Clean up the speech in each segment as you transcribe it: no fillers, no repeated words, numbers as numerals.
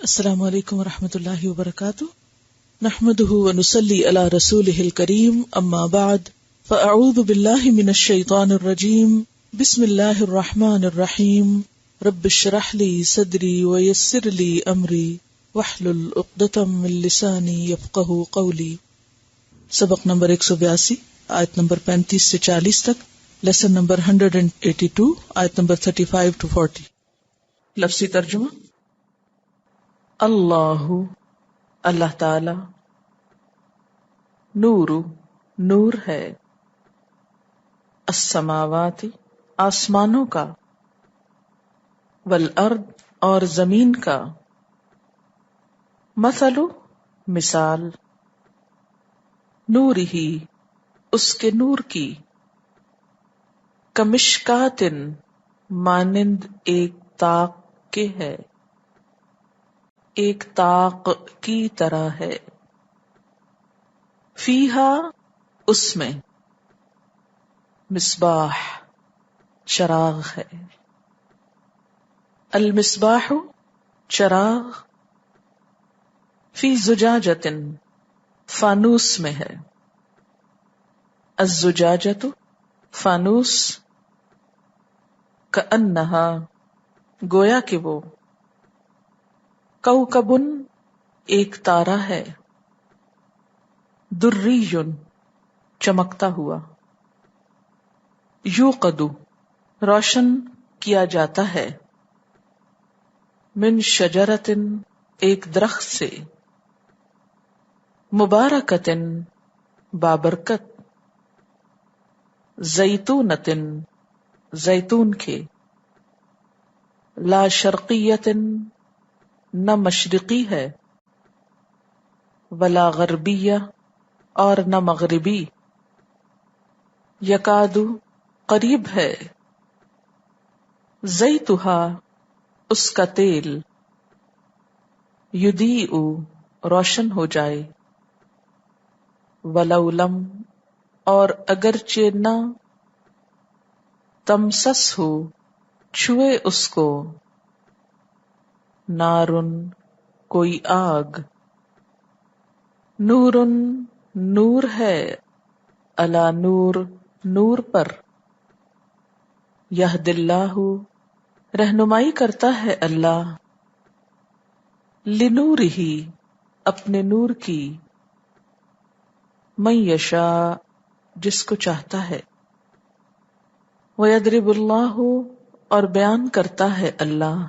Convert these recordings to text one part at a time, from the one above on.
السلام علیکم ورحمۃ اللہ وبرکاتہ، نحمده ونصلی علی رسوله الکریم، اما بعد فاعوذ باللہ من الشیطان الرجیم، بسم اللہ الرحمن الرحیم، رب اشرح لی صدری ویسر لی امری واحلل عقدۃ من لسانی یفقہوا قولی۔ سبق نمبر 182، آیت نمبر 35 سے 40 تک، لیسن نمبر 182، آیت نمبر 35 to 40۔ لفظی ترجمہ: اللہ، اللہ تعالی، نور، نور ہے، السماوات، آسمانوں کا، والارض، اور زمین کا، مثل، مثال، نور ہی، اس کے نور کی، کمشکات، مانند ایک طاق کے ہے، ایک طاق کی طرح ہے، فیہا، اس میں، مصباح، چراغ ہے، المصباح، چراغ، فی زجاجۃ، فانوس میں ہے، الزجاجۃ، فانوس، کأنہا، گویا کہ وہ، کوکب، ایک تارا ہے، دری، چمکتا ہوا، یوقد، روشن کیا جاتا ہے، من شجرۃ، ایک درخت سے، مبارکۃ، بابرکت، زیتونۃ، زیتون کے، لا شرقیۃ، نہ مشرقی ہے، ولا غربیہ، اور نہ مغربی، یکاد، قریب ہے، زیتھا، اس کا تیل، یضیء، روشن ہو جائے، ولو لم، اور اگرچہ نہ، تمسسہ، چھوئے اس کو، نارن، کوئی آگ، نورن، نور ہے، علی نور، نور پر، یہد اللہ، رہنمائی کرتا ہے اللہ، لنورہ، اپنے نور کی، من یشاء، جس کو چاہتا ہے، ویضرب اللہ، اور بیان کرتا ہے اللہ،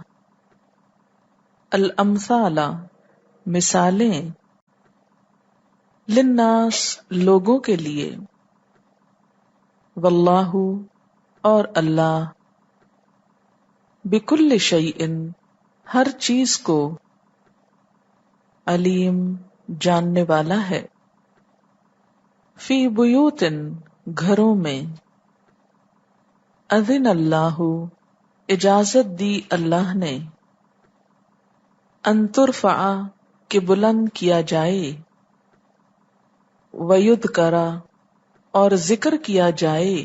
الامثال، مثالیں، للناس، لوگوں کے لیے، واللہ، اور اللہ، بکل شیء، ہر چیز کو، علیم، جاننے والا ہے، فی بیوت، گھروں میں، اذن اللہ، اجازت دی اللہ نے، ان ترفع، کہ بلند کیا جائے، ویذکر، اور ذکر کیا جائے،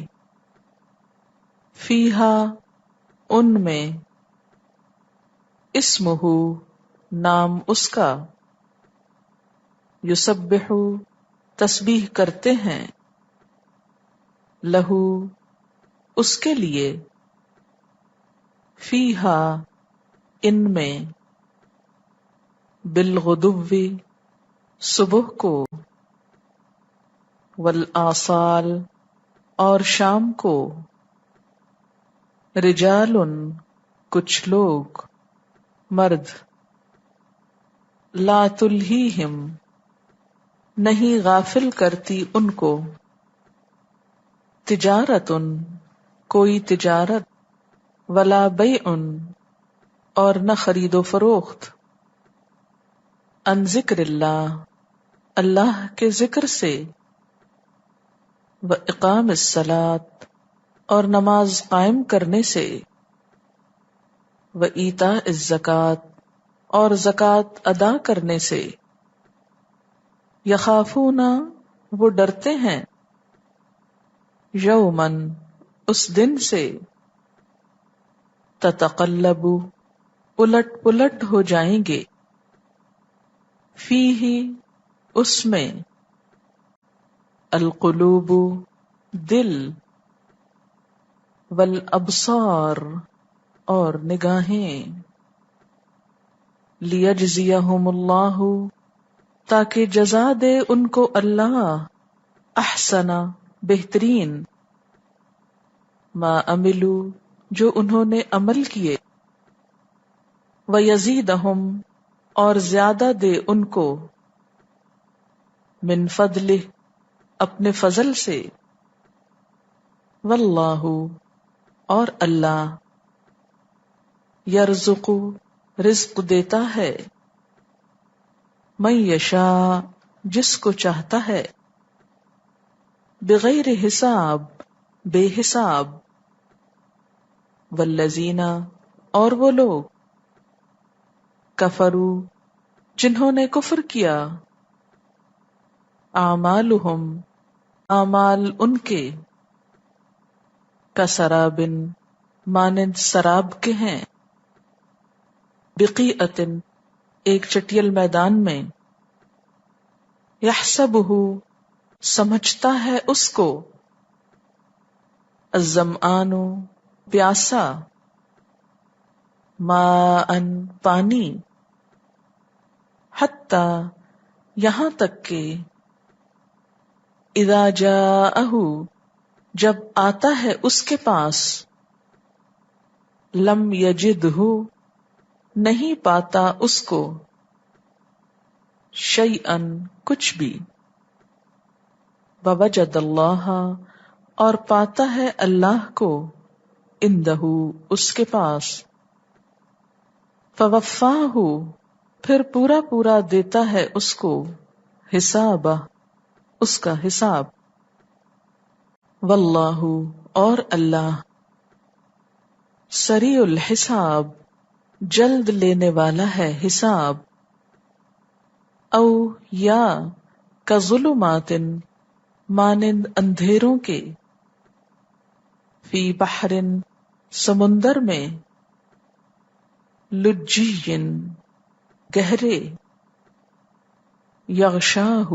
فیہا، ان میں، اسمہ، نام اس کا، یسبح، تسبیح کرتے ہیں، لہو، اس کے لیے، فیہا، ان میں، بالغدو، صبح کو، والآصال، اور شام کو، رجال، کچھ لوگ، مرد، لا تلہیہم، نہیں غافل کرتی ان کو، تجارت، کوئی تجارت، ولا بیع، اور نہ خرید و فروخت، ان ذکر اللہ، اللہ کے ذکر سے، واقام الصلاۃ، اور نماز قائم کرنے سے، وایتاء الزکوٰۃ، اور زکوٰۃ ادا کرنے سے، یخافون، وہ ڈرتے ہیں، یومن، اس دن سے، تتقلب، الٹ پلٹ ہو جائیں گے، فیہ اس میں، القلوب دل، والابصار اور نگاہیں، لیجزیہم اللہ تاکہ جزا دے ان کو اللہ، احسن بہترین، ما عملو جو انہوں نے عمل کیے، ویزیدہم اور زیادہ دے ان کو، من فضلہ اپنے فضل سے، واللہ اور اللہ، یرزق رزق دیتا ہے، من یشاء جس کو چاہتا ہے، بغیر حساب بے حساب، والذین اور وہ لوگ، کفروا جنہوں نے کفر کیا، اعمالہم اعمال ان کے، کسراب مانند سراب کے ہیں، بقیعۃ ایک چٹیل میدان میں، یحسبہ سمجھتا ہے اس کو، الظمآن پیاسا، ماء پانی، حتی یہاں تک کہ، اذا جاءہ جب آتا ہے اس کے پاس، لم یجدہ نہیں پاتا اس کو، شیئا کچھ بھی، ووجد اللہ اور پاتا ہے اللہ کو، عندہ اس کے پاس، فوفاہ پھر پورا پورا دیتا ہے اس کو، حسابہ اس کا حساب، واللہ اور اللہ، سریع الحساب جلد لینے والا ہے حساب، او یا کظلمات مانند اندھیروں کے، فی بحر سمندر میں، لجی گہرے، یغشاہ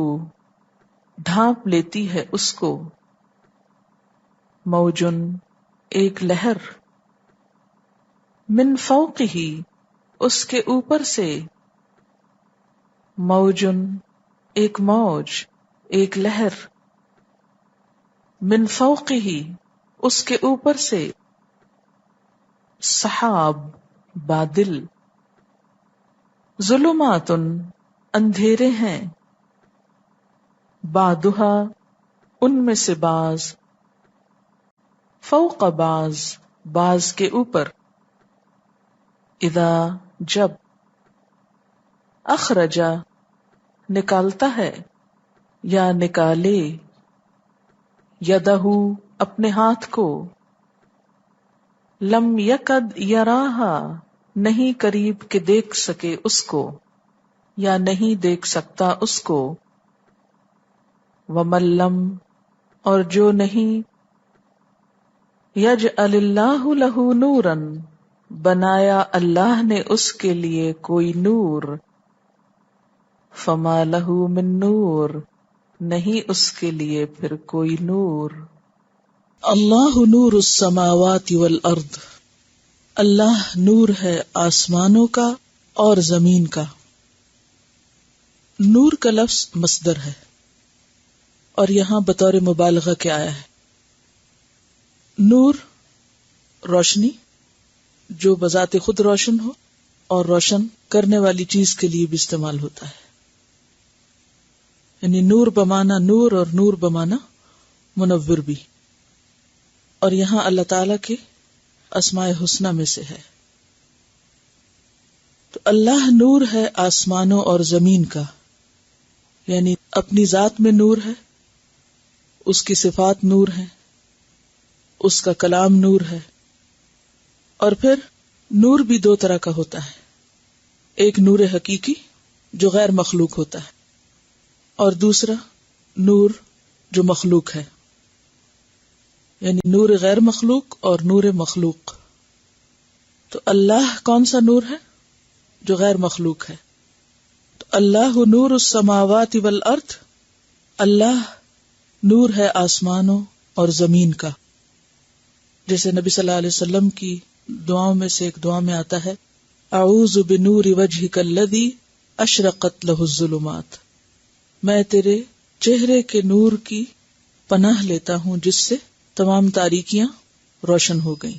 ڈھانپ لیتی ہے اس کو، موجن ایک لہر، من فوقہ اس کے اوپر سے، موجن ایک موج ایک لہر، من فوقہ اس کے اوپر سے، سحاب بادل، ظلمات اندھیرے ہیں، بعدھا ان میں سے بعض، فوق بعض بعض کے اوپر، اذا جب، اخرجا نکالتا ہے یا نکالے، یدہ اپنے ہاتھ کو، لم یکد یراہا نہیں قریب کہ دیکھ سکے اس کو یا نہیں دیکھ سکتا اس کو، ومن لم اور جو نہیں، یجعل اللہ لہ نورا بنایا اللہ نے اس کے لیے کوئی نور، فما لہ من نور نہیں اس کے لیے پھر کوئی نور۔ اللہ نور السماوات والارض، اللہ نور ہے آسمانوں کا اور زمین کا۔ نور کا لفظ مصدر ہے اور یہاں بطور مبالغہ کے آیا ہے۔ نور روشنی جو بذات خود روشن ہو اور روشن کرنے والی چیز کے لیے بھی استعمال ہوتا ہے، یعنی نور بمانا نور اور نور بمانا منور بھی، اور یہاں اللہ تعالی کے اسماء حسنی میں سے ہے۔ تو اللہ نور ہے آسمانوں اور زمین کا، یعنی اپنی ذات میں نور ہے، اس کی صفات نور ہے، اس کا کلام نور ہے، اور پھر نور بھی دو طرح کا ہوتا ہے، ایک نور حقیقی جو غیر مخلوق ہوتا ہے، اور دوسرا نور جو مخلوق ہے، یعنی نور غیر مخلوق اور نور مخلوق۔ تو اللہ کون سا نور ہے؟ جو غیر مخلوق ہے۔ تو اللہ نور السماوات والارض، اللہ نور ہے آسمانوں اور زمین کا. جیسے نبی صلی اللہ علیہ وسلم کی دعاؤں میں سے ایک دعا میں آتا ہے اعوذ بنور وجہک الذی اشرقت لہ الظلمات، میں تیرے چہرے کے نور کی پناہ لیتا ہوں جس سے تمام تاریکیاں روشن ہو گئیں.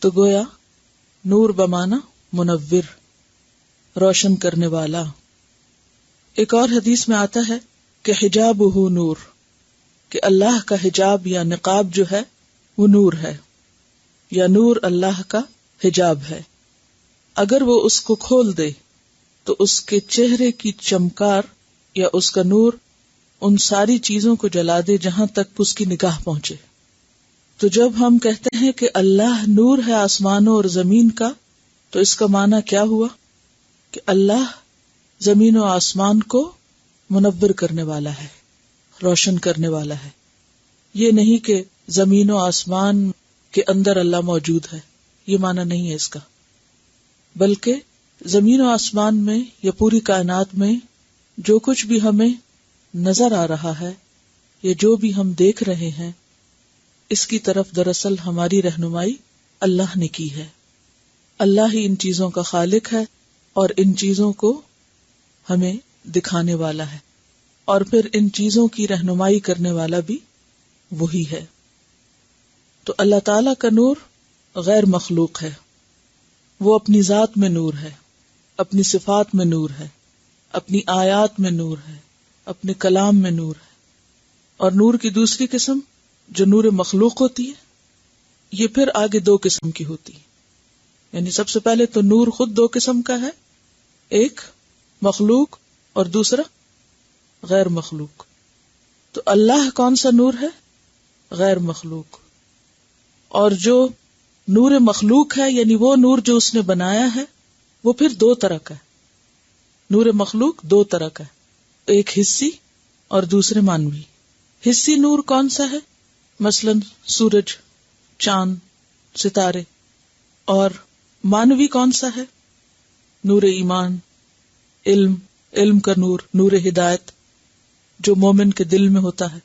تو گویا نور بمانا منور، روشن کرنے والا. ایک اور حدیث میں آتا ہے کہ حجابہ نور، کہ اللہ کا حجاب یا نقاب جو ہے وہ نور ہے، یا نور اللہ کا حجاب ہے. اگر وہ اس کو کھول دے تو اس کے چہرے کی چمکار یا اس کا نور ان ساری چیزوں کو جلا دے جہاں تک اس کی نگاہ پہنچے. تو جب ہم کہتے ہیں کہ اللہ نور ہے آسمانوں اور زمین کا، تو اس کا معنی کیا ہوا کہ اللہ زمین و آسمان کو منور کرنے والا ہے، روشن کرنے والا ہے. یہ نہیں کہ زمین و آسمان کے اندر اللہ موجود ہے، یہ معنی نہیں ہے اس کا، بلکہ زمین و آسمان میں یا پوری کائنات میں جو کچھ بھی ہمیں نظر آ رہا ہے یا جو بھی ہم دیکھ رہے ہیں، اس کی طرف دراصل ہماری رہنمائی اللہ نے کی ہے. اللہ ہی ان چیزوں کا خالق ہے اور ان چیزوں کو ہمیں دکھانے والا ہے، اور پھر ان چیزوں کی رہنمائی کرنے والا بھی وہی ہے. تو اللہ تعالی کا نور غیر مخلوق ہے، وہ اپنی ذات میں نور ہے، اپنی صفات میں نور ہے، اپنی آیات میں نور ہے، اپنے کلام میں نور ہے. اور نور کی دوسری قسم جو نور مخلوق ہوتی ہے، یہ پھر آگے دو قسم کی ہوتی ہے. یعنی سب سے پہلے تو نور خود دو قسم کا ہے، ایک مخلوق اور دوسرا غیر مخلوق. تو اللہ کون سا نور ہے؟ غیر مخلوق. اور جو نور مخلوق ہے یعنی وہ نور جو اس نے بنایا ہے، وہ پھر دو طرح کا ہے. نور مخلوق دو طرح کا ہے، ایک حسی اور دوسرے مانوی. حسی نور کون سا ہے؟ مثلا سورج، چاند، ستارے. اور مانوی کون سا ہے؟ نور ایمان، علم کا نور، نور ہدایت جو مومن کے دل میں ہوتا ہے.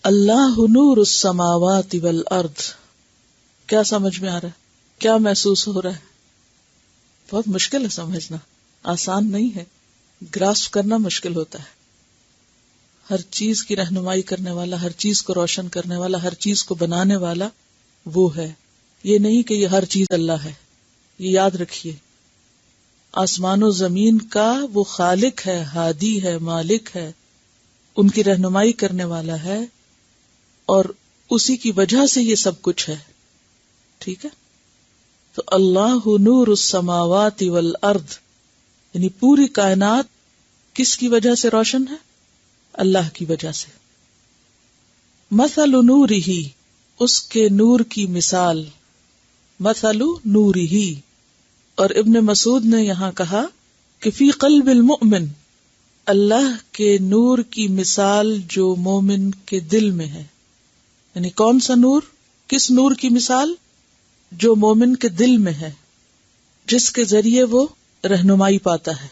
اللہ نور السماوات والارض. کیا سمجھ میں آ رہا ہے؟ کیا محسوس ہو رہا ہے؟ بہت مشکل ہے سمجھنا، آسان نہیں ہے، گراسپ کرنا مشکل ہوتا ہے. ہر چیز کی رہنمائی کرنے والا، ہر چیز کو روشن کرنے والا، ہر چیز کو بنانے والا وہ ہے. یہ نہیں کہ یہ ہر چیز اللہ ہے، یہ یاد رکھیے. آسمان و زمین کا وہ خالق ہے، ہادی ہے، مالک ہے، ان کی رہنمائی کرنے والا ہے، اور اسی کی وجہ سے یہ سب کچھ ہے. ٹھیک ہے؟ تو اللہ نور السماوات والارض، یعنی پوری کائنات کس کی وجہ سے روشن ہے؟ اللہ کی وجہ سے. مثل نورہ، اس کے نور کی مثال. مثل نورہ. اور ابن مسعود نے یہاں کہا کہ فی قلب المؤمن، اللہ کے نور کی مثال جو مومن کے دل میں ہے. یعنی کون سا نور؟ کس نور کی مثال؟ جو مومن کے دل میں ہے، جس کے ذریعے وہ رہنمائی پاتا ہے.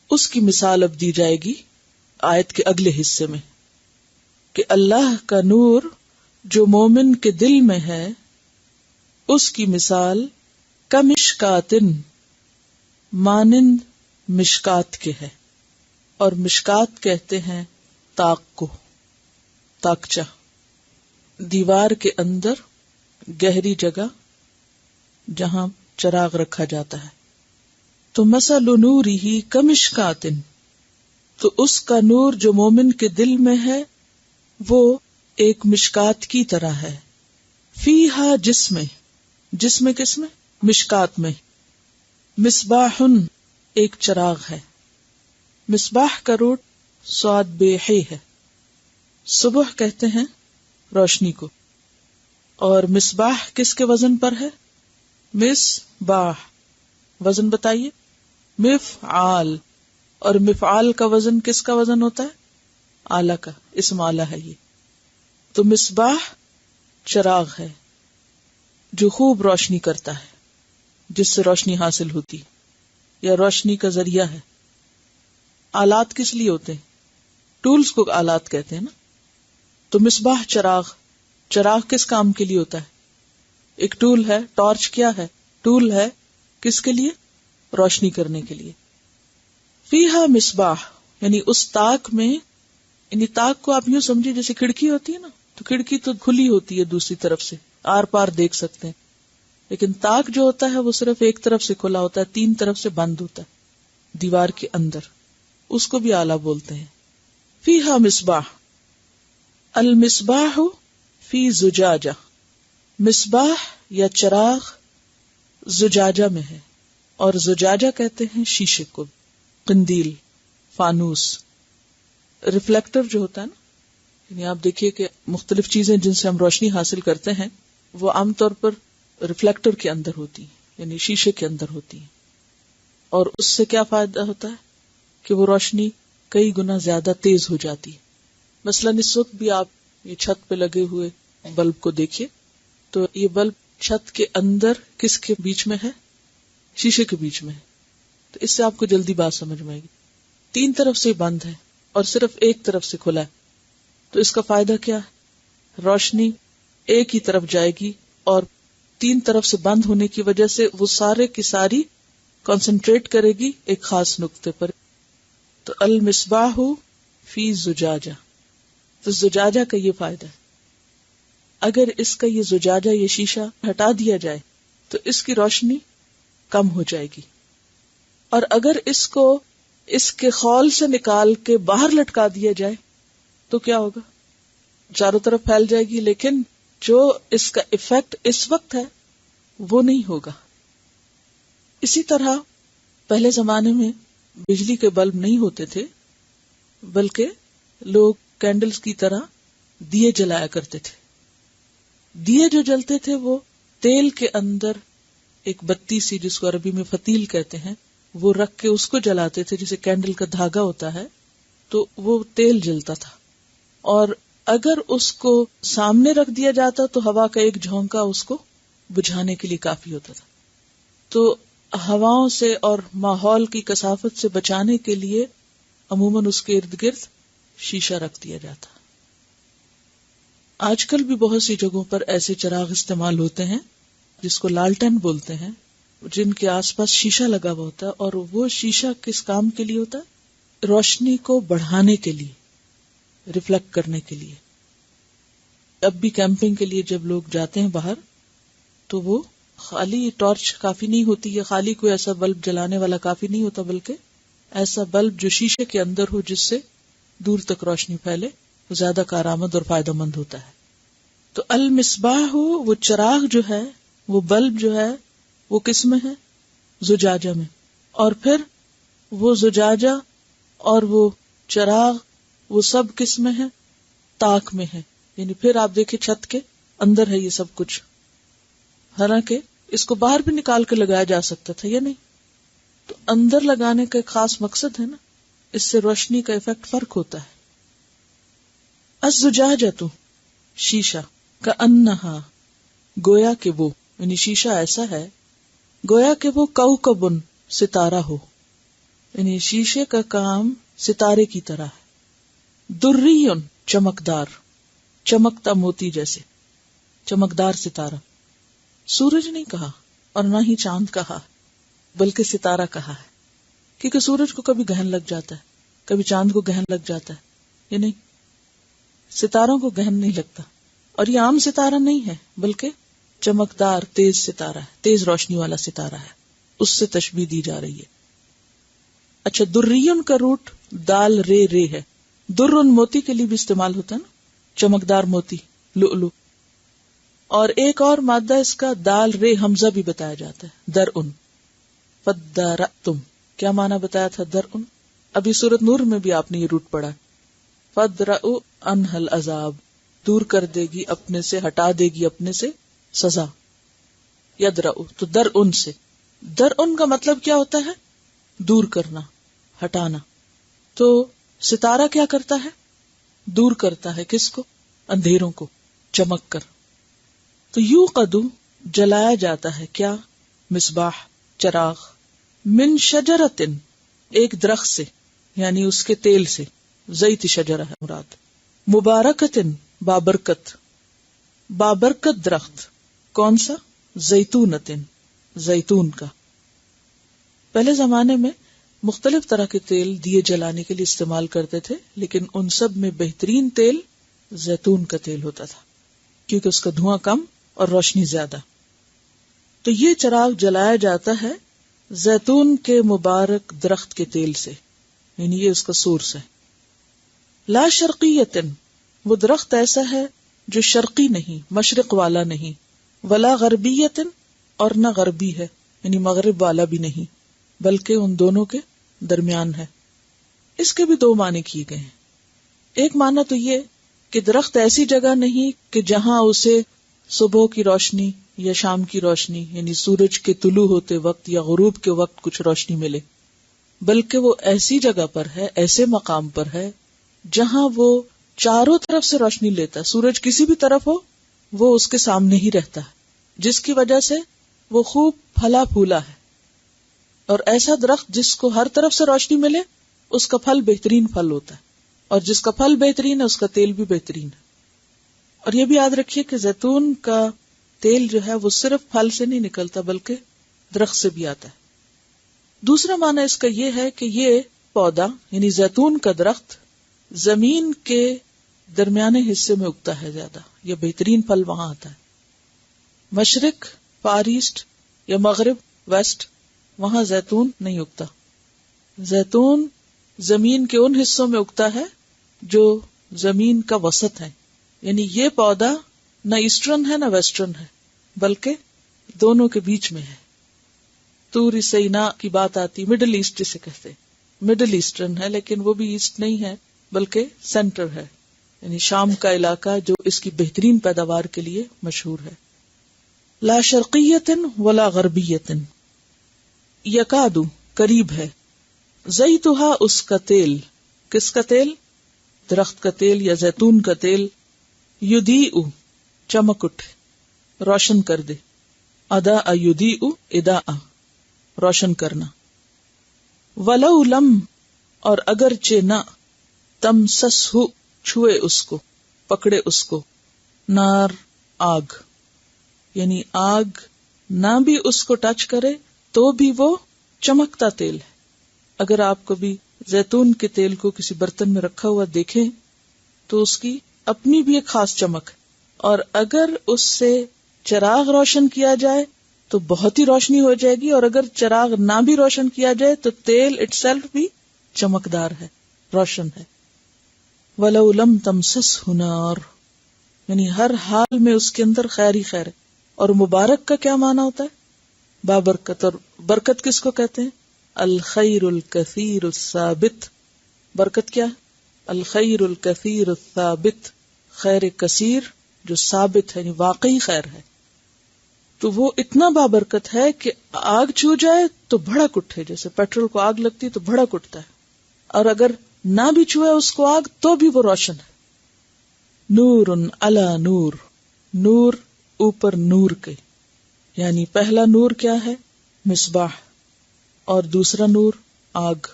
اس کی مثال اب دی جائے گی آیت کے اگلے حصے میں، کہ اللہ کا نور جو مومن کے دل میں ہے، اس کی مثال کمشکاتن، مانند مشکات کے ہے. اور مشکات کہتے ہیں طاق کو، طاقچہ، دیوار کے اندر گہری جگہ جہاں چراغ رکھا جاتا ہے. تو مثل نورہ کمشکاتن، تو اس کا نور جو مومن کے دل میں ہے وہ ایک مشکات کی طرح ہے. فیہا، جس میں کس میں؟ مشکات میں. مصباحن، ایک چراغ ہے. مصباح کا روٹ صاد بے ہے، صبح کہتے ہیں روشنی کو. اور مصباح کس کے وزن پر ہے؟ مصباح. وزن بتائیے. مفعال. اور مفعال کا وزن کس کا وزن ہوتا ہے؟ آلہ کا، اسم آلہ ہے یہ. تو مصباح چراغ ہے جو خوب روشنی کرتا ہے، جس سے روشنی حاصل ہوتی یا روشنی کا ذریعہ ہے. آلات کس لیے ہوتے ہیں؟ ٹولز کو آلات کہتے ہیں نا. تو مصباح چراغ کس کام کے لیے ہوتا ہے؟ ایک ٹول ہے. ٹارچ کیا ہے؟ ٹول ہے. کس کے لیے؟ روشنی کرنے کے لیے. فیہا مصباح یعنی اس تاک میں، یعنی تاک کو آپ یوں سمجھے جیسے کھڑکی ہوتی ہے نا، تو کھڑکی تو کھلی ہوتی ہے دوسری طرف سے، آر پار دیکھ سکتے ہیں. لیکن تاک جو ہوتا ہے وہ صرف ایک طرف سے کھلا ہوتا ہے، 3 طرف سے بند ہوتا ہے دیوار کے اندر. اس کو بھی آلہ بولتے ہیں. فیہا مصباح. المصباح فی زجاجہ. مصباح یا چراغ زجاجہ میں ہے، اور زجاجہ کہتے ہیں شیشے کو. قندیل، فانوس، ریفلیکٹر جو ہوتا ہے نا، یعنی آپ دیکھیے کہ مختلف چیزیں جن سے ہم روشنی حاصل کرتے ہیں وہ عام طور پر ریفلیکٹر کے اندر ہوتی ہیں، یعنی شیشے کے اندر ہوتی ہیں. اور اس سے کیا فائدہ ہوتا ہے کہ وہ روشنی کئی گنا زیادہ تیز ہو جاتی ہے. مثلا اس وقت بھی آپ یہ چھت پہ لگے ہوئے بلب کو دیکھیے تو یہ بلب چھت کے اندر کس کے بیچ میں ہے؟ شیشے کے بیچ میں ہے. تو اس سے آپ کو جلدی بات سمجھ میں آئے گی. 3 طرف سے بند ہے اور صرف ایک طرف سے کھلا ہے. تو اس کا فائدہ کیا ہے؟ روشنی ایک ہی طرف جائے گی، اور 3 طرف سے بند ہونے کی وجہ سے وہ سارے کی ساری کنسنٹریٹ کرے گی ایک خاص نقطے پر. تو المصباح فی زجاجہ. تو زجاجہ کا یہ فائدہ ہے. اگر اس کا یہ زجاجہ، یہ شیشہ ہٹا دیا جائے تو اس کی روشنی کم ہو جائے گی، اور اگر اس کو اس کے خول سے نکال کے باہر لٹکا دیا جائے تو کیا ہوگا؟ چاروں طرف پھیل جائے گی، لیکن جو اس کا ایفیکٹ اس وقت ہے وہ نہیں ہوگا. اسی طرح پہلے زمانے میں بجلی کے بلب نہیں ہوتے تھے، بلکہ لوگ کینڈلز کی طرح دیے جلایا کرتے تھے. دیے جو جلتے تھے وہ تیل کے اندر ایک بتی سی، جس کو عربی میں فتیل کہتے ہیں، وہ رکھ کے اس کو جلاتے تھے، جسے کینڈل کا دھاگا ہوتا ہے. تو وہ تیل جلتا تھا، اور اگر اس کو سامنے رکھ دیا جاتا تو ہوا کا ایک جھونکا اس کو بجھانے کے لیے کافی ہوتا تھا. تو ہواؤں سے اور ماحول کی کثافت سے بچانے کے لیے عموماً اس کے ارد گرد شیشہ رکھ دیا جاتا. آج کل بھی بہت سی جگہوں پر ایسے چراغ استعمال ہوتے ہیں جس کو لالٹین بولتے ہیں، جن کے آس پاس شیشہ لگا ہوا ہوتا ہے. اور وہ شیشہ کس کام کے لیے ہوتا ہے؟ روشنی کو بڑھانے کے لیے، ریفلیکٹ کرنے کے لیے. اب بھی کیمپنگ کے لیے جب لوگ جاتے ہیں باہر تو وہ خالی ٹارچ کافی نہیں ہوتی ہے، خالی کوئی ایسا بلب جلانے والا کافی نہیں ہوتا، بلکہ ایسا بلب جو شیشے کے اندر ہو جس سے دور تک روشنی پھیلے، وہ زیادہ کارآمد اور فائدہ مند ہوتا ہے. تو المصباح وہ چراغ جو ہے، وہ بلب جو ہے، وہ کس میں ہے؟ زجاجہ میں. اور پھر وہ زجاجہ اور وہ چراغ وہ سب کس میں ہے؟ تاک میں ہے. یعنی پھر آپ دیکھیں چھت کے اندر ہے یہ سب کچھ. حالانکہ اس کو باہر بھی نکال کے لگایا جا سکتا تھا، یا نہیں؟ تو اندر لگانے کا ایک خاص مقصد ہے نا، اس سے روشنی کا ایفیکٹ فرق ہوتا ہے. الزجاجۃ شیشہ، کأنہا گویا کہ وہ، یعنی شیشہ ایسا ہے گویا کہ وہ کوکبن ستارہ ہو. یعنی شیشے کا کام ستارے کی طرح ہے. دریون چمکدار، چمکتا موتی جیسے، چمکدار ستارہ. سورج نہیں کہا اور نہ ہی چاند کہا، بلکہ ستارہ کہا ہے، کیونکہ سورج کو کبھی گہن لگ جاتا ہے، کبھی چاند کو گہن لگ جاتا ہے، یہ نہیں، ستاروں کو گہن نہیں لگتا. اور یہ عام ستارہ نہیں ہے، بلکہ چمکدار تیز ستارہ ہے، تیز روشنی والا ستارہ ہے، اس سے تشبیہ دی جا رہی ہے. اچھا، دریون کا روٹ دال رے ہے. درن موتی کے لیے بھی استعمال ہوتا ہے نا، چمکدار موتی، لؤلؤ. اور ایک اور مادہ اس کا دال رے حمزہ بھی بتایا جاتا ہے، درن. فدرأتم، کیا معنی بتایا تھا درن؟ ابھی سورۃ نور میں بھی آپ نے یہ روٹ پڑھا. فدرأ عنہ العذاب، دور کر دے گی اپنے سے، ہٹا دے گی اپنے سے سزا. یدرأ تو درن سے، درن کا مطلب کیا ہوتا ہے؟ دور کرنا، ہٹانا. تو ستارہ کیا کرتا ہے؟ دور کرتا ہے کس کو؟ اندھیروں کو، چمک کر. تو یوقد جلایا جاتا ہے کیا؟ مصباح، چراغ. من شجرتن، ایک درخت سے. یعنی اس کے تیل سے، زیت شجرہ ہے مراد. مبارکتن بابرکت، بابرکت درخت کون سا؟ زیتونتن، زیتون کا. پہلے زمانے میں مختلف طرح کے تیل دیے جلانے کے لیے استعمال کرتے تھے، لیکن ان سب میں بہترین تیل زیتون کا تیل ہوتا تھا کیونکہ اس کا دھواں کم اور روشنی زیادہ. تو یہ چراغ جلایا جاتا ہے زیتون کے مبارک درخت کے تیل سے، یعنی یہ اس کا سورس ہے. لا شرقیتن، وہ درخت ایسا ہے جو شرقی نہیں، مشرق والا نہیں. ولا غربیتن، اور نہ غربی ہے یعنی مغرب والا بھی نہیں، بلکہ ان دونوں کے درمیان ہے. اس کے بھی دو معنی کیے گئے ہیں. ایک معنی تو یہ کہ درخت ایسی جگہ نہیں کہ جہاں اسے صبح کی روشنی یا شام کی روشنی یعنی سورج کے طلوع ہوتے وقت یا غروب کے وقت کچھ روشنی ملے، بلکہ وہ ایسی جگہ پر ہے، ایسے مقام پر ہے جہاں وہ چاروں طرف سے روشنی لیتا ہے. سورج کسی بھی طرف ہو وہ اس کے سامنے ہی رہتا ہے، جس کی وجہ سے وہ خوب پھلا پھولا ہے. اور ایسا درخت جس کو ہر طرف سے روشنی ملے اس کا پھل بہترین پھل ہوتا ہے، اور جس کا پھل بہترین ہے اس کا تیل بھی بہترین ہے. اور یہ بھی یاد رکھیے کہ زیتون کا تیل جو ہے وہ صرف پھل سے نہیں نکلتا بلکہ درخت سے بھی آتا ہے. دوسرا معنی اس کا یہ ہے کہ یہ پودا یعنی زیتون کا درخت زمین کے درمیانے حصے میں اگتا ہے زیادہ، یہ بہترین پھل وہاں آتا ہے. مشرق، فار ایسٹ یا مغرب، ویسٹ، وہاں زیتون نہیں اگتا. زیتون زمین کے ان حصوں میں اگتا ہے جو زمین کا وسط ہے، یعنی یہ پودا نہ ایسٹرن ہے نہ ویسٹرن ہے بلکہ دونوں کے بیچ میں ہے. طور سینا کی بات آتی، مڈل ایسٹ جسے کہتے ہیں، مڈل ایسٹرن ہے لیکن وہ بھی ایسٹ نہیں ہے بلکہ سینٹر ہے، یعنی شام کا علاقہ جو اس کی بہترین پیداوار کے لیے مشہور ہے. لا شرقیتن ولا غربیتن، یکادو قریب ہے، زیتھا اس کا تیل، کس کا تیل؟ درخت کا تیل یا زیتون کا تیل، یضیء چمک اٹھے، روشن کر دے. اضاء یضیء اضاء روشن کرنا. ولو لم اور اگرچہ نہ، تمسسہ چھوئے اس کو، پکڑے اس کو، نار آگ، یعنی آگ نہ بھی اس کو ٹچ کرے تو بھی وہ چمکتا تیل ہے. اگر آپ کبھی زیتون کے تیل کو کسی برتن میں رکھا ہوا دیکھیں تو اس کی اپنی بھی ایک خاص چمک ہے، اور اگر اس سے چراغ روشن کیا جائے تو بہت ہی روشنی ہو جائے گی، اور اگر چراغ نہ بھی روشن کیا جائے تو تیل اٹ سیلف بھی چمکدار ہے، روشن ہے. وَلَوْ لَمْ تَمْسَسْهُ نَارٌ، یعنی ہر حال میں اس کے اندر خیر ہی خیر ہے. اور مبارک کا کیا معنی ہوتا ہے؟ بابرکت. اور برکت کس کو کہتے ہیں؟ الخیر الکثیر الثابت. برکت کیا ہے؟ الخیر الکثیر الثابت، خیر کثیر جو ثابت ہے، یعنی واقعی خیر ہے. تو وہ اتنا بابرکت ہے کہ آگ چھو جائے تو بھڑک اٹھے، جیسے پیٹرول کو آگ لگتی تو بھڑک اٹھتا ہے، اور اگر نہ بھی چھوئے اس کو آگ تو بھی وہ روشن ہے. نور علی نور، نور اوپر نور کے، یعنی پہلا نور کیا ہے؟ مصباح، اور دوسرا نور آگ.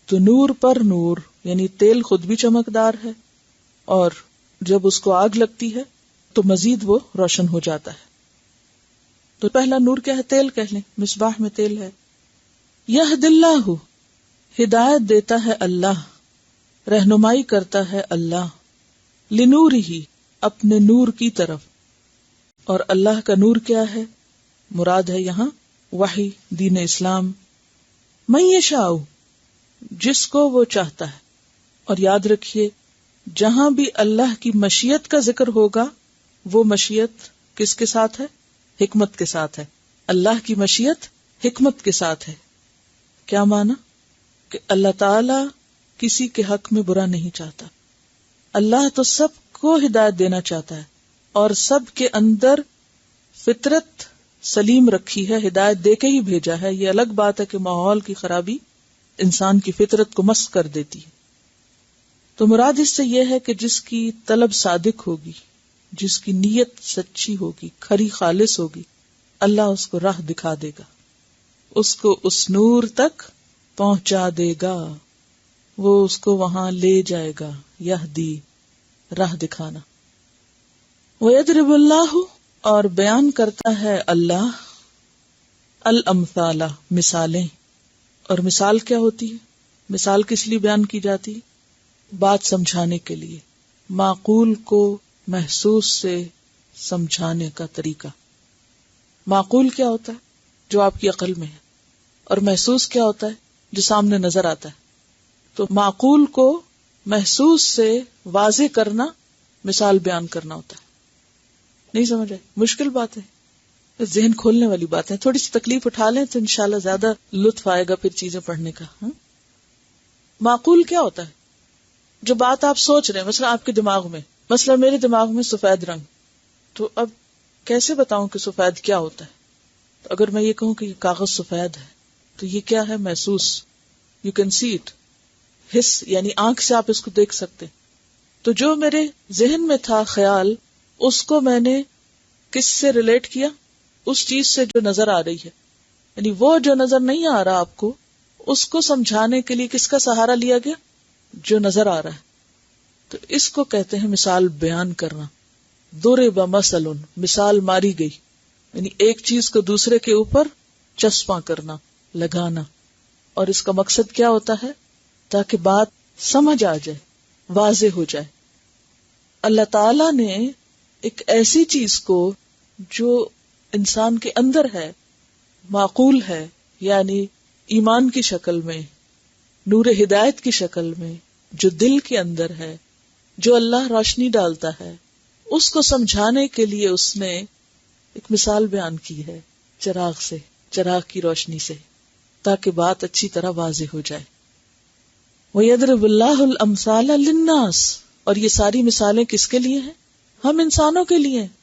تو نور پر نور، یعنی تیل خود بھی چمکدار ہے، اور جب اس کو آگ لگتی ہے تو مزید وہ روشن ہو جاتا ہے. تو پہلا نور کیا ہے؟ تیل کہہ لیں، مصباح میں تیل ہے. یہد اللہ، ہدایت دیتا ہے اللہ، رہنمائی کرتا ہے اللہ، لنورہ اپنے نور کی طرف. اور اللہ کا نور کیا ہے؟ مراد ہے یہاں وحی، دین اسلام. من یشاء، جس کو وہ چاہتا ہے. اور یاد رکھیے جہاں بھی اللہ کی مشیت کا ذکر ہوگا وہ مشیت کس کے ساتھ ہے؟ حکمت کے ساتھ ہے. اللہ کی مشیت حکمت کے ساتھ ہے. کیا معنی؟ کہ اللہ تعالی کسی کے حق میں برا نہیں چاہتا. اللہ تو سب کو ہدایت دینا چاہتا ہے اور سب کے اندر فطرت سلیم رکھی ہے، ہدایت دے کے ہی بھیجا ہے. یہ الگ بات ہے کہ ماحول کی خرابی انسان کی فطرت کو مسخ کر دیتی ہے. تو مراد اس سے یہ ہے کہ جس کی طلب صادق ہوگی، جس کی نیت سچی ہوگی، کھری خالص ہوگی، اللہ اس کو راہ دکھا دے گا، اس کو اس نور تک پہنچا دے گا. وہ اس کو وہاں لے جائے گا. یہدی راہ دکھانا. وَيَضْرِبُ اللَّهُ اور بیان کرتا ہے اللہ الامثال مثالیں. اور مثال کیا ہوتی ہے؟ مثال کس لیے بیان کی جاتی ہے؟ بات سمجھانے کے لیے، معقول کو محسوس سے سمجھانے کا طریقہ. معقول کیا ہوتا ہے؟ جو آپ کی عقل میں ہے. اور محسوس کیا ہوتا ہے؟ جو سامنے نظر آتا ہے. تو معقول کو محسوس سے واضح کرنا مثال بیان کرنا ہوتا ہے. نہیں سمجھ آئی؟ مشکل بات ہے، ذہن کھولنے والی بات ہے. تھوڑی سی تکلیف اٹھا لیں تو انشاءاللہ زیادہ لطف آئے گا پھر چیزیں پڑھنے کا. معقول کیا ہوتا ہے؟ جو بات آپ سوچ رہے ہیں، مثلا آپ کے دماغ میں، مثلا میرے دماغ میں سفید رنگ، تو اب کیسے بتاؤں کہ سفید کیا ہوتا ہے؟ تو اگر میں یہ کہوں کہ یہ کاغذ سفید ہے تو یہ کیا ہے؟ محسوس. You can see it. حس یعنی آنکھ سے آپ اس کو دیکھ سکتے. تو جو میرے ذہن میں تھا خیال، اس کو میں نے کس سے ریلیٹ کیا؟ اس چیز سے جو نظر آ رہی ہے. یعنی وہ جو نظر نہیں آ رہا آپ کو، اس کو سمجھانے کے لیے کس کا سہارا لیا گیا؟ جو نظر آ رہا ہے. تو اس کو کہتے ہیں مثال بیان کرنا. ضرب مثل، مثال ماری گئی، یعنی ایک چیز کو دوسرے کے اوپر چسپاں کرنا، لگانا. اور اس کا مقصد کیا ہوتا ہے؟ تاکہ بات سمجھ آ جائے، واضح ہو جائے. اللہ تعالی نے ایک ایسی چیز کو جو انسان کے اندر ہے، معقول ہے، یعنی ایمان کی شکل میں، نور ہدایت کی شکل میں، جو دل کے اندر ہے، جو اللہ روشنی ڈالتا ہے، اس کو سمجھانے کے لیے اس نے ایک مثال بیان کی ہے، چراغ سے، چراغ کی روشنی سے، تاکہ بات اچھی طرح واضح ہو جائے. وَيَضْرِبُ اللَّهُ الْأَمْثَالَ لِلنَّاسِ اور یہ ساری مثالیں کس کے لیے ہیں؟ ہم انسانوں کے لیے ہیں،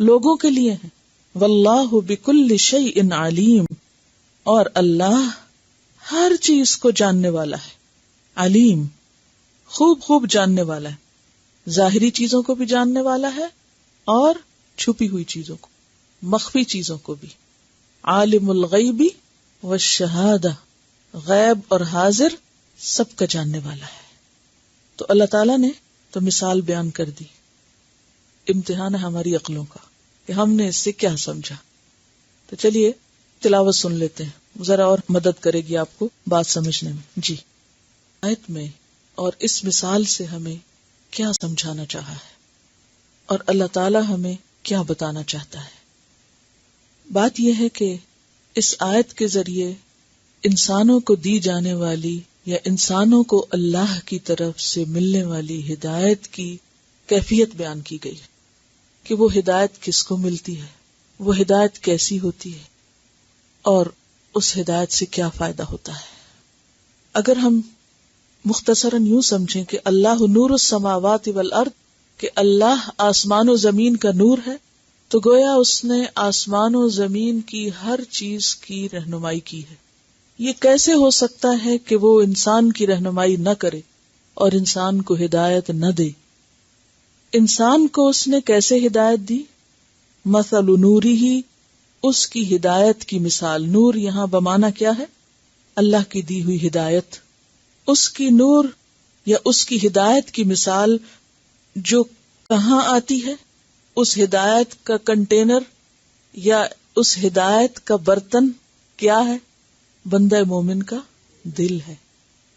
لوگوں کے لیے ہیں. وَاللَّهُ بِكُلِّ شَيْءٍ عَلِيمٌ اور اللہ ہر چیز کو جاننے والا ہے. علیم، خوب خوب جاننے والا ہے. ظاہری چیزوں کو بھی جاننے والا ہے اور چھپی ہوئی چیزوں کو، مخفی چیزوں کو بھی. عالم الغیب والشہادہ، غیب اور حاضر سب کا جاننے والا ہے. تو اللہ تعالیٰ نے تو مثال بیان کر دی. امتحان ہے ہماری عقلوں کا کہ ہم نے اس سے کیا سمجھا. تو چلیے تلاوت سن لیتے ہیں، ذرا اور مدد کرے گی آپ کو بات سمجھنے میں. جی، آیت میں اور اس مثال سے ہمیں کیا سمجھانا چاہا ہے اور اللہ تعالیٰ ہمیں کیا بتانا چاہتا ہے. بات یہ ہے کہ اس آیت کے ذریعے انسانوں کو دی جانے والی یا انسانوں کو اللہ کی طرف سے ملنے والی ہدایت کی کیفیت بیان کی گئی کہ وہ ہدایت کس کو ملتی ہے، وہ ہدایت کیسی ہوتی ہے اور اس ہدایت سے کیا فائدہ ہوتا ہے. اگر ہم مختصراً یوں سمجھیں کہ اللہ نور السماوات والارض، کہ اللہ آسمان و زمین کا نور ہے، تو گویا اس نے آسمان و زمین کی ہر چیز کی رہنمائی کی ہے. یہ کیسے ہو سکتا ہے کہ وہ انسان کی رہنمائی نہ کرے اور انسان کو ہدایت نہ دے؟ انسان کو اس نے کیسے ہدایت دی؟ مثل نورہ، اس کی ہدایت کی مثال. نور یہاں بمانا کیا ہے؟ اللہ کی دی ہوئی ہدایت. اس کی نور یا اس کی ہدایت کی مثال جو کہاں آتی ہے؟ اس ہدایت کا کنٹینر یا اس ہدایت کا برتن کیا ہے؟ بندہ مومن کا دل ہے.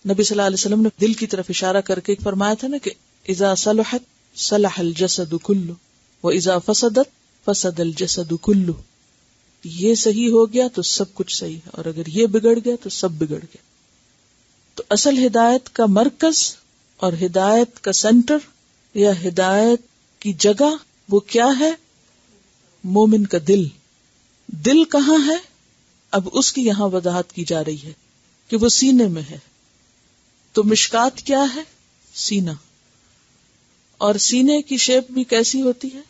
نبی صلی اللہ علیہ وسلم نے دل کی طرف اشارہ کر کے فرمایا تھا نا کہ اذا صلحت صلح الجسد کلہ واذا فسدت فسد الجسد کلہ. یہ صحیح ہو گیا تو سب کچھ صحیح ہے، اور اگر یہ بگڑ گیا تو سب بگڑ گیا. تو اصل ہدایت کا مرکز اور ہدایت کا سینٹر یا ہدایت کی جگہ وہ کیا ہے؟ مومن کا دل. دل کہاں ہے؟ اب اس کی یہاں وضاحت کی جا رہی ہے کہ وہ سینے میں ہے. تو مشکات کیا ہے؟ سینہ. اور سینے کی شیپ بھی کیسی ہوتی ہے؟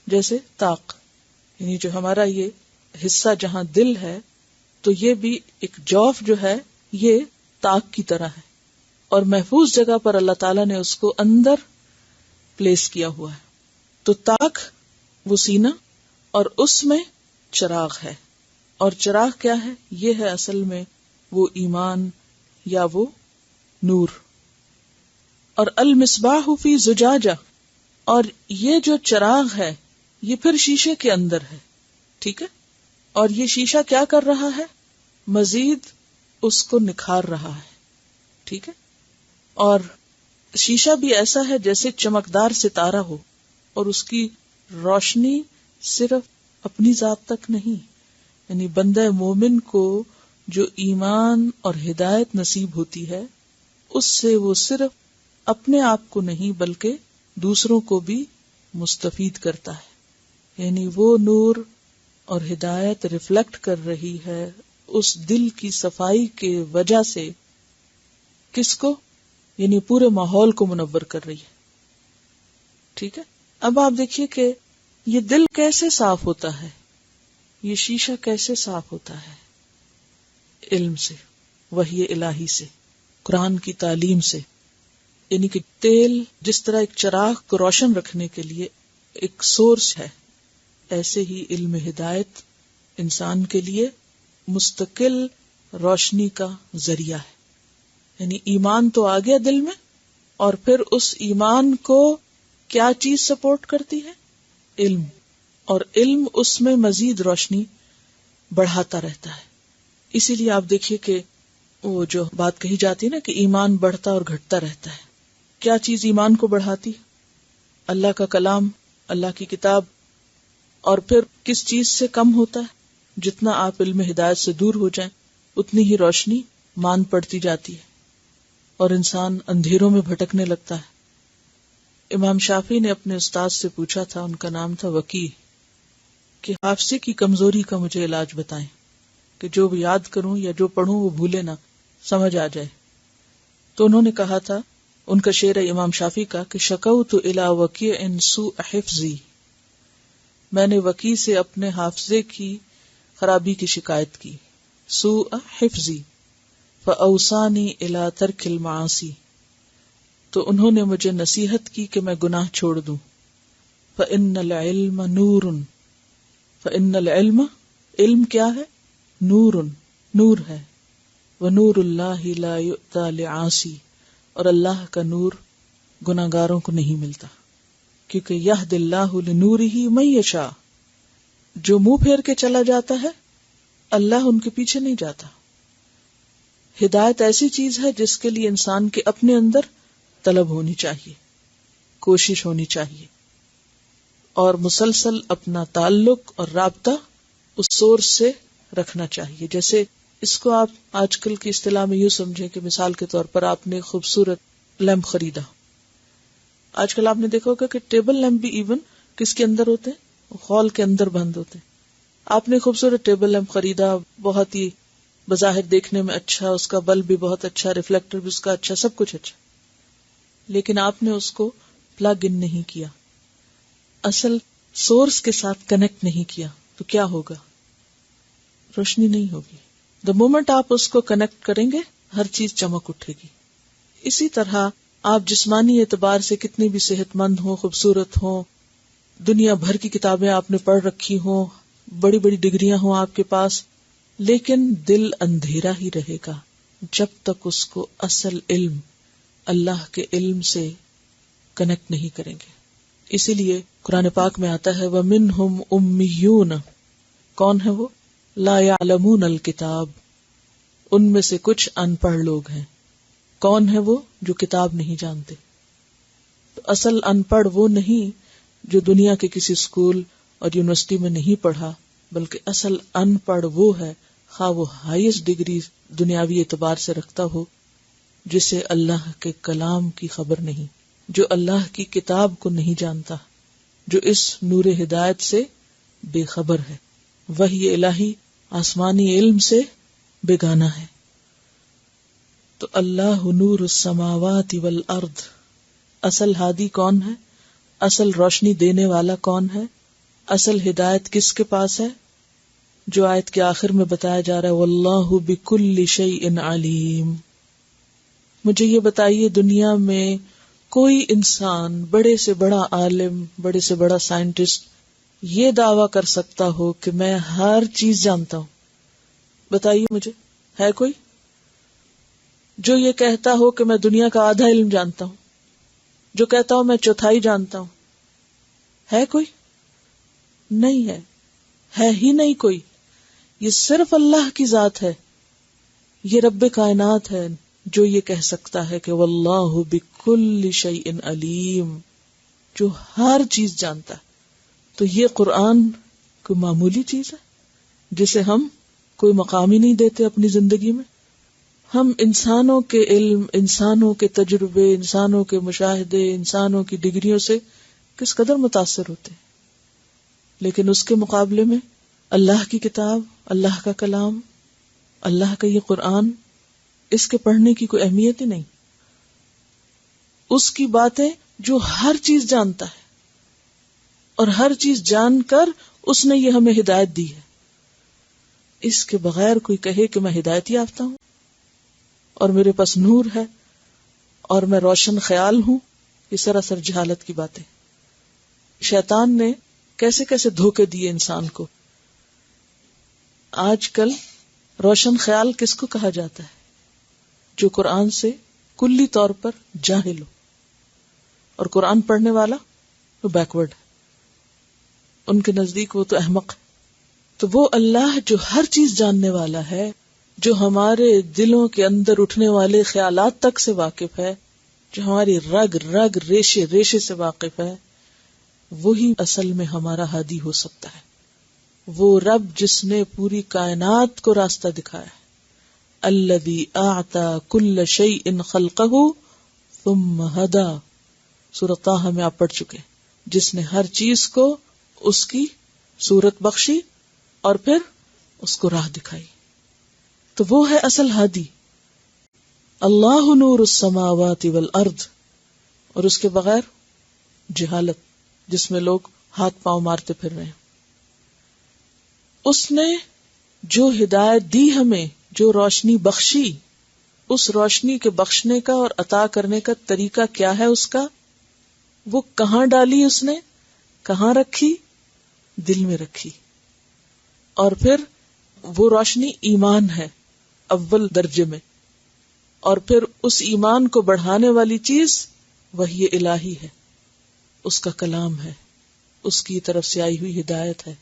جیسے طاق، یعنی جو ہمارا یہ حصہ جہاں دل ہے، تو یہ بھی ایک جوف جو ہے یہ طاق کی طرح ہے، اور محفوظ جگہ پر اللہ تعالیٰ نے اس کو اندر پلیس کیا ہوا ہے. تو طاق وہ سینہ، اور اس میں چراغ ہے. اور چراغ کیا ہے؟ یہ ہے اصل میں وہ ایمان یا وہ نور. اور المصباح فی زجاجہ، اور یہ جو چراغ ہے یہ پھر شیشے کے اندر ہے، ٹھیک ہے، اور یہ شیشہ کیا کر رہا ہے؟ مزید اس کو نکھار رہا ہے، ٹھیک ہے، اور شیشہ بھی ایسا ہے جیسے چمکدار ستارہ ہو، اور اس کی روشنی صرف اپنی ذات تک نہیں، یعنی بندہ مومن کو جو ایمان اور ہدایت نصیب ہوتی ہے اس سے وہ صرف اپنے آپ کو نہیں بلکہ دوسروں کو بھی مستفید کرتا ہے، یعنی وہ نور اور ہدایت ریفلیکٹ کر رہی ہے اس دل کی صفائی کے وجہ سے، کس کو؟ یعنی پورے ماحول کو منور کر رہی ہے، ٹھیک ہے۔ اب آپ دیکھیے کہ یہ دل کیسے صاف ہوتا ہے، یہ شیشہ کیسے صاف ہوتا ہے؟ علم سے، وحی الہی سے، قرآن کی تعلیم سے، یعنی کہ تیل جس طرح ایک چراغ کو روشن رکھنے کے لیے ایک سورس ہے، ایسے ہی علم ہدایت انسان کے لیے مستقل روشنی کا ذریعہ ہے، یعنی ایمان تو آ گیا دل میں، اور پھر اس ایمان کو کیا چیز سپورٹ کرتی ہے؟ علم، اور علم اس میں مزید روشنی بڑھاتا رہتا ہے۔ اسی لیے آپ دیکھیے کہ وہ جو بات کہی جاتی ہے نا کہ ایمان بڑھتا اور گھٹتا رہتا ہے، کیا چیز ایمان کو بڑھاتی؟ اللہ کا کلام، اللہ کی کتاب، اور پھر کس چیز سے کم ہوتا ہے؟ جتنا آپ علم ہدایت سے دور ہو جائیں اتنی ہی روشنی مان پڑتی جاتی ہے اور انسان اندھیروں میں بھٹکنے لگتا ہے۔ امام شافعی نے اپنے استاد سے پوچھا تھا، ان کا نام تھا وکی، کہ حافظے کی کمزوری کا مجھے علاج بتائیں، کہ جو یاد کروں یا جو پڑھوں وہ بھولے نہ، سمجھ آ جائے۔ تو انہوں نے کہا تھا، ان کا شعر ہے امام شافعی کا کہ شکوت الی وکیع سوء حفظی، میں نے وکی سے اپنے حافظے کی خرابی کی شکایت کی، سوء حفظی، فاوصانی الی ترک المعاصی، تو انہوں نے مجھے نصیحت کی کہ میں گناہ چھوڑ دوں۔ فإن العلم نور، فإن العلم، علم کیا ہے؟ نور، نور ہے، ونور اللہ لا یؤتی لعاصی، اور اللہ کا نور گناہگاروں کو نہیں ملتا، کیونکہ یہد اللہ لنورہ من یشاء، جو منہ پھیر کے چلا جاتا ہے اللہ ان کے پیچھے نہیں جاتا۔ ہدایت ایسی چیز ہے جس کے لیے انسان کے اپنے اندر طلب ہونی چاہیے، کوشش ہونی چاہیے، اور مسلسل اپنا تعلق اور رابطہ اس سورس سے رکھنا چاہیے۔ جیسے اس کو آپ آج کل کی اصطلاح میں یوں سمجھیں کہ مثال کے طور پر آپ نے خوبصورت لیمپ خریدا، آج کل آپ نے دیکھا ہوگا کہ ٹیبل لیمپ بھی ایون کس کے اندر ہوتے ہیں؟ ہال کے اندر بند ہوتے ہیں۔ آپ نے خوبصورت ٹیبل لیمپ خریدا، بہت ہی بظاہر دیکھنے میں اچھا، اس کا بلب بھی بہت اچھا، ریفلیکٹر بھی اس کا اچھا، سب کچھ اچھا، لیکن آپ نے اس کو پلگ ان نہیں کیا، اصل سورس کے ساتھ کنیکٹ نہیں کیا، تو کیا ہوگا؟ روشنی نہیں ہوگی۔ دا مومنٹ آپ اس کو کنیکٹ کریں گے ہر چیز چمک اٹھے گی۔ اسی طرح آپ جسمانی اعتبار سے کتنی بھی صحت مند ہوں، خوبصورت ہوں، دنیا بھر کی کتابیں آپ نے پڑھ رکھی ہوں، بڑی بڑی ڈگریاں ہوں آپ کے پاس، لیکن دل اندھیرا ہی رہے گا جب تک اس کو اصل علم، اللہ کے علم سے کنیکٹ نہیں کریں گے۔ اسی لیے قرآن پاک میں آتا ہے وَمِنْهُمْ أُمِّيُّونَ، کون ہے وہ؟ لا يعلمون الکتاب، ان میں سے کچھ ان پڑھ لوگ ہیں۔ کون ہے وہ؟ جو کتاب نہیں جانتے۔ تو اصل ان پڑھ وہ نہیں جو دنیا کے کسی اسکول اور یونیورسٹی میں نہیں پڑھا، بلکہ اصل ان پڑھ وہ ہے، خواہ وہ ہائیسٹ ڈگری دنیاوی اعتبار سے رکھتا ہو، جسے اللہ کے کلام کی خبر نہیں، جو اللہ کی کتاب کو نہیں جانتا، جو اس نور ہدایت سے بے خبر ہے۔ وحی الہی آسمانی علم سے بیگانہ ہے۔ تو اللہ نور السماوات والارض، اصل ہادی کون ہے؟ اصل روشنی دینے والا کون ہے؟ اصل ہدایت کس کے پاس ہے؟ جو آیت کے آخر میں بتایا جا رہا ہے واللہ بکل شیء علیم۔ مجھے یہ بتائیے دنیا میں کوئی انسان، بڑے سے بڑا عالم، بڑے سے بڑا سائنٹسٹ یہ دعویٰ کر سکتا ہو کہ میں ہر چیز جانتا ہوں؟ بتائیے مجھے، ہے کوئی جو یہ کہتا ہو کہ میں دنیا کا آدھا علم جانتا ہوں؟ جو کہتا ہوں میں چوتھائی جانتا ہوں؟ ہے کوئی؟ نہیں ہے ہی نہیں کوئی. یہ صرف اللہ کی ذات ہے، یہ رب کائنات ہے جو یہ کہہ سکتا ہے کہ واللہ بکل شیء علیم، جو ہر چیز جانتا ہے. تو یہ قرآن کوئی معمولی چیز ہے جسے ہم کوئی مقام ہی نہیں دیتے اپنی زندگی میں. ہم انسانوں کے علم، انسانوں کے تجربے، انسانوں کے مشاہدے، انسانوں کی ڈگریوں سے کس قدر متاثر ہوتے ہیں، لیکن اس کے مقابلے میں اللہ کی کتاب، اللہ کا کلام، اللہ کا یہ قرآن، اس کے پڑھنے کی کوئی اہمیت ہی نہیں. اس کی باتیں جو ہر چیز جانتا ہے اور ہر چیز جان کر اس نے یہ ہمیں ہدایت دی ہے. اس کے بغیر کوئی کہے کہ میں ہدایت یافتہ ہوں اور میرے پاس نور ہے اور میں روشن خیال ہوں، یہ سراسر جہالت کی باتیں. شیطان نے کیسے کیسے دھوکے دیے انسان کو. آج کل روشن خیال کس کو کہا جاتا ہے؟ جو قرآن سے کلی طور پر جاہل ہو، اور قرآن پڑھنے والا وہ بیکورڈ ہے، ان کے نزدیک وہ تو احمق ہے. تو وہ اللہ جو ہر چیز جاننے والا ہے، جو ہمارے دلوں کے اندر اٹھنے والے خیالات تک سے واقف ہے، جو ہماری رگ رگ ریشے ریشے سے واقف ہے، وہی اصل میں ہمارا ہادی ہو سکتا ہے. وہ رب جس نے پوری کائنات کو راستہ دکھایا ہے. الذی اعطى کل شیء خلقہ ثم ہدی، سورۃ طٰہٰ میں آپ پڑھ چکے، جس نے ہر چیز کو اس کی صورت بخشی اور پھر اس کو راہ دکھائی. تو وہ ہے اصل ہادی. اللہ نور السماوات والارض، اور اس کے بغیر جہالت جس میں لوگ ہاتھ پاؤں مارتے پھر رہے ہیں. اس نے جو ہدایت دی ہمیں، جو روشنی بخشی، اس روشنی کے بخشنے کا اور عطا کرنے کا طریقہ کیا ہے اس کا؟ وہ کہاں ڈالی اس نے؟ کہاں رکھی؟ دل میں رکھی. اور پھر وہ روشنی ایمان ہے اول درجے میں، اور پھر اس ایمان کو بڑھانے والی چیز وحی الہی ہے، اس کا کلام ہے، اس کی طرف سے آئی ہوئی ہدایت ہے،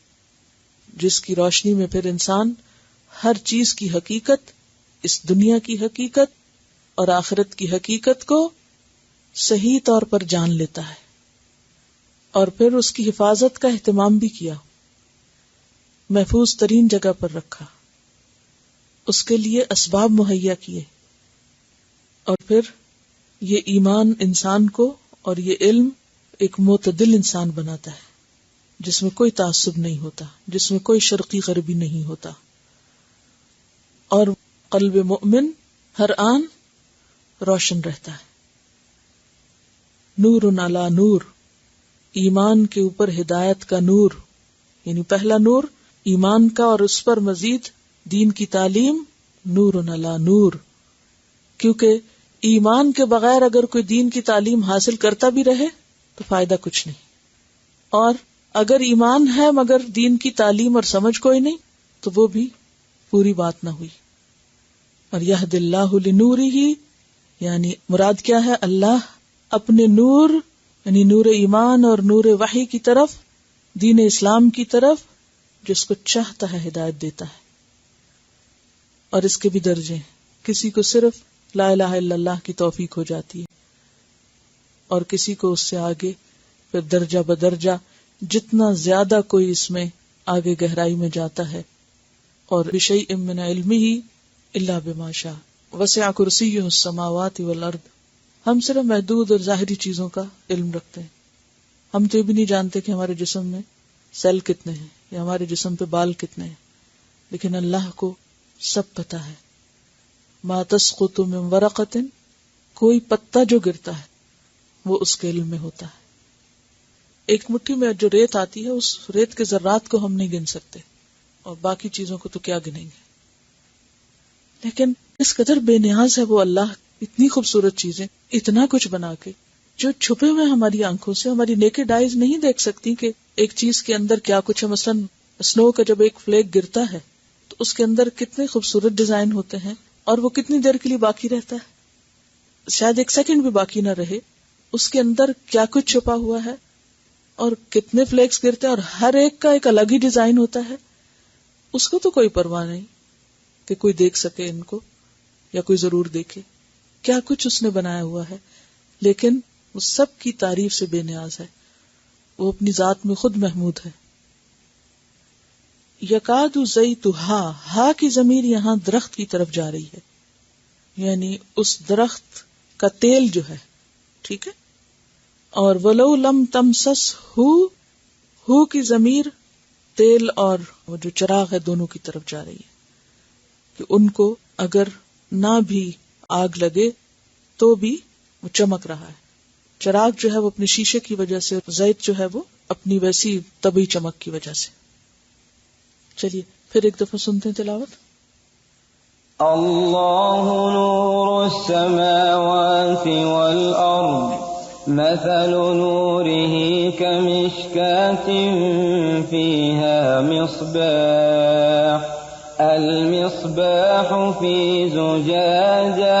جس کی روشنی میں پھر انسان ہر چیز کی حقیقت، اس دنیا کی حقیقت اور آخرت کی حقیقت کو صحیح طور پر جان لیتا ہے، اور پھر اس کی حفاظت کا اہتمام بھی کیا، محفوظ ترین جگہ پر رکھا، اس کے لیے اسباب مہیا کیے. اور پھر یہ ایمان انسان کو اور یہ علم ایک معتدل انسان بناتا ہے، جس میں کوئی تعصب نہیں ہوتا، جس میں کوئی شرقی غربی نہیں ہوتا. اور قلب مومن ہر آن روشن رہتا ہے. نور علی نور، ایمان کے اوپر ہدایت کا نور، یعنی پہلا نور ایمان کا، اور اس پر مزید دین کی تعلیم، نور علی نور. کیونکہ ایمان کے بغیر اگر کوئی دین کی تعلیم حاصل کرتا بھی رہے تو فائدہ کچھ نہیں، اور اگر ایمان ہے مگر دین کی تعلیم اور سمجھ کوئی نہیں تو وہ بھی پوری بات نہ ہوئی. اور یہد اللہ لنورہ، یعنی مراد کیا ہے؟ اللہ اپنے نور، یعنی نور ایمان اور نور وحی کی طرف، دین اسلام کی طرف جس کو چاہتا ہے ہدایت دیتا ہے. اور اس کے بھی درجے ہیں، کسی کو صرف لا الہ الا اللہ کی توفیق ہو جاتی ہے، اور کسی کو اس سے آگے پھر درجہ بدرجہ جتنا زیادہ کوئی اس میں آگے گہرائی میں جاتا ہے. اور بشیء من علمہ الا بما شاء وسع کرسیہ السماوات والارض. ہم صرف محدود اور ظاہری چیزوں کا علم رکھتے ہیں. ہم تو یہ بھی نہیں جانتے کہ ہمارے جسم میں سیل کتنے ہیں یا ہمارے جسم پہ بال کتنے ہیں، لیکن اللہ کو سب پتا ہے. ما تسقط من ورقۃ، کوئی پتا جو گرتا ہے وہ اس کے علم میں ہوتا ہے. ایک مٹھی میں جو ریت آتی ہے اس ریت کے ذرات کو ہم نہیں گن سکتے، اور باقی چیزوں کو تو کیا گنیں گے. لیکن اس قدر بے نیاز ہے وہ اللہ، اتنی خوبصورت چیزیں، اتنا کچھ بنا کے جو چھپے ہوئے ہماری آنکھوں سے، ہماری نیکڈ آئیز نہیں دیکھ سکتی کہ ایک چیز کے اندر کیا کچھ ہے. مثلا سنو کا جب ایک فلیک گرتا ہے تو اس کے اندر کتنے خوبصورت ڈیزائن ہوتے ہیں، اور وہ کتنی دیر کے لیے باقی رہتا ہے، شاید ایک سیکنڈ بھی باقی نہ رہے، اس کے اندر کیا کچھ چھپا ہوا ہے اور کتنے فلیکس گرتے ہیں، اور ہر ایک کا ایک الگ ہی ڈیزائن ہوتا ہے. اس کو تو کوئی پرواہ نہیں کہ کوئی دیکھ سکے ان کو یا کوئی ضرور دیکھے، کیا کچھ اس نے بنایا ہوا ہے. لیکن وہ سب کی تعریف سے بے نیاز ہے، وہ اپنی ذات میں خود محمود ہے. یکاد زیتھا، ہا کی ضمیر یہاں درخت کی طرف جا رہی ہے، یعنی اس درخت کا تیل جو ہے، ٹھیک ہے. اور ولو لم تمسس ہو کی ضمیر تیل اور وہ جو چراغ ہے دونوں کی طرف جا رہی ہے، کہ ان کو اگر نہ بھی آگ لگے تو بھی وہ چمک رہا ہے. چراغ جو ہے وہ اپنے شیشے کی وجہ سے، زیت جو ہے وہ اپنی ویسی طبعی چمک کی وجہ سے. چلیے پھر ایک دفعہ سنتے ہیں تلاوت. اللہ نور السماوات والارض مثل نوره كمشكاة فيها مصباح المصباح في زجاجة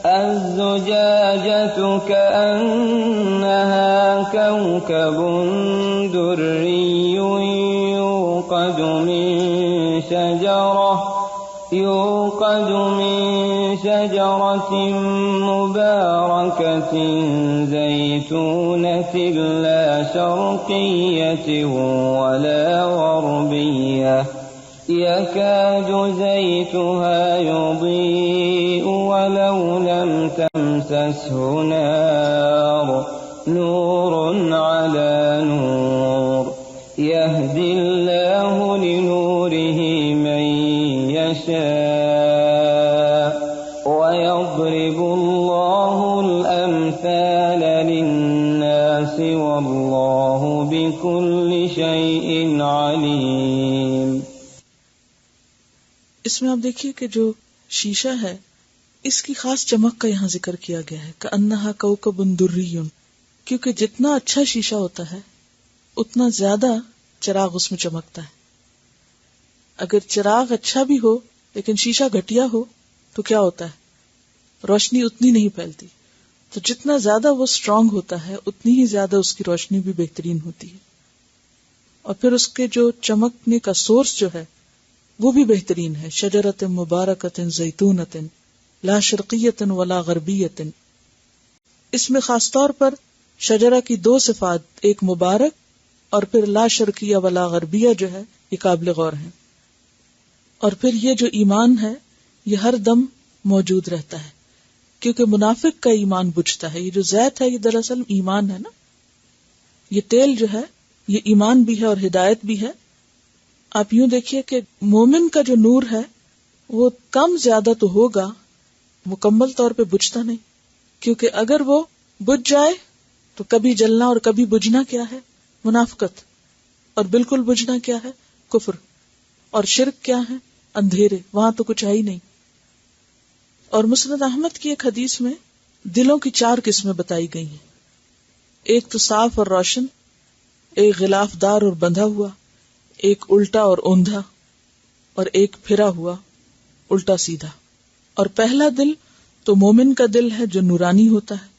الزجاجة كأنها كوكب دري يوقد من شجرة مباركة زيتونة لا شرقية ولا غربية يكاد زيتها يضيء ولو لم تمسسه نار نور على نور يهدي الله لنوره من يشاء ويضرب الله الأمثال للناس والله بكل شيء عليم. اس میں آپ دیکھیے کہ جو شیشہ ہے اس کی خاص چمک کا یہاں ذکر کیا گیا ہے، کأنہا کوکب دری، کیونکہ جتنا اچھا شیشہ ہوتا ہے اتنا زیادہ چراغ اس میں چمکتا ہے. اگر چراغ اچھا بھی ہو لیکن شیشہ گھٹیا ہو تو کیا ہوتا ہے، روشنی اتنی نہیں پھیلتی. تو جتنا زیادہ وہ اسٹرانگ ہوتا ہے اتنی ہی زیادہ اس کی روشنی بھی بہترین ہوتی ہے، اور پھر اس کے جو چمکنے کا سورس جو ہے وہ بھی بہترین ہے. شجرۃ مبارکۃ زیتونۃ لا شرقیۃ ولا غربیۃ. اس میں خاص طور پر شجرہ کی دو صفات، ایک مبارک اور پھر لا شرقیہ ولا غربیہ جو ہے یہ قابل غور ہیں. اور پھر یہ جو ایمان ہے یہ ہر دم موجود رہتا ہے، کیونکہ منافق کا ایمان بجھتا ہے. یہ جو زیت ہے یہ دراصل ایمان ہے نا، یہ تیل جو ہے یہ ایمان بھی ہے اور ہدایت بھی ہے. آپ یوں دیکھیے کہ مومن کا جو نور ہے وہ کم زیادہ تو ہوگا، مکمل طور پہ بجھتا نہیں، کیونکہ اگر وہ بجھ جائے تو کبھی جلنا اور کبھی بجھنا کیا ہے، منافقت، اور بالکل بجھنا کیا ہے، کفر، اور شرک کیا ہے، اندھیرے، وہاں تو کچھ ہے ہی نہیں. اور مسند احمد کی ایک حدیث میں دلوں کی 4 قسمیں بتائی گئی ہیں. ایک تو صاف اور روشن، ایک غلاف دار اور بندھا ہوا، ایک الٹا اور اوندھا، اور ایک پھرا ہوا الٹا سیدھا. اور پہلا دل تو مومن کا دل ہے جو نورانی ہوتا ہے،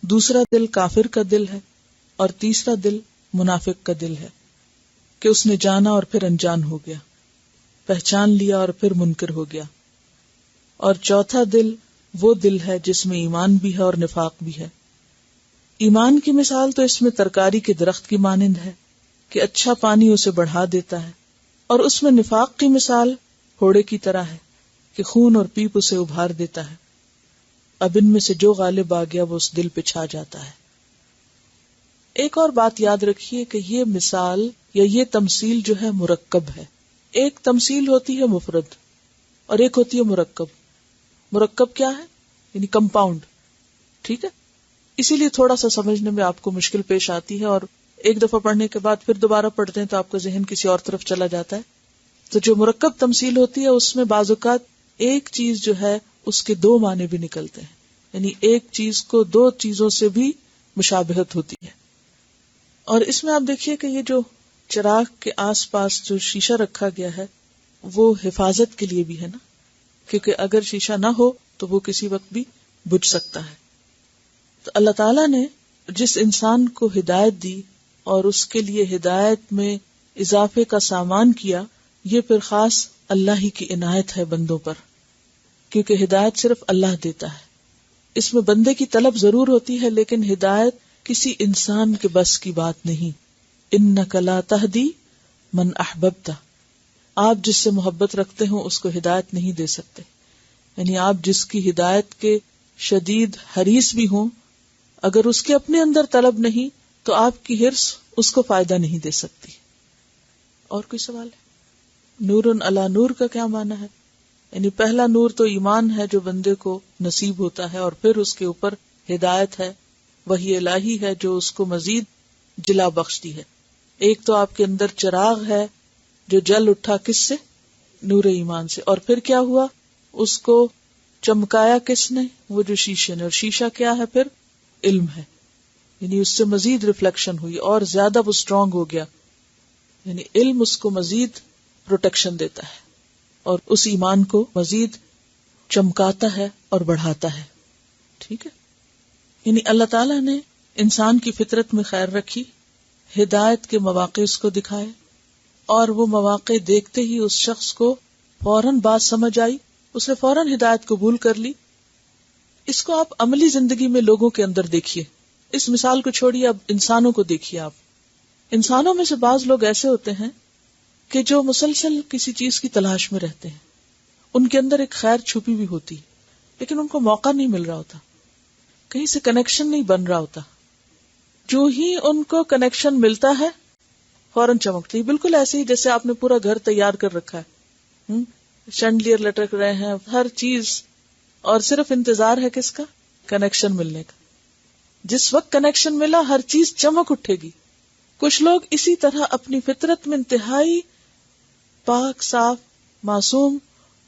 دوسرا دل کافر کا دل ہے، اور تیسرا دل منافق کا دل ہے کہ اس نے جانا اور پھر انجان ہو گیا، پہچان لیا اور پھر منکر ہو گیا. اور چوتھا دل وہ دل ہے جس میں ایمان بھی ہے اور نفاق بھی ہے. ایمان کی مثال تو اس میں ترکاری کے درخت کی مانند ہے کہ اچھا پانی اسے بڑھا دیتا ہے، اور اس میں نفاق کی مثال پھوڑے کی طرح ہے کہ خون اور پیپ اسے ابھار دیتا ہے. اب ان میں سے جو غالب آ گیا وہ اس دل پہ چھا جاتا ہے. ایک اور بات یاد رکھیے کہ یہ مثال یا یہ تمثیل جو ہے مرکب ہے. ایک تمثیل ہوتی ہے مفرد اور ایک ہوتی ہے مرکب. مرکب کیا ہے؟ یعنی کمپاؤنڈ، ٹھیک ہے. اسی لیے تھوڑا سا سمجھنے میں آپ کو مشکل پیش آتی ہے، اور ایک دفعہ پڑھنے کے بعد پھر دوبارہ پڑھتے ہیں تو آپ کا ذہن کسی اور طرف چلا جاتا ہے. تو جو مرکب تمثیل ہوتی ہے اس میں بعض اوقات ایک چیز جو ہے اس کے 2 معنی بھی نکلتے ہیں، یعنی ایک چیز کو 2 چیزوں سے بھی مشابہت ہوتی ہے. اور اس میں آپ دیکھیے کہ یہ جو چراغ کے آس پاس جو شیشہ رکھا گیا ہے وہ حفاظت کے لیے بھی ہے نا، کیونکہ اگر شیشہ نہ ہو تو وہ کسی وقت بھی بجھ سکتا ہے. تو اللہ تعالیٰ نے جس انسان کو ہدایت دی اور اس کے لیے ہدایت میں اضافے کا سامان کیا، یہ پھر خاص اللہ ہی کی عنایت ہے بندوں پر، کیونکہ ہدایت صرف اللہ دیتا ہے. اس میں بندے کی طلب ضرور ہوتی ہے، لیکن ہدایت کسی انسان کے بس کی بات نہیں. انک لا تہدی من احببت، آپ جس سے محبت رکھتے ہوں اس کو ہدایت نہیں دے سکتے. یعنی آپ جس کی ہدایت کے شدید حریص بھی ہوں، اگر اس کے اپنے اندر طلب نہیں تو آپ کی حرص اس کو فائدہ نہیں دے سکتی. اور کوئی سوال ہے؟ نور علی نور کا کیا معنی ہے؟ یعنی پہلا نور تو ایمان ہے جو بندے کو نصیب ہوتا ہے، اور پھر اس کے اوپر ہدایت ہے، وحی الہی ہے جو اس کو مزید جلا بخشتی ہے. ایک تو آپ کے اندر چراغ ہے جو جل اٹھا کس سے؟ نور ایمان سے. اور پھر کیا ہوا؟ اس کو چمکایا کس نے؟ وہ جو شیشے نے. اور شیشہ کیا ہے پھر؟ علم ہے. یعنی اس سے مزید ریفلیکشن ہوئی اور زیادہ وہ اسٹرانگ ہو گیا. یعنی علم اس کو مزید پروٹیکشن دیتا ہے اور اس ایمان کو مزید چمکاتا ہے اور بڑھاتا ہے. ٹھیک ہے. یعنی اللہ تعالیٰ نے انسان کی فطرت میں خیر رکھی، ہدایت کے مواقع اس کو دکھائے، اور وہ مواقع دیکھتے ہی اس شخص کو فوراً بات سمجھ آئی، اس نے فوراً ہدایت قبول کر لی. اس کو آپ عملی زندگی میں لوگوں کے اندر دیکھیے. اس مثال کو چھوڑیے، اب انسانوں کو دیکھیے. آپ انسانوں میں سے بعض لوگ ایسے ہوتے ہیں کہ جو مسلسل کسی چیز کی تلاش میں رہتے ہیں. ان کے اندر ایک خیر چھپی بھی ہوتی، لیکن ان کو موقع نہیں مل رہا ہوتا، کہیں سے کنیکشن نہیں بن رہا ہوتا. جو ہی ان کو کنیکشن ملتا ہے فوراً چمکتی ہے. بالکل ایسے ہی جیسے آپ نے پورا گھر تیار کر رکھا ہے، شینڈلیئر لٹک رہے ہیں، ہر چیز، اور صرف انتظار ہے کس کا؟ کنیکشن ملنے کا. جس وقت کنیکشن ملا ہر چیز چمک اٹھے گی. کچھ لوگ اسی طرح اپنی فطرت میں انتہائی پاک، صاف، معصوم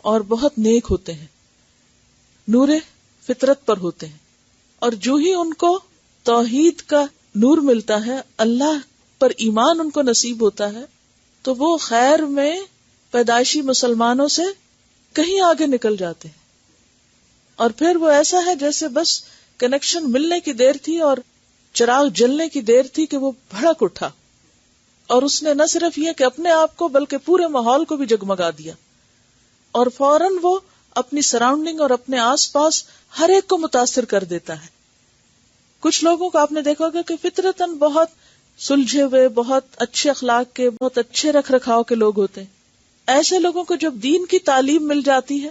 اور بہت نیک ہوتے ہیں، نور فطرت پر ہوتے ہیں، اور جو ہی ان کو توحید کا نور ملتا ہے، اللہ پر ایمان ان کو نصیب ہوتا ہے، تو وہ خیر میں پیدائشی مسلمانوں سے کہیں آگے نکل جاتے ہیں. اور پھر وہ ایسا ہے جیسے بس کنیکشن ملنے کی دیر تھی اور چراغ جلنے کی دیر تھی کہ وہ بھڑک اٹھا، اور اس نے نہ صرف یہ کہ اپنے آپ کو بلکہ پورے ماحول کو بھی جگمگا دیا، اور فوراً وہ اپنی سراؤنڈنگ اور اپنے آس پاس ہر ایک کو متاثر کر دیتا ہے. کچھ لوگوں کو آپ نے دیکھا ہوگا کہ فطرتاً بہت سلجھے ہوئے، بہت اچھے اخلاق کے، بہت اچھے رکھ رکھاؤ کے لوگ ہوتے ہیں. ایسے لوگوں کو جب دین کی تعلیم مل جاتی ہے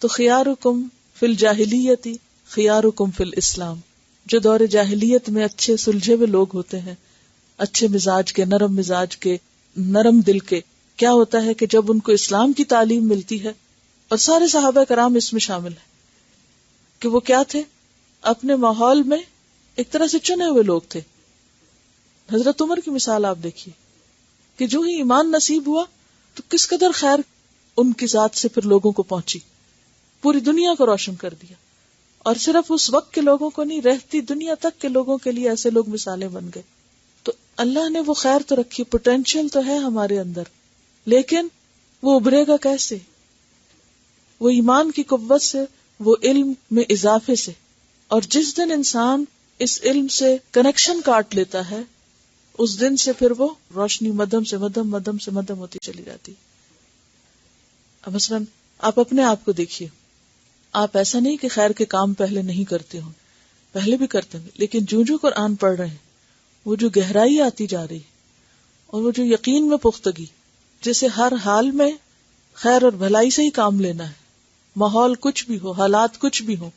تو خیارکم فی الجاہلیت خیارکم فی الاسلام. جو دور جاہلیت میں اچھے سلجھے ہوئے لوگ ہوتے ہیں، اچھے مزاج کے، نرم مزاج کے، نرم دل کے، کیا ہوتا ہے کہ جب ان کو اسلام کی تعلیم ملتی ہے، اور سارے صحابہ کرام اس میں شامل ہیں کہ وہ کیا تھے؟ اپنے ماحول میں ایک طرح سے چنے ہوئے لوگ تھے. حضرت عمر کی مثال آپ دیکھیے کہ جو ہی ایمان نصیب ہوا تو کس قدر خیر ان کی ذات سے پھر لوگوں کو پہنچی، پوری دنیا کو روشن کر دیا. اور صرف اس وقت کے لوگوں کو نہیں، رہتی دنیا تک کے لوگوں کے لیے ایسے لوگ مثالیں بن گئے. تو اللہ نے وہ خیر تو رکھی، پوٹینشیل تو ہے ہمارے اندر، لیکن وہ ابھرے گا کیسے؟ وہ ایمان کی قوت سے، وہ علم میں اضافے سے. اور جس دن انسان اس علم سے کنیکشن کاٹ لیتا ہے، اس دن سے پھر وہ روشنی مدھم سے مدھم، مدھم سے مدھم ہوتی چلی جاتی. اب مثلاً آپ اپنے آپ کو دیکھیے، آپ ایسا نہیں کہ خیر کے کام پہلے نہیں کرتے ہوں، پہلے بھی کرتے ہیں، لیکن جو قرآن پڑھ رہے ہیں، وہ جو گہرائی آتی جا رہی، اور وہ جو یقین میں پختگی، جیسے ہر حال میں خیر اور بھلائی سے ہی کام لینا ہے، ماحول کچھ بھی ہو، حالات کچھ بھی ہو،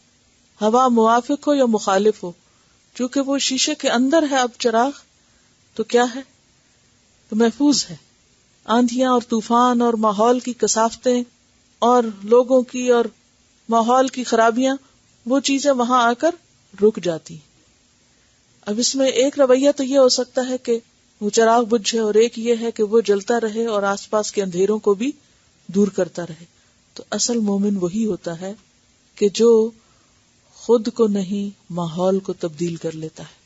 ہوا موافق ہو یا مخالف ہو، چونکہ وہ شیشے کے اندر ہے اب چراغ، تو کیا ہے؟ تو محفوظ ہے. آندھیاں اور طوفان اور ماحول کی کثافتیں اور لوگوں کی اور ماحول کی خرابیاں، وہ چیزیں وہاں آ کر رک جاتی. اب اس میں ایک رویہ تو یہ ہو سکتا ہے کہ وہ چراغ بجھے، اور ایک یہ ہے کہ وہ جلتا رہے اور آس پاس کے اندھیروں کو بھی دور کرتا رہے. تو اصل مومن وہی ہوتا ہے کہ جو خود کو نہیں، ماحول کو تبدیل کر لیتا ہے.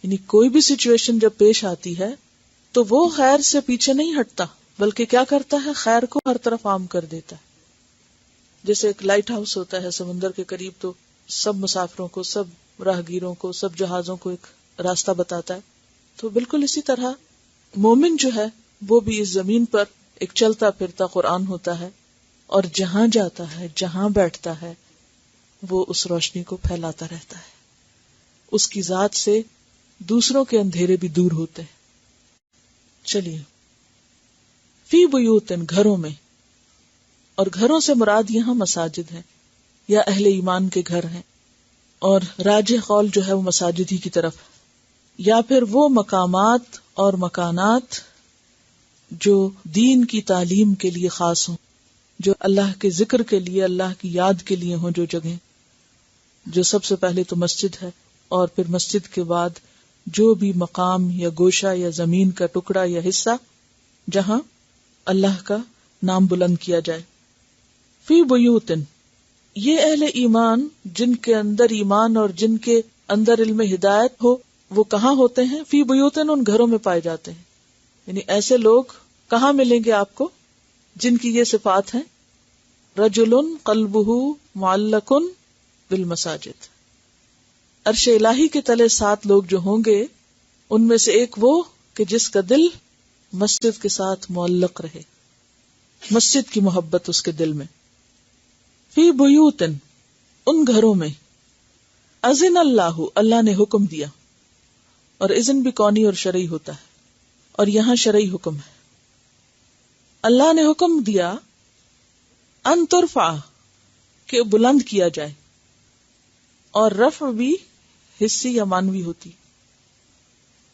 یعنی کوئی بھی سچویشن جب پیش آتی ہے تو وہ خیر سے پیچھے نہیں ہٹتا، بلکہ کیا کرتا ہے؟ خیر کو ہر طرف عام کر دیتا ہے. جیسے ایک لائٹ ہاؤس ہوتا ہے سمندر کے قریب، تو سب مسافروں کو، سب راہگیروں کو، سب جہازوں کو ایک راستہ بتاتا ہے. تو بالکل اسی طرح مومن جو ہے وہ بھی اس زمین پر ایک چلتا پھرتا قرآن ہوتا ہے، اور جہاں جاتا ہے، جہاں بیٹھتا ہے، وہ اس روشنی کو پھیلاتا رہتا ہے. اس کی ذات سے دوسروں کے اندھیرے بھی دور ہوتے ہیں. چلیے، فی بیوتن، گھروں میں، اور گھروں سے مراد یہاں مساجد ہیں یا اہل ایمان کے گھر ہیں، اور راجح قول جو ہے وہ مساجد ہی کی طرف، یا پھر وہ مقامات اور مکانات جو دین کی تعلیم کے لیے خاص ہوں، جو اللہ کے ذکر کے لیے، اللہ کی یاد کے لیے ہوں. جو جگہیں، جو سب سے پہلے تو مسجد ہے، اور پھر مسجد کے بعد جو بھی مقام یا گوشہ یا زمین کا ٹکڑا یا حصہ جہاں اللہ کا نام بلند کیا جائے. فی بیوتن، یہ اہل ایمان جن کے اندر ایمان اور جن کے اندر علم ہدایت ہو، وہ کہاں ہوتے ہیں؟ فی بیوتن، ان گھروں میں پائے جاتے ہیں. یعنی ایسے لوگ کہاں ملیں گے آپ کو جن کی یہ صفات ہیں؟ رجل قلبہ معلق بالمساجد. عرش الہی کے تلے 7 لوگ جو ہوں گے، ان میں سے ایک وہ کہ جس کا دل مسجد کے ساتھ معلق رہے، مسجد کی محبت اس کے دل میں. فی بیوتن، ان گھروں میں، اذن اللہ، اللہ نے حکم دیا. اور اذن بھی کونی اور شرعی ہوتا ہے، اور یہاں شرعی حکم ہے. اللہ نے حکم دیا ان ترفع، کہ بلند کیا جائے. اور رفع بھی حصی یا مانوی ہوتی.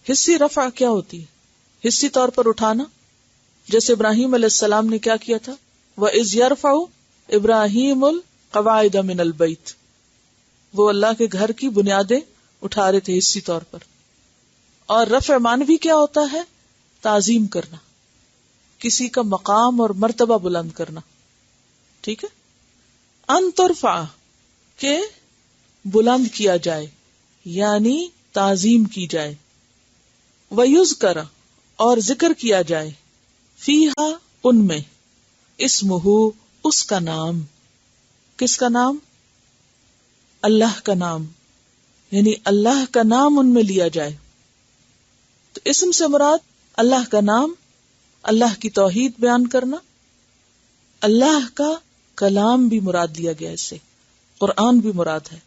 حصی رفع کیا ہوتی ہے؟ حصی طور پر اٹھانا. جیسے ابراہیم علیہ السلام نے کیا کیا تھا، وَإِذْ يَرْفَعُ ابراہیم القواعد من البیت، وہ اللہ کے گھر کی بنیادیں اٹھا رہے تھے حصی طور پر. اور رفع مانوی کیا ہوتا ہے؟ تعظیم کرنا، کسی کا مقام اور مرتبہ بلند کرنا. ٹھیک ہے. ان ترفع، کہ بلند کیا جائے، یعنی تعظیم کی جائے. وَيُذْكَرَ، اور ذکر کیا جائے، فیہا، ان میں، اسمہ، اس کا نام. کس کا نام؟ اللہ کا نام. یعنی اللہ کا نام ان میں لیا جائے. تو اسم سے مراد اللہ کا نام، اللہ کی توحید بیان کرنا. اللہ کا کلام بھی مراد لیا گیا، اس سے قرآن بھی مراد ہے.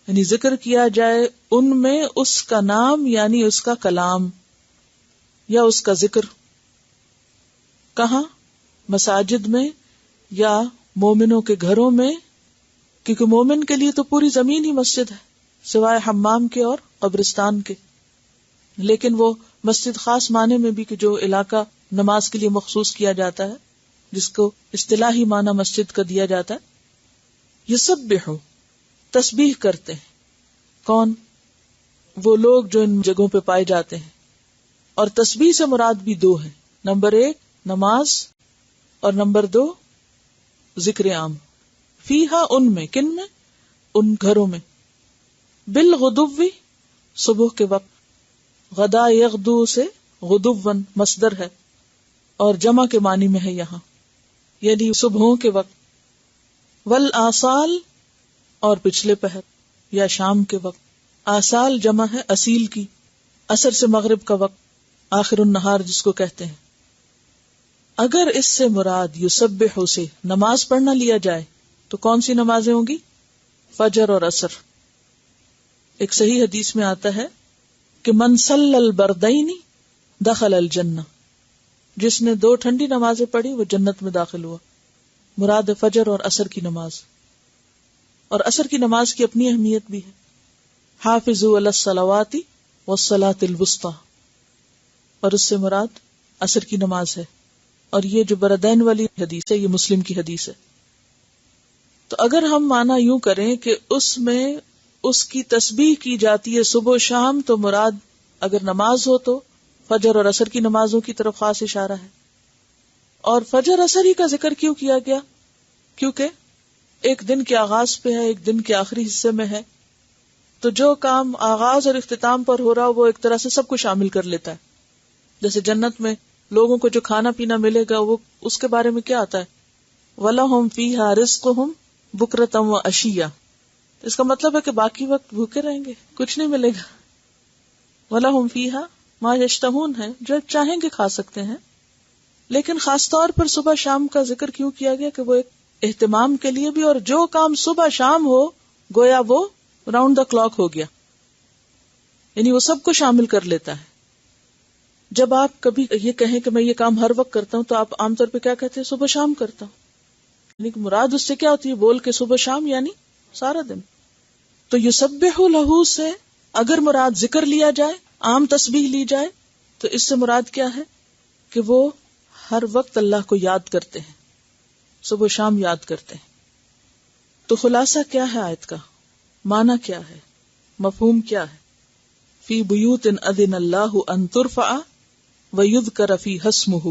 یعنی ذکر کیا جائے ان میں اس کا نام، یعنی اس کا کلام یا اس کا ذکر. کہاں؟ مساجد میں یا مومنوں کے گھروں میں، کیونکہ مومن کے لیے تو پوری زمین ہی مسجد ہے سوائے حمام کے اور قبرستان کے. لیکن وہ مسجد خاص معنی میں بھی کہ جو علاقہ نماز کے لیے مخصوص کیا جاتا ہے، جس کو اصطلاحی معنی مسجد کا دیا جاتا ہے. یسبحو، تسبیح کرتے ہیں. کون؟ وہ لوگ جو ان جگہوں پہ پائے جاتے ہیں. اور تسبیح سے مراد بھی 2 ہیں. نمبر 1 نماز، اور نمبر 2 ذکر عام. فیہا، ان میں، کن میں؟ ان گھروں میں. بالغدو، صبح کے وقت. غدا یغدو سے غدون مصدر ہے اور جمع کے معنی میں ہے یہاں، یعنی صبحوں کے وقت. والآصال، اور پچھلے پہر یا شام کے وقت. آصال جمع ہے اصیل کی. عصر سے مغرب کا وقت، آخر النہار جس کو کہتے ہیں. اگر اس سے مراد یسبح سے نماز پڑھنا لیا جائے تو کون سی نمازیں ہوں گی؟ فجر اور عصر. ایک صحیح حدیث میں آتا ہے کہ من صلی البردین دخل الجنہ، جس نے 2 ٹھنڈی نمازیں پڑھی وہ جنت میں داخل ہوا. مراد فجر اور عصر کی نماز. اور عصر کی نماز کی اپنی اہمیت بھی ہے. حافظوا علی الصلوات والصلاۃ الوسطی، اور اس سے مراد عصر کی نماز ہے. اور یہ جو بردین والی حدیث ہے یہ مسلم کی حدیث ہے. تو اگر ہم مانا یوں کریں کہ اس میں اس کی تسبیح کی جاتی ہے صبح و شام، تو مراد اگر نماز ہو تو فجر اور عصر کی نمازوں کی طرف خاص اشارہ ہے. اور فجر عصر ہی کا ذکر کیوں کیا گیا؟ کیونکہ ایک دن کے آغاز پہ ہے، ایک دن کے آخری حصے میں ہے. تو جو کام آغاز اور اختتام پر ہو رہا وہ ایک طرح سے سب کو شامل کر لیتا ہے. جیسے جنت میں لوگوں کو جو کھانا پینا ملے گا وہ اس کے بارے میں کیا آتا ہے؟ وَلَهُمْ فِيهَا رِزْقُهُمْ بُكْرَةً وَعَشِيًّا، اس کا مطلب ہے کہ باقی وقت بھوکے رہیں گے، کچھ نہیں ملے گا. وَلَهُمْ فِيهَا مَا يَشْتَهُونَ ہے، جو چاہیں گے کھا سکتے ہیں. لیکن خاص طور پر صبح شام کا ذکر کیوں کیا گیا کہ وہ ایک اہتمام کے لیے بھی، اور جو کام صبح شام ہو گویا وہ راؤنڈ دا کلاک ہو گیا، یعنی وہ سب کو شامل کر لیتا ہے. جب آپ کبھی یہ کہیں کہ میں یہ کام ہر وقت کرتا ہوں تو آپ عام طور پہ کیا کہتے ہیں؟ صبح شام کرتا ہوں. یعنی کہ مراد اس سے کیا ہوتی ہے؟ بول کے صبح شام یعنی سارا دن. تو یسبح لہ سے اگر مراد ذکر لیا جائے، عام تسبیح لی جائے، تو اس سے مراد کیا ہے کہ وہ ہر وقت اللہ کو یاد کرتے ہیں، صبح شام یاد کرتے ہیں. تو خلاصہ کیا ہے آیت کا؟ معنی کیا ہے؟ مفہوم کیا ہے؟ فی بیوت اذن اللہ ان ترفع ویذکر فیہا اسمہ،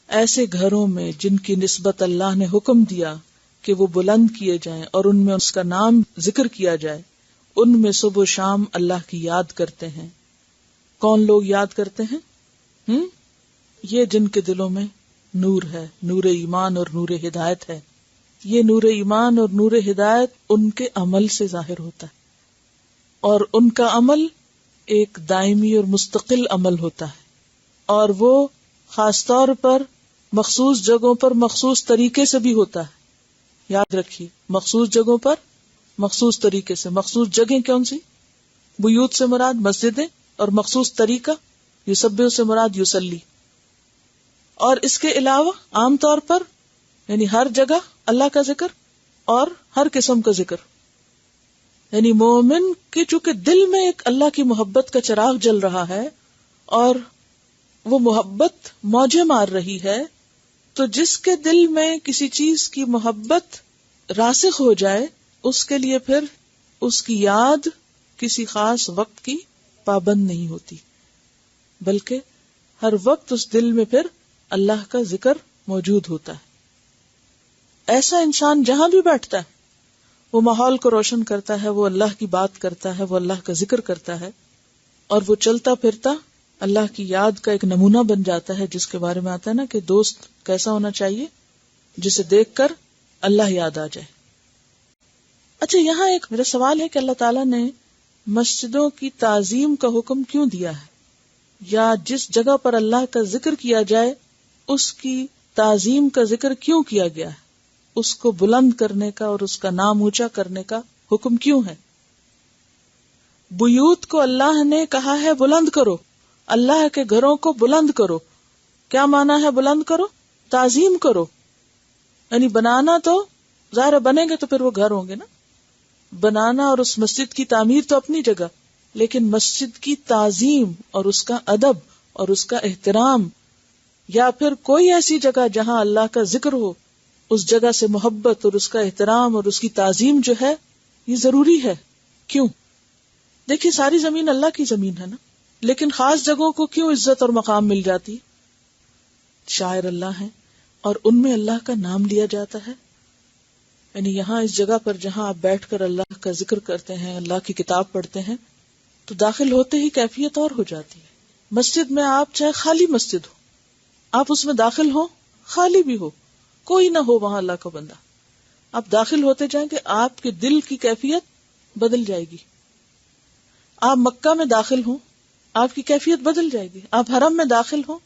ایسے گھروں میں جن کی نسبت اللہ نے حکم دیا کہ وہ بلند کیے جائیں اور ان میں اس کا نام ذکر کیا جائے، ان میں صبح و شام اللہ کی یاد کرتے ہیں. کون لوگ یاد کرتے ہیں؟ یہ جن کے دلوں میں نور ہے، نور ایمان اور نور ہدایت ہے. یہ نور ایمان اور نور ہدایت ان کے عمل سے ظاہر ہوتا ہے، اور ان کا عمل ایک دائمی اور مستقل عمل ہوتا ہے، اور وہ خاص طور پر مخصوص جگہوں پر مخصوص طریقے سے بھی ہوتا ہے. یاد رکھیے، مخصوص جگہوں پر مخصوص طریقے سے. مخصوص جگہیں کون سی؟ بیوت سے مراد مسجدیں، اور مخصوص طریقہ یسبح سے مراد یصلی. اور اس کے علاوہ عام طور پر یعنی ہر جگہ اللہ کا ذکر اور ہر قسم کا ذکر. یعنی مومن کے چونکہ دل میں ایک اللہ کی محبت کا چراغ جل رہا ہے اور وہ محبت موجیں مار رہی ہے، تو جس کے دل میں کسی چیز کی محبت راسخ ہو جائے اس کے لیے پھر اس کی یاد کسی خاص وقت کی پابند نہیں ہوتی، بلکہ ہر وقت اس دل میں پھر اللہ کا ذکر موجود ہوتا ہے. ایسا انسان جہاں بھی بیٹھتا ہے وہ ماحول کو روشن کرتا ہے، وہ اللہ کی بات کرتا ہے، وہ اللہ کا ذکر کرتا ہے، اور وہ چلتا پھرتا اللہ کی یاد کا ایک نمونہ بن جاتا ہے، جس کے بارے میں آتا ہے نا کہ دوست کیسا ہونا چاہیے؟ جسے دیکھ کر اللہ یاد آ جائے. اچھا، یہاں ایک میرا سوال ہے کہ اللہ تعالیٰ نے مسجدوں کی تعظیم کا حکم کیوں دیا ہے، یا جس جگہ پر اللہ کا ذکر کیا جائے اس کی تعظیم کا ذکر کیوں کیا گیا ہے؟ اس کو بلند کرنے کا اور اس کا نام اونچا کرنے کا حکم کیوں ہے؟ بیوت کو اللہ نے کہا ہے بلند کرو، اللہ کے گھروں کو بلند کرو. کیا معنی ہے بلند کرو؟ تعظیم کرو. یعنی بنانا تو ظاہر بنے گے تو پھر وہ گھر ہوں گے نا، بنانا اور اس مسجد کی تعمیر تو اپنی جگہ، لیکن مسجد کی تعظیم اور اس کا ادب اور اس کا احترام، یا پھر کوئی ایسی جگہ جہاں اللہ کا ذکر ہو، اس جگہ سے محبت اور اس کا احترام اور اس کی تعظیم جو ہے یہ ضروری ہے. کیوں؟ دیکھیے، ساری زمین اللہ کی زمین ہے نا، لیکن خاص جگہوں کو کیوں عزت اور مقام مل جاتی؟ شاعر اللہ ہیں اور ان میں اللہ کا نام لیا جاتا ہے. یعنی یہاں اس جگہ پر جہاں آپ بیٹھ کر اللہ کا ذکر کرتے ہیں، اللہ کی کتاب پڑھتے ہیں، تو داخل ہوتے ہی کیفیت اور ہو جاتی ہے. مسجد میں آپ چاہے خالی مسجد ہو، آپ اس میں داخل ہو، خالی بھی ہو، کوئی نہ ہو وہاں اللہ کا بندہ، آپ داخل ہوتے جائیں کہ آپ کے دل کی کیفیت بدل جائے گی. آپ مکہ میں داخل ہوں، آپ کی کیفیت بدل جائے گی. آپ حرم میں داخل ہوں،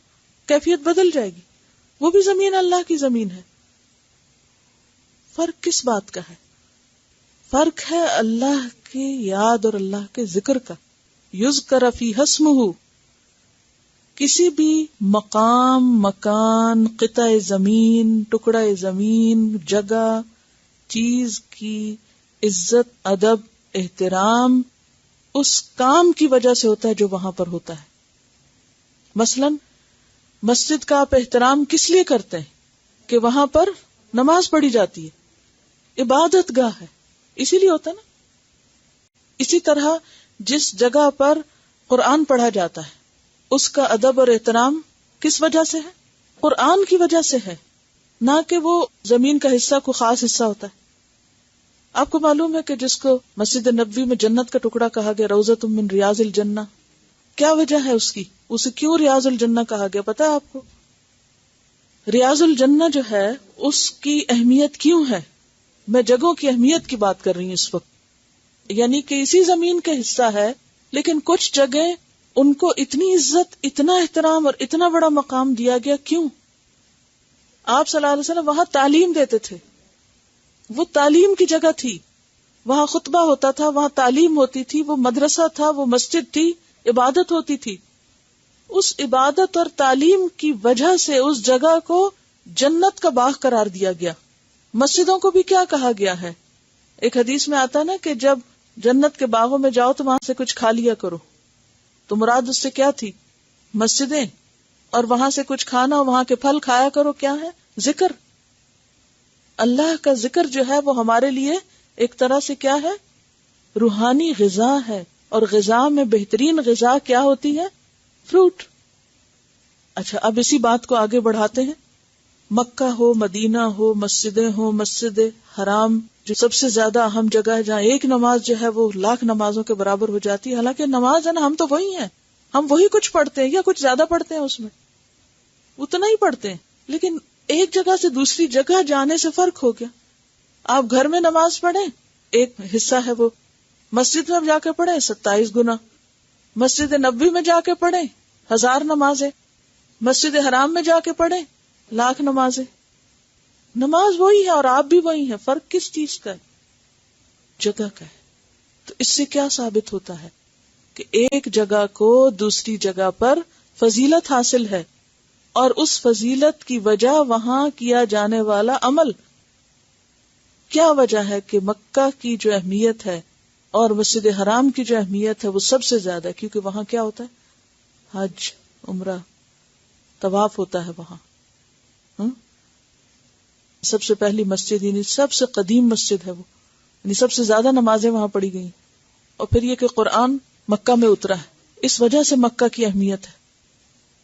کیفیت بدل جائے گی. وہ بھی زمین اللہ کی زمین ہے. فرق کس بات کا ہے؟ فرق ہے اللہ کی یاد اور اللہ کے ذکر کا. یذکر فیہا اسمہ. کسی بھی مقام، مکان، قطع زمین، ٹکڑا زمین، جگہ، چیز کی عزت، ادب، احترام اس کام کی وجہ سے ہوتا ہے جو وہاں پر ہوتا ہے. مثلا مسجد کا آپ احترام کس لیے کرتے ہیں؟ کہ وہاں پر نماز پڑھی جاتی ہے، عبادت گاہ ہے، اسی لیے ہوتا ہے نا. اسی طرح جس جگہ پر قرآن پڑھا جاتا ہے اس کا ادب اور احترام کس وجہ سے ہے؟ قرآن کی وجہ سے ہے، نہ کہ وہ زمین کا حصہ کو خاص حصہ ہوتا ہے. آپ کو معلوم ہے کہ جس کو مسجد نبوی میں جنت کا ٹکڑا کہا گیا، روضۃ من ریاض الجنہ، کیا وجہ ہے اس کی؟ اسے کیوں ریاض الجنہ کہا گیا پتا ہے آپ کو؟ ریاض الجنہ جو ہے اس کی اہمیت کیوں ہے؟ میں جگہوں کی اہمیت کی بات کر رہی ہوں اس وقت. یعنی کہ اسی زمین کا حصہ ہے، لیکن کچھ جگہ ان کو اتنی عزت، اتنا احترام اور اتنا بڑا مقام دیا گیا. کیوں؟ آپ صلی اللہ علیہ وسلم وہاں تعلیم دیتے تھے، وہ تعلیم کی جگہ تھی، وہاں خطبہ ہوتا تھا، وہاں تعلیم ہوتی تھی، وہ مدرسہ تھا، وہ مسجد تھی، عبادت ہوتی تھی. اس عبادت اور تعلیم کی وجہ سے اس جگہ کو جنت کا باغ قرار دیا گیا. مسجدوں کو بھی کیا کہا گیا ہے؟ ایک حدیث میں آتا نا کہ جب جنت کے باغوں میں جاؤ تو وہاں سے کچھ کھا لیا کرو. تو مراد اس سے کیا تھی؟ مسجدیں. اور وہاں سے کچھ کھانا، وہاں کے پھل کھایا کرو. کیا ہے؟ ذکر. اللہ کا ذکر جو ہے وہ ہمارے لیے ایک طرح سے کیا ہے؟ روحانی غذا ہے. اور غذا میں بہترین غذا کیا ہوتی ہے؟ فروٹ. اچھا، اب اسی بات کو آگے بڑھاتے ہیں. مکہ ہو، مدینہ ہو، مسجدیں ہو، مسجد حرام جو سب سے زیادہ اہم جگہ ہے، جہاں ایک نماز جو ہے وہ لاکھ نمازوں کے برابر ہو جاتی ہے. حالانکہ نماز ہے نا، ہم تو وہی ہیں، ہم وہی کچھ پڑھتے ہیں یا کچھ زیادہ پڑھتے ہیں، اس میں اتنا ہی پڑھتے ہیں. لیکن ایک جگہ سے دوسری جگہ جانے سے فرق ہو گیا. آپ گھر میں نماز پڑھیں، ایک حصہ ہے وہ. مسجد میں جا کے پڑھیں 27 گنا. مسجد نبوی میں جا کے پڑھیں 1000 نمازیں. مسجد حرام میں جا کے پڑھیں 1,00,000 نمازیں. نماز وہی ہے اور آپ بھی وہی ہیں. فرق کس چیز کا ہے؟ جگہ کا ہے. تو اس سے کیا ثابت ہوتا ہے کہ ایک جگہ کو دوسری جگہ پر فضیلت حاصل ہے، اور اس فضیلت کی وجہ وہاں کیا جانے والا عمل. کیا وجہ ہے کہ مکہ کی جو اہمیت ہے اور مسجد حرام کی جو اہمیت ہے وہ سب سے زیادہ ہے؟ کیونکہ وہاں کیا ہوتا ہے؟ حج، عمرہ، طواف ہوتا ہے وہاں. سب سے پہلی مسجد، یعنی سب سے قدیم مسجد ہے وہ، یعنی سب سے زیادہ نمازیں وہاں پڑھی گئی. اور پھر یہ کہ قرآن مکہ میں اترا ہے، اس وجہ سے مکہ کی اہمیت ہے.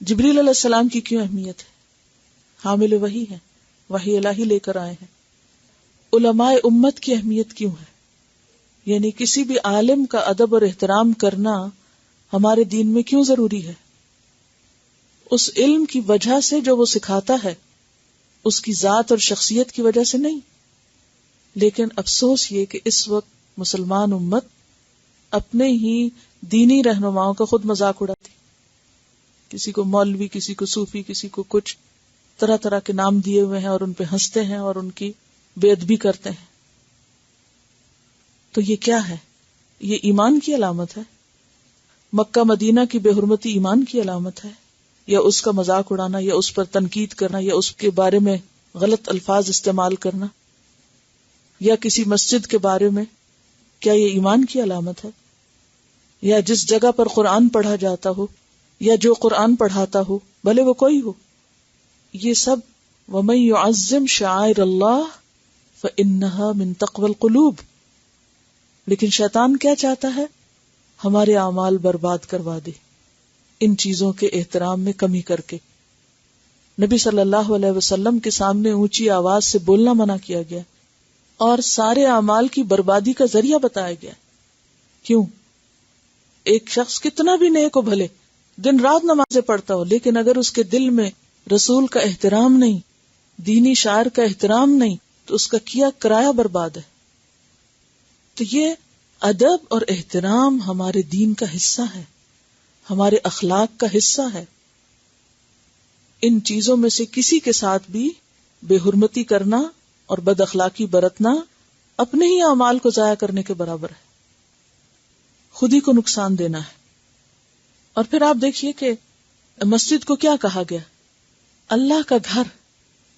جبریل علیہ السلام کی کیوں اہمیت ہے؟ حامل وحی ہے، وحی الہی لے کر آئے ہیں. علماء امت کی اہمیت کیوں ہے؟ یعنی کسی بھی عالم کا ادب اور احترام کرنا ہمارے دین میں کیوں ضروری ہے؟ اس علم کی وجہ سے جو وہ سکھاتا ہے، اس کی ذات اور شخصیت کی وجہ سے نہیں. لیکن افسوس یہ کہ اس وقت مسلمان امت اپنے ہی دینی رہنماؤں کا خود مذاق اڑاتی. کسی کو مولوی، کسی کو صوفی، کسی کو کچھ طرح طرح کے نام دیے ہوئے ہیں اور ان پہ ہنستے ہیں اور ان کی بے ادبی کرتے ہیں. تو یہ کیا ہے؟ یہ ایمان کی علامت ہے. مکہ مدینہ کی بے حرمتی ایمان کی علامت ہے، یا اس کا مذاق اڑانا، یا اس پر تنقید کرنا، یا اس کے بارے میں غلط الفاظ استعمال کرنا، یا کسی مسجد کے بارے میں، کیا یہ ایمان کی علامت ہے؟ یا جس جگہ پر قرآن پڑھا جاتا ہو یا جو قرآن پڑھاتا ہو، بھلے وہ کوئی ہو، یہ سب وَمَن يُعَظِّمْ شَعَائِرَ اللَّهِ فَإِنَّهَا مِن تَقْوَى الْقُلُوبِ. لیکن شیطان کیا چاہتا ہے؟ ہمارے اعمال برباد کروا دے ان چیزوں کے احترام میں کمی کر کے. نبی صلی اللہ علیہ وسلم کے سامنے اونچی آواز سے بولنا منع کیا گیا اور سارے اعمال کی بربادی کا ذریعہ بتایا گیا. کیوں؟ ایک شخص کتنا بھی نیک ہو، بھلے دن رات نمازیں پڑھتا ہو، لیکن اگر اس کے دل میں رسول کا احترام نہیں، دینی شاعر کا احترام نہیں، تو اس کا کیا کرایہ برباد ہے. تو یہ ادب اور احترام ہمارے دین کا حصہ ہے، ہمارے اخلاق کا حصہ ہے. ان چیزوں میں سے کسی کے ساتھ بھی بے حرمتی کرنا اور بد اخلاقی برتنا اپنے ہی اعمال کو ضائع کرنے کے برابر ہے، خود ہی کو نقصان دینا ہے. اور پھر آپ دیکھیے کہ مسجد کو کیا کہا گیا؟ اللہ کا گھر.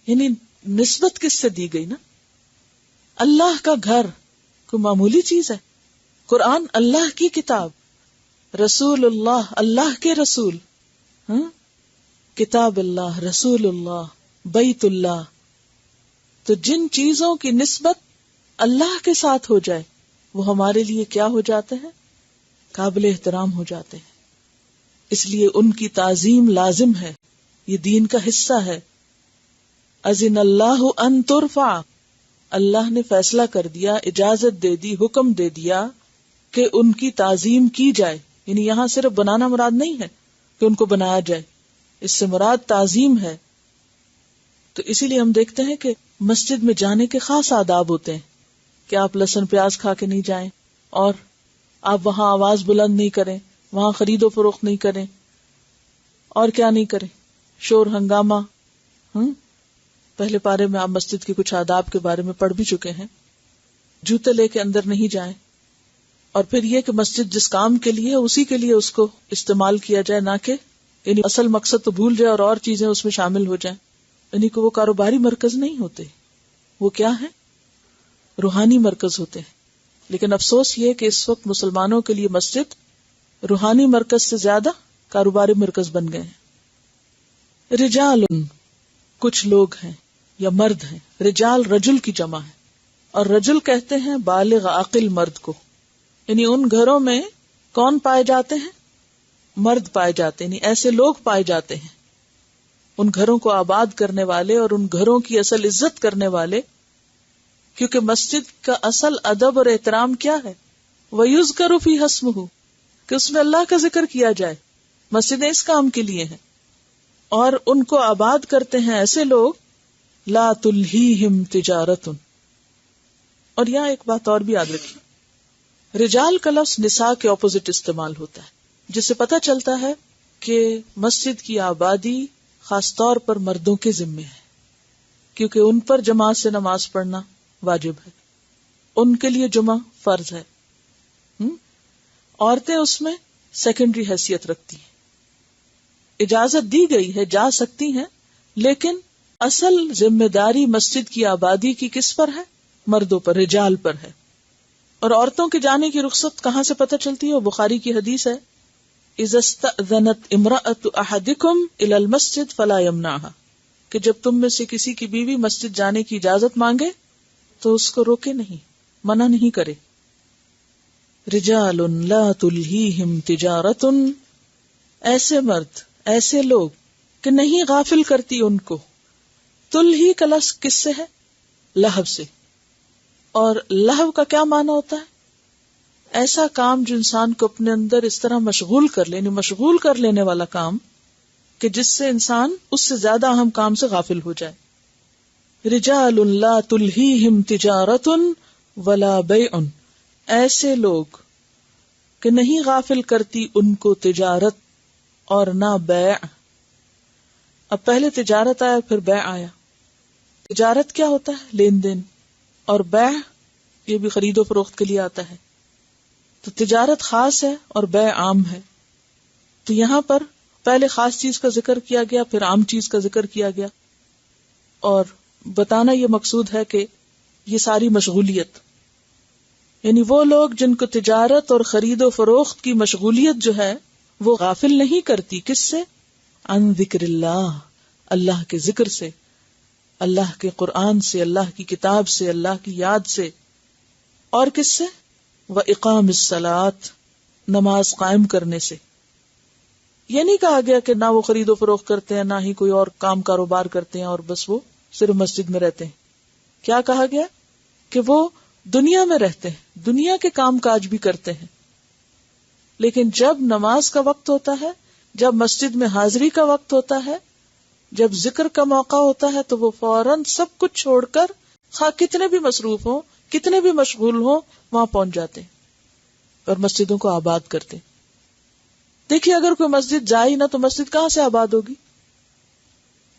یعنی نسبت کس سے دی گئی نا؟ اللہ کا گھر کوئی معمولی چیز ہے؟ قرآن اللہ کی کتاب، رسول اللہ اللہ کے رسول، کتاب اللہ، رسول اللہ، بیت اللہ. تو جن چیزوں کی نسبت اللہ کے ساتھ ہو جائے وہ ہمارے لیے کیا ہو جاتے ہیں؟ قابل احترام ہو جاتے ہیں. اس لیے ان کی تعظیم لازم ہے، یہ دین کا حصہ ہے. اذن اللہ ان ترفع، اللہ نے فیصلہ کر دیا، اجازت دے دی، حکم دے دیا کہ ان کی تعظیم کی جائے. یعنی یہاں صرف بنانا مراد نہیں ہے کہ ان کو بنایا جائے، اس سے مراد تعظیم ہے. تو اسی لیے ہم دیکھتے ہیں کہ مسجد میں جانے کے خاص آداب ہوتے ہیں کہ آپ لہسن پیاز کھا کے نہیں جائیں، اور آپ وہاں آواز بلند نہیں کریں، وہاں خرید و فروخت نہیں کریں، اور کیا نہیں کریں، شور ہنگامہ. پہلے پارے میں آپ مسجد کے کچھ آداب کے بارے میں پڑھ بھی چکے ہیں. جوتے لے کے اندر نہیں جائیں، اور پھر یہ کہ مسجد جس کام کے لیے اسی کے لیے اس کو استعمال کیا جائے، نہ کہ یعنی اصل مقصد تو بھول جائے اور چیزیں اس میں شامل ہو جائیں. یعنی کہ وہ کاروباری مرکز نہیں ہوتے، وہ کیا ہے؟ روحانی مرکز ہوتے ہیں. لیکن افسوس یہ کہ اس وقت مسلمانوں کے لیے مسجد روحانی مرکز سے زیادہ کاروباری مرکز بن گئے ہیں. رجال، کچھ لوگ ہیں یا مرد ہیں. رجال رجل کی جمع ہے، اور رجل کہتے ہیں بالغ عاقل مرد کو. یعنی ان گھروں میں کون پائے جاتے ہیں؟ مرد پائے جاتے ہیں، یعنی ایسے لوگ پائے جاتے ہیں ان گھروں کو آباد کرنے والے اور ان گھروں کی اصل عزت کرنے والے. کیونکہ مسجد کا اصل ادب اور احترام کیا ہے؟ وَيُذْكَرُ فِيهَا اسْمُهُ، کہ اس میں اللہ کا ذکر کیا جائے. مسجدیں اس کام کے لیے ہیں، اور ان کو آباد کرتے ہیں ایسے لوگ لا تلہیہم تجارت. اور یہاں ایک بات اور بھی یاد رکھیے، رجال کا لفظ نساء کے اپوزٹ استعمال ہوتا ہے، جس سے پتہ چلتا ہے کہ مسجد کی آبادی خاص طور پر مردوں کے ذمے ہے، کیونکہ ان پر جماعت سے نماز پڑھنا واجب ہے، ان کے لیے جمعہ فرض ہے. عورتیں اس میں سیکنڈری حیثیت رکھتی ہیں. اجازت دی گئی ہے، جا سکتی ہیں، لیکن اصل ذمہ داری مسجد کی آبادی کی کس پر ہے؟ مردوں پر، رجال پر ہے. اور عورتوں کے جانے کی رخصت کہاں سے پتہ چلتی ہے؟ وہ بخاری کی حدیث ہے، اذا استأذنت امرأة احدکم الى المسجد فلا يمنعها، کہ جب تم میں سے کسی کی بیوی مسجد جانے کی اجازت مانگے تو اس کو روکے نہیں، منع نہیں کرے. رجال لا تلہیہم تجارت، ایسے مرد، ایسے لوگ کہ نہیں غافل کرتی ان کو. تلہی کا لفظ کس سے ہے؟ لہو سے. اور لہو کا کیا معنی ہوتا ہے؟ ایسا کام جو انسان کو اپنے اندر اس طرح مشغول کر لے، یعنی مشغول کر لینے والا کام کہ جس سے انسان اس سے زیادہ اہم کام سے غافل ہو جائے. رجال لا تلہیہم تجارت ولا بیع، ایسے لوگ کہ نہیں غافل کرتی ان کو تجارت اور نہ بیع. اب پہلے تجارت آیا پھر بیع آیا. تجارت کیا ہوتا ہے؟ لین دین. اور بیع یہ بھی خرید و فروخت کے لیے آتا ہے. تو تجارت خاص ہے اور بیع عام ہے. تو یہاں پر پہلے خاص چیز کا ذکر کیا گیا، پھر عام چیز کا ذکر کیا گیا، اور بتانا یہ مقصود ہے کہ یہ ساری مشغولیت، یعنی وہ لوگ جن کو تجارت اور خرید و فروخت کی مشغولیت جو ہے وہ غافل نہیں کرتی. کس سے؟ عن ذکر اللہ، اللہ کے ذکر سے، اللہ کے قرآن سے، اللہ کی کتاب سے، اللہ کی یاد سے. اور کس سے؟ وَإِقَامِ الصَّلَاةِ، نماز قائم کرنے سے. یہ نہیں کہا گیا کہ نہ وہ خرید و فروخت کرتے ہیں، نہ ہی کوئی اور کام کاروبار کرتے ہیں اور بس وہ صرف مسجد میں رہتے ہیں. کیا کہا گیا؟ کہ وہ دنیا میں رہتے ہیں، دنیا کے کام کاج بھی کرتے ہیں، لیکن جب نماز کا وقت ہوتا ہے، جب مسجد میں حاضری کا وقت ہوتا ہے، جب ذکر کا موقع ہوتا ہے، تو وہ فوراً سب کچھ چھوڑ کر خواہ کتنے بھی مصروف ہوں، کتنے بھی مشغول ہوں، وہاں پہنچ جاتے ہیں اور مسجدوں کو آباد کرتے. دیکھیے اگر کوئی مسجد جائے ہی نہ تو مسجد کہاں سے آباد ہوگی؟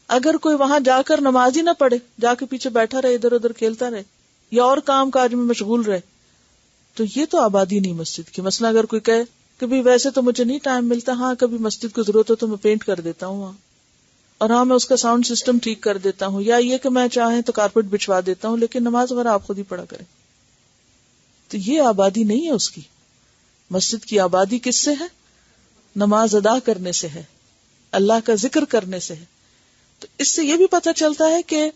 اگر کوئی وہاں جا کر نماز ہی نہ پڑھے، جا کے پیچھے بیٹھا رہے، ادھر ادھر کھیلتا رہے یا اور کام کاج میں مشغول رہے، تو یہ تو آبادی نہیں مسجد کی. مثلا اگر کوئی کہے کہ بھی ویسے تو مجھے نہیں ٹائم ملتا، ہاں کبھی مسجد کو ضرورت ہو تو میں پینٹ کر دیتا ہوں وہاں، اور ہاں میں اس کا ساؤنڈ سسٹم ٹھیک کر دیتا ہوں، یا یہ کہ میں چاہیں تو کارپیٹ بچھوا دیتا ہوں، لیکن نماز وغیرہ آپ خود ہی پڑھا کریں، تو یہ آبادی نہیں ہے اس کی. مسجد کی آبادی کس سے ہے؟ نماز ادا کرنے سے ہے، اللہ کا ذکر کرنے سے ہے. تو اس سے یہ بھی پتہ چلتا ہے کہ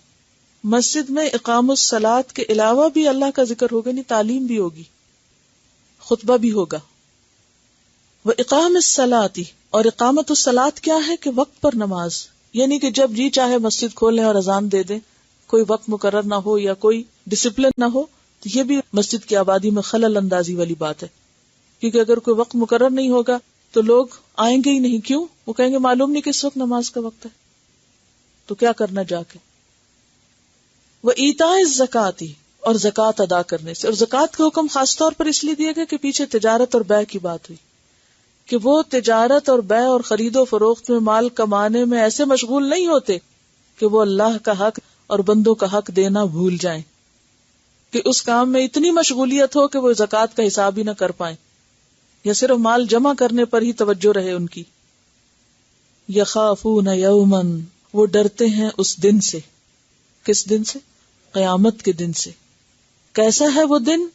مسجد میں اقام الصلاۃ کے علاوہ بھی اللہ کا ذکر ہوگا، نہیں تعلیم بھی ہوگی، خطبہ بھی ہوگا. وَإِقَامِ الصَّلَاةِ، اور اقامت الصلاۃ کیا ہے؟ کہ وقت پر نماز، یعنی کہ جب جی چاہے مسجد کھولیں اور اذان دے دیں، کوئی وقت مقرر نہ ہو یا کوئی ڈسپلن نہ ہو، تو یہ بھی مسجد کی آبادی میں خلل اندازی والی بات ہے. کیونکہ اگر کوئی وقت مقرر نہیں ہوگا تو لوگ آئیں گے ہی نہیں. کیوں؟ وہ کہیں گے معلوم نہیں کس وقت نماز کا وقت ہے، تو کیا کرنا جا کے. وَإِيتَاءِ الزَّكَاةِ، اور زکوٰۃ ادا کرنے سے. اور زکوٰۃ کا حکم خاص طور پر اس لیے دیا گیا کہ پیچھے تجارت اور بیع کی بات ہوئی کہ وہ تجارت اور بیع اور خرید و فروخت میں مال کمانے میں ایسے مشغول نہیں ہوتے کہ وہ اللہ کا حق اور بندوں کا حق دینا بھول جائیں، کہ اس کام میں اتنی مشغولیت ہو کہ وہ زکوٰۃ کا حساب ہی نہ کر پائیں، یا صرف مال جمع کرنے پر ہی توجہ رہے ان کی. یخافون یوما، وہ ڈرتے ہیں اس دن سے. کس دن سے؟ قیامت کے دن سے. کیسا ہے وہ دن؟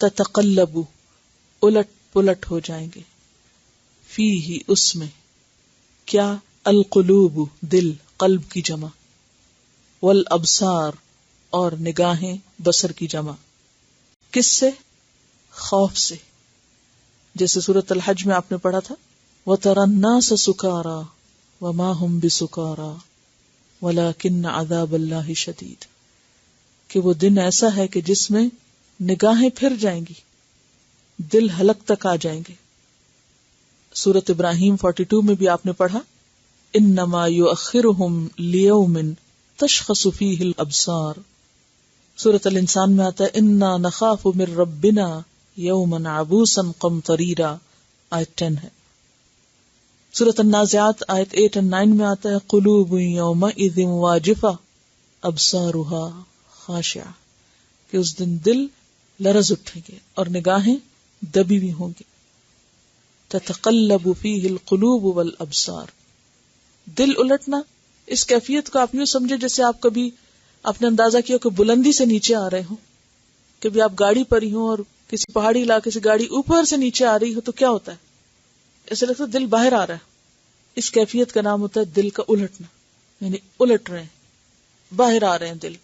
تتقلب، الٹ پلٹ ہو جائیں گے، فیہ، اس میں. کیا؟ القلوب، دل، قلب کی جمع، والابصار، اور نگاہیں، بصر کی جمع. کس سے؟ خوف سے. جیسے سورۃ الحج میں آپ نے پڑھا تھا وَتَرَى النَّاسَ سُكَارَى وَمَا هُمْ بِسُكَارَى وَلَكِنَّ عَذَابَ اللَّهِ شَدِيدٌ، کہ وہ دن ایسا ہے کہ جس میں نگاہیں پھر جائیں گی، دل حلق تک آ جائیں گے. سورۃ ابراہیم 42 میں بھی آپ نے پڑھا انما یؤخرہم لیوم تشخص فیہ الابصار. سورۃ الانسان میں آتا ہے انا نخاف من ربنا یوما عبوسا قمطریرا، آیت 10 ہے. سورۃ النازعات آیت 8 اور 9 میں آتا ہے قلوب یومئذ واجفہ ابصارها خاشعہ، کہ اس دن دل لرز اٹھیں گے اور نگاہیں دبی ہوئی ہوں گی. تتقلب فیہ القلوب والابصار. دل الٹنا، اس کیفیت کو آپ یوں سمجھے جیسے آپ کبھی آپ نے اندازہ کیا کہ بلندی سے نیچے آ رہے ہوں، کبھی آپ گاڑی پر ہی ہوں اور کسی پہاڑی علاقے سے گاڑی اوپر سے نیچے آ رہی ہو تو کیا ہوتا ہے؟ ایسے لگتا ہے دل باہر آ رہا ہے. اس کیفیت کا نام ہوتا ہے دل کا الٹنا، یعنی الٹ رہے ہیں، باہر آ رہے ہیں دل.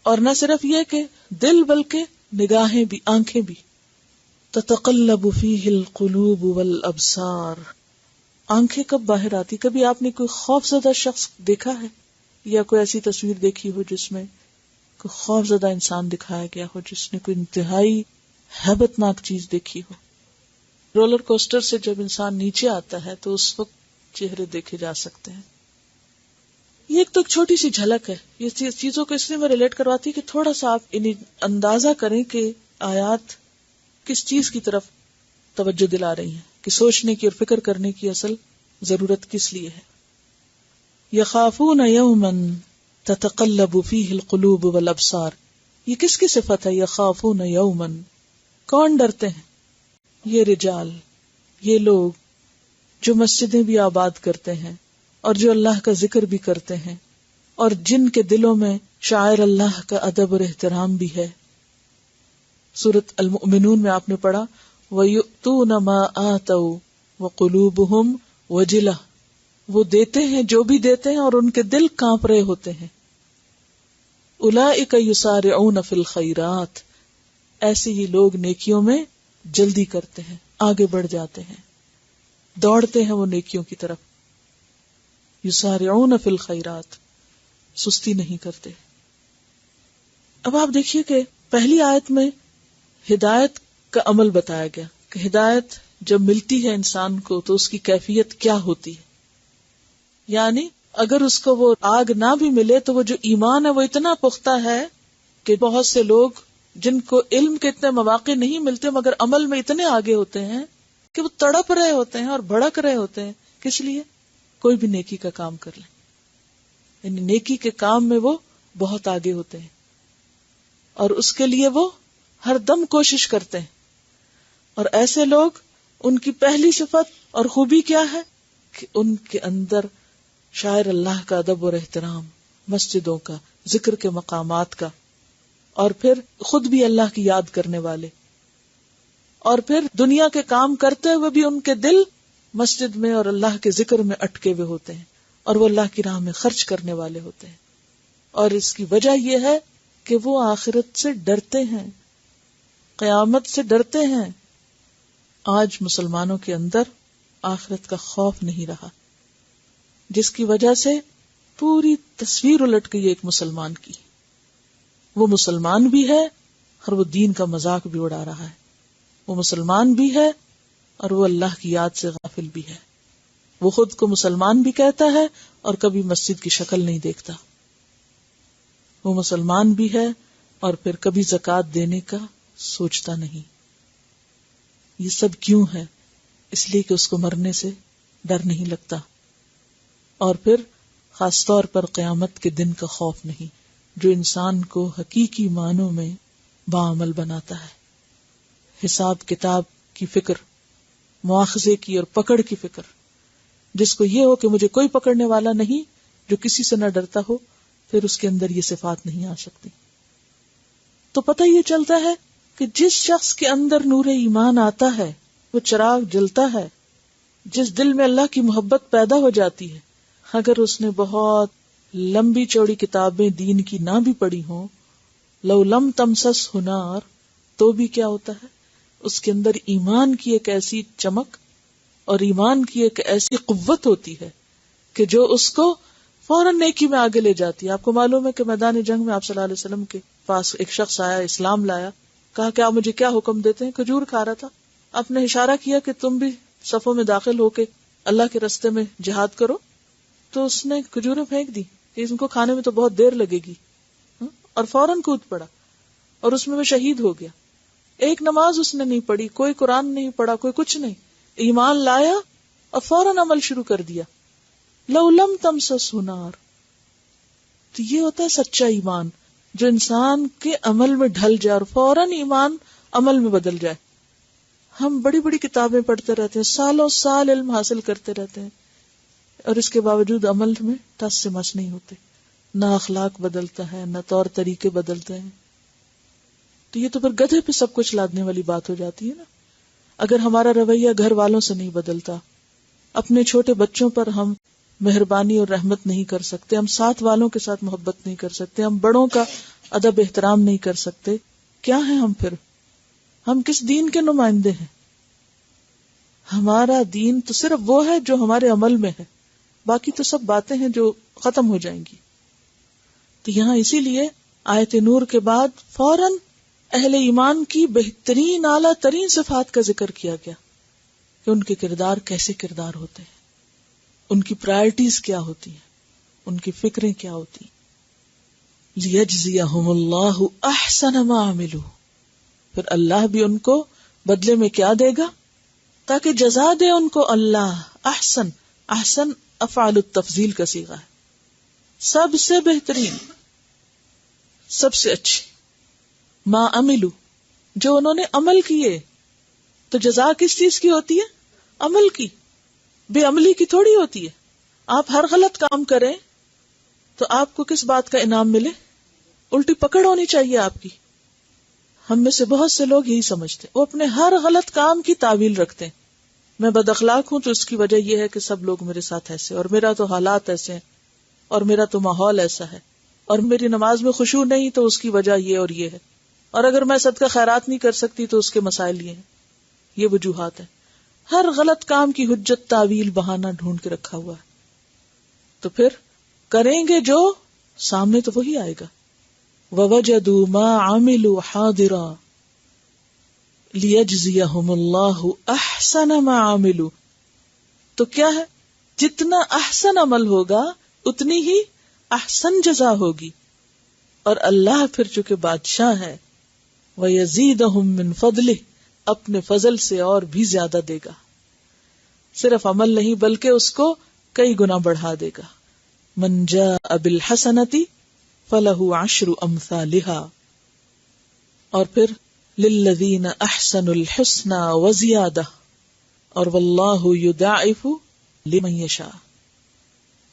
اور نہ صرف یہ کہ دل بلکہ نگاہیں بھی، آنکھیں بھی. تتقلب فیہ القلوب والابصار. آنکھیں کب باہر آتی؟ کبھی آپ نے کوئی خوف زدہ شخص دیکھا ہے یا کوئی ایسی تصویر دیکھی ہو جس میں کوئی خوف زدہ انسان دکھایا گیا ہو، جس نے کوئی انتہائی ہیبت ناک چیز دیکھی ہو؟ رولر کوسٹر سے جب انسان نیچے آتا ہے تو اس وقت چہرے دیکھے جا سکتے ہیں. یہ ایک تو ایک چھوٹی سی جھلک ہے. یہ چیزوں کو اس لیے میں ریلیٹ کرواتی کہ تھوڑا سا آپ انہیں اندازہ کریں کہ آیات کس چیز کی طرف توجہ دلا رہی ہیں، کہ سوچنے کی اور فکر کرنے کی اصل ضرورت کس لیے ہے. یخافون یوما تتقلب فیہ القلوب والابصار. یہ کس کی صفت ہے؟ یخافون یوما، کون ڈرتے ہیں؟ یہ رجال، یہ لوگ جو مسجدیں بھی آباد کرتے ہیں اور جو اللہ کا ذکر بھی کرتے ہیں اور جن کے دلوں میں شاعر اللہ کا ادب اور احترام بھی ہے. سورۃ المؤمنون میں آپ نے پڑھا وَيُؤْتُونَ مَا آتَوْا وَقُلُوبُهُمْ وَجِلَةٌ. وہ دیتے ہیں جو بھی دیتے ہیں اور ان کے دل کانپ رہے ہوتے ہیں. اولئک یسارعون فی الخیرات. ایسے ہی لوگ نیکیوں میں جلدی کرتے ہیں، آگے بڑھ جاتے ہیں، دوڑتے ہیں وہ نیکیوں کی طرف. یسارعون فی الخیرات، سستی نہیں کرتے. اب آپ دیکھیے کہ پہلی آیت میں ہدایت کا عمل بتایا گیا کہ ہدایت جب ملتی ہے انسان کو تو اس کی کیفیت کیا ہوتی ہے. یعنی اگر اس کو وہ آگ نہ بھی ملے تو وہ جو ایمان ہے وہ اتنا پختہ ہے کہ بہت سے لوگ جن کو علم کے اتنے مواقع نہیں ملتے مگر عمل میں اتنے آگے ہوتے ہیں کہ وہ تڑپ رہے ہوتے ہیں اور بھڑک رہے ہوتے ہیں. کس لیے؟ کوئی بھی نیکی کا کام کر لیں، یعنی نیکی کے کام میں وہ بہت آگے ہوتے ہیں اور اس کے لیے وہ ہر دم کوشش کرتے ہیں. اور ایسے لوگ، ان کی پہلی صفت اور خوبی کیا ہے کہ ان کے اندر شاعر اللہ کا ادب اور احترام، مسجدوں کا، ذکر کے مقامات کا، اور پھر خود بھی اللہ کی یاد کرنے والے، اور پھر دنیا کے کام کرتے ہوئے بھی ان کے دل مسجد میں اور اللہ کے ذکر میں اٹکے ہوئے ہوتے ہیں اور وہ اللہ کی راہ میں خرچ کرنے والے ہوتے ہیں. اور اس کی وجہ یہ ہے کہ وہ آخرت سے ڈرتے ہیں، قیامت سے ڈرتے ہیں. آج مسلمانوں کے اندر آخرت کا خوف نہیں رہا، جس کی وجہ سے پوری تصویر الٹ گئی ایک مسلمان کی. وہ مسلمان بھی ہے اور وہ دین کا مذاق بھی اڑا رہا ہے. وہ مسلمان بھی ہے اور وہ اللہ کی یاد سے غافل بھی ہے. وہ خود کو مسلمان بھی کہتا ہے اور کبھی مسجد کی شکل نہیں دیکھتا. وہ مسلمان بھی ہے اور پھر کبھی زکوٰۃ دینے کا سوچتا نہیں. یہ سب کیوں ہے؟ اس لیے کہ اس کو مرنے سے ڈر نہیں لگتا، اور پھر خاص طور پر قیامت کے دن کا خوف نہیں، جو انسان کو حقیقی معنوں میں باعمل بناتا ہے. حساب کتاب کی فکر، مواخذے کی اور پکڑ کی فکر، جس کو یہ ہو کہ مجھے کوئی پکڑنے والا نہیں، جو کسی سے نہ ڈرتا ہو، پھر اس کے اندر یہ صفات نہیں آ سکتی. تو پتہ یہ چلتا ہے کہ جس شخص کے اندر نور ایمان آتا ہے، وہ چراغ جلتا ہے، جس دل میں اللہ کی محبت پیدا ہو جاتی ہے، اگر اس نے بہت لمبی چوڑی کتابیں دین کی نہ بھی پڑھی ہوں، لو لم تمسس نار، تو بھی کیا ہوتا ہے، اس کے اندر ایمان کی ایک ایسی چمک اور ایمان کی ایک ایسی قوت ہوتی ہے کہ جو اس کو فوراً نیکی میں آگے لے جاتی ہے. آپ کو معلوم ہے کہ میدان جنگ میں آپ صلی اللہ علیہ وسلم کے پاس ایک شخص آیا، اسلام لایا، کہا کہ آپ مجھے کیا حکم دیتے ہیں؟ کھجور کھا رہا تھا. آپ نے اشارہ کیا کہ تم بھی صفوں میں داخل ہو کے اللہ کے راستے میں جہاد کرو. تو اس نے کھجوریں پھینک دی کہ ان کو کھانے میں تو بہت دیر لگے گی، اور فوراً کود پڑا اور اس میں وہ شہید ہو گیا. ایک نماز اس نے نہیں پڑھی، کوئی قرآن نہیں پڑھا، کوئی کچھ نہیں، ایمان لایا اور فوراً عمل شروع کر دیا. لو لم تمسس نار. تو یہ ہوتا ہے سچا ایمان، جو انسان کے عمل میں ڈھل جائے اور فوراً ایمان عمل میں بدل جائے. ہم بڑی بڑی کتابیں پڑھتے رہتے ہیں، سالوں سال علم حاصل کرتے رہتے ہیں، اور اس کے باوجود عمل میں ٹس سے مس نہیں ہوتے. نہ اخلاق بدلتا ہے، نہ طور طریقے بدلتے ہیں. تو یہ تو پھر گدھے پہ سب کچھ لادنے والی بات ہو جاتی ہے نا. اگر ہمارا رویہ گھر والوں سے نہیں بدلتا، اپنے چھوٹے بچوں پر ہم مہربانی اور رحمت نہیں کر سکتے، ہم ساتھ والوں کے ساتھ محبت نہیں کر سکتے، ہم بڑوں کا ادب احترام نہیں کر سکتے، کیا ہیں ہم پھر؟ ہم کس دین کے نمائندے ہیں؟ ہمارا دین تو صرف وہ ہے جو ہمارے عمل میں ہے، باقی تو سب باتیں ہیں جو ختم ہو جائیں گی. تو یہاں اسی لیے آیت نور کے بعد فوراً اہل ایمان کی بہترین اعلیٰ ترین صفات کا ذکر کیا گیا کہ ان کے کردار کیسے کردار ہوتے ہیں، ان کی پرائرٹیز کیا ہوتی ہیں، ان کی فکریں کیا ہوتی ہیں. لِيَجْزِيَهُمُ اللَّهُ أَحْسَنَ مَا عَمِلُوا، پھر اللہ بھی ان کو بدلے میں کیا دے گا؟ تاکہ جزا دے ان کو اللہ احسن. احسن افعال التفضیل کا صیغہ ہے، سب سے بہترین، سب سے اچھی. ما عملو، جو انہوں نے عمل کیے. تو جزا کس چیز کی ہوتی ہے؟ عمل کی، بے عملی کی تھوڑی ہوتی ہے. آپ ہر غلط کام کریں تو آپ کو کس بات کا انعام ملے؟ الٹی پکڑ ہونی چاہیے آپ کی. ہم میں سے بہت سے لوگ یہی سمجھتے، وہ اپنے ہر غلط کام کی تعویل رکھتے ہیں. میں بد اخلاق ہوں تو اس کی وجہ یہ ہے کہ سب لوگ میرے ساتھ ایسے، اور میرا تو حالات ایسے ہیں، اور میرا تو ماحول ایسا ہے، اور میری نماز میں خشوع نہیں تو اس کی وجہ یہ اور یہ ہے، اور اگر میں صدقہ خیرات نہیں کر سکتی تو اس کے مسائل یہ ہیں. یہ وجوہات ہیں. ہر غلط کام کی حجت، تعویل، بہانہ ڈھونڈ کے رکھا ہوا ہے. تو پھر کریں گے جو سامنے تو وہی آئے گا. وَوَجَدُوا مَا عَمِلُوا حَاضِرًا لِيَجْزِيَهُمُ اللَّهُ أَحْسَنَ مَا عَمِلُوا. تو کیا ہے؟ جتنا احسن عمل ہوگا اتنی ہی احسن جزا ہوگی، اور اللہ پھر چونکہ بادشاہ ہے، وَيَزِيدَهُم مِّن فَضْلِهِ، اپنے فضل سے اور بھی زیادہ دے گا. صرف عمل نہیں بلکہ اس کو کئی گنا بڑھا دے گا. مَن جَاءَ بِالْحَسَنَةِ فَلَهُ عَشْرُ أَمْثَالِهَا، اور پھر لِلَّذِينَ أَحْسَنُوا الْحُسْنَى وَزِيَادَةٌ، اور وَاللَّهُ يُضَاعِفُ لِمَن يَشَاءُ،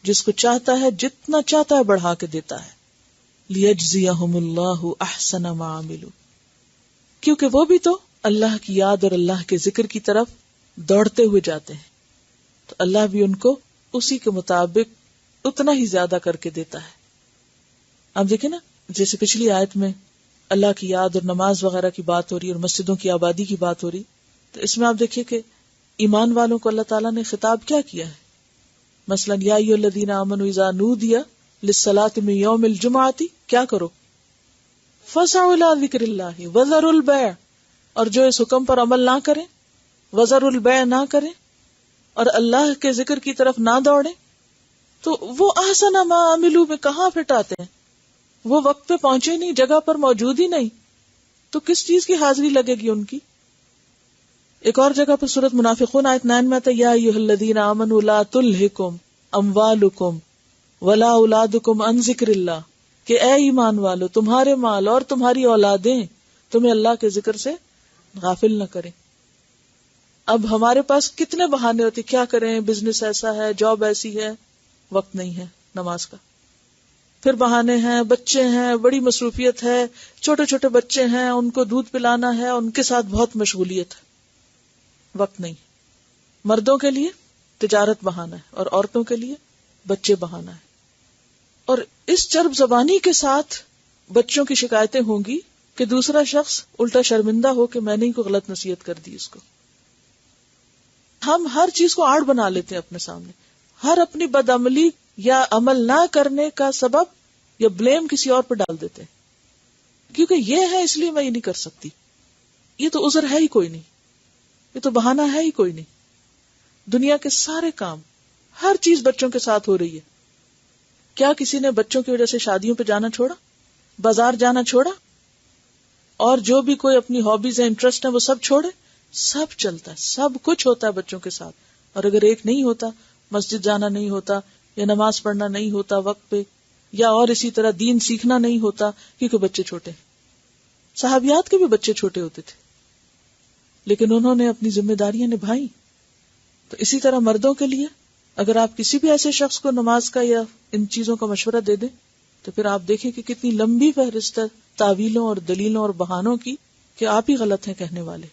جس کو چاہتا ہے جتنا چاہتا ہے بڑھا کے دیتا ہے. لِيَجْزِيَهُمُ اللَّهُ أَحْسَنَ مَا عَمِلُوا، کیونکہ وہ بھی تو اللہ کی یاد اور اللہ کے ذکر کی طرف دوڑتے ہوئے جاتے ہیں، تو اللہ بھی ان کو اسی کے مطابق اتنا ہی زیادہ کر کے دیتا ہے. آپ دیکھیں نا، جیسے پچھلی آیت میں اللہ کی یاد اور نماز وغیرہ کی بات ہو رہی اور مسجدوں کی آبادی کی بات ہو رہی، تو اس میں آپ دیکھیے کہ ایمان والوں کو اللہ تعالیٰ نے خطاب کیا کیا ہے. مثلا یا ایھا الذین آمنوا اذا نودی للصلاۃ من یوم الجمعۃ، کیا کرو؟ فسعوا الی ذکر اللہ وذروا البیع، اور جو اس حکم پر عمل نہ کریں، وذروا البیع نہ کریں، اور اللہ کے ذکر کی طرف نہ دوڑیں، تو وہ احسن ما عملوا میں کہاں فٹ آتے ہیں؟ وہ وقت پہ پہنچے نہیں، جگہ پر موجود ہی نہیں، تو کس چیز کی حاضری لگے گی ان کی؟ ایک اور جگہ پر سورۃ منافقون آیت 9 میں آتا ہے، یا ایھا الذین آمنوا لا تلھکم اموالکم ولا اولادکم عن ذکر اللہ، کہ اے ایمان والو تمہارے مال اور تمہاری اولادیں تمہیں اللہ کے ذکر سے غافل نہ کریں۔ اب ہمارے پاس کتنے بہانے ہوتے، کیا کریں، بزنس ایسا ہے، جاب ایسی ہے، وقت نہیں ہے نماز کا، پھر بہانے ہیں، بچے ہیں، بڑی مصروفیت ہے، چھوٹے چھوٹے بچے ہیں، ان کو دودھ پلانا ہے، ان کے ساتھ بہت مشغولیت ہے، وقت نہیں۔ مردوں کے لیے تجارت بہانہ ہے اور عورتوں کے لیے بچے بہانہ ہے، اور اس چرب زبانی کے ساتھ بچوں کی شکایتیں ہوں گی کہ دوسرا شخص الٹا شرمندہ ہو کہ میں نے کوئی غلط نصیحت کر دی اس کو۔ ہم ہر چیز کو آڑ بنا لیتے ہیں اپنے سامنے، ہر اپنی بدعملی یا عمل نہ کرنے کا سبب یا بلیم کسی اور پر ڈال دیتے ہیں، کیونکہ یہ ہے اس لیے میں یہ نہیں کر سکتی، یہ تو عذر ہے ہی کوئی نہیں، یہ تو بہانہ ہے ہی کوئی نہیں۔ دنیا کے سارے کام، ہر چیز بچوں کے ساتھ ہو رہی ہے۔ کیا کسی نے بچوں کی وجہ سے شادیوں پہ جانا چھوڑا، بازار جانا چھوڑا، اور جو بھی کوئی اپنی ہابیز ہیں، انٹرسٹ ہیں، وہ سب چھوڑے؟ سب چلتا ہے، سب کچھ ہوتا ہے بچوں کے ساتھ، اور اگر ایک نہیں ہوتا، مسجد جانا نہیں ہوتا، یا نماز پڑھنا نہیں ہوتا وقت پہ، یا اور اسی طرح دین سیکھنا نہیں ہوتا، کیونکہ بچے چھوٹے ہیں۔ صحابیات کے بھی بچے چھوٹے ہوتے تھے، لیکن انہوں نے اپنی ذمہ داریاں نبھائیں۔ تو اسی طرح مردوں کے لیے اگر آپ کسی بھی ایسے شخص کو نماز کا یا ان چیزوں کا مشورہ دے دیں تو پھر آپ دیکھیں کہ کتنی لمبی فہرست ہے تعویلوں اور دلیلوں اور بہانوں کی کہ آپ ہی غلط ہیں کہنے والے۔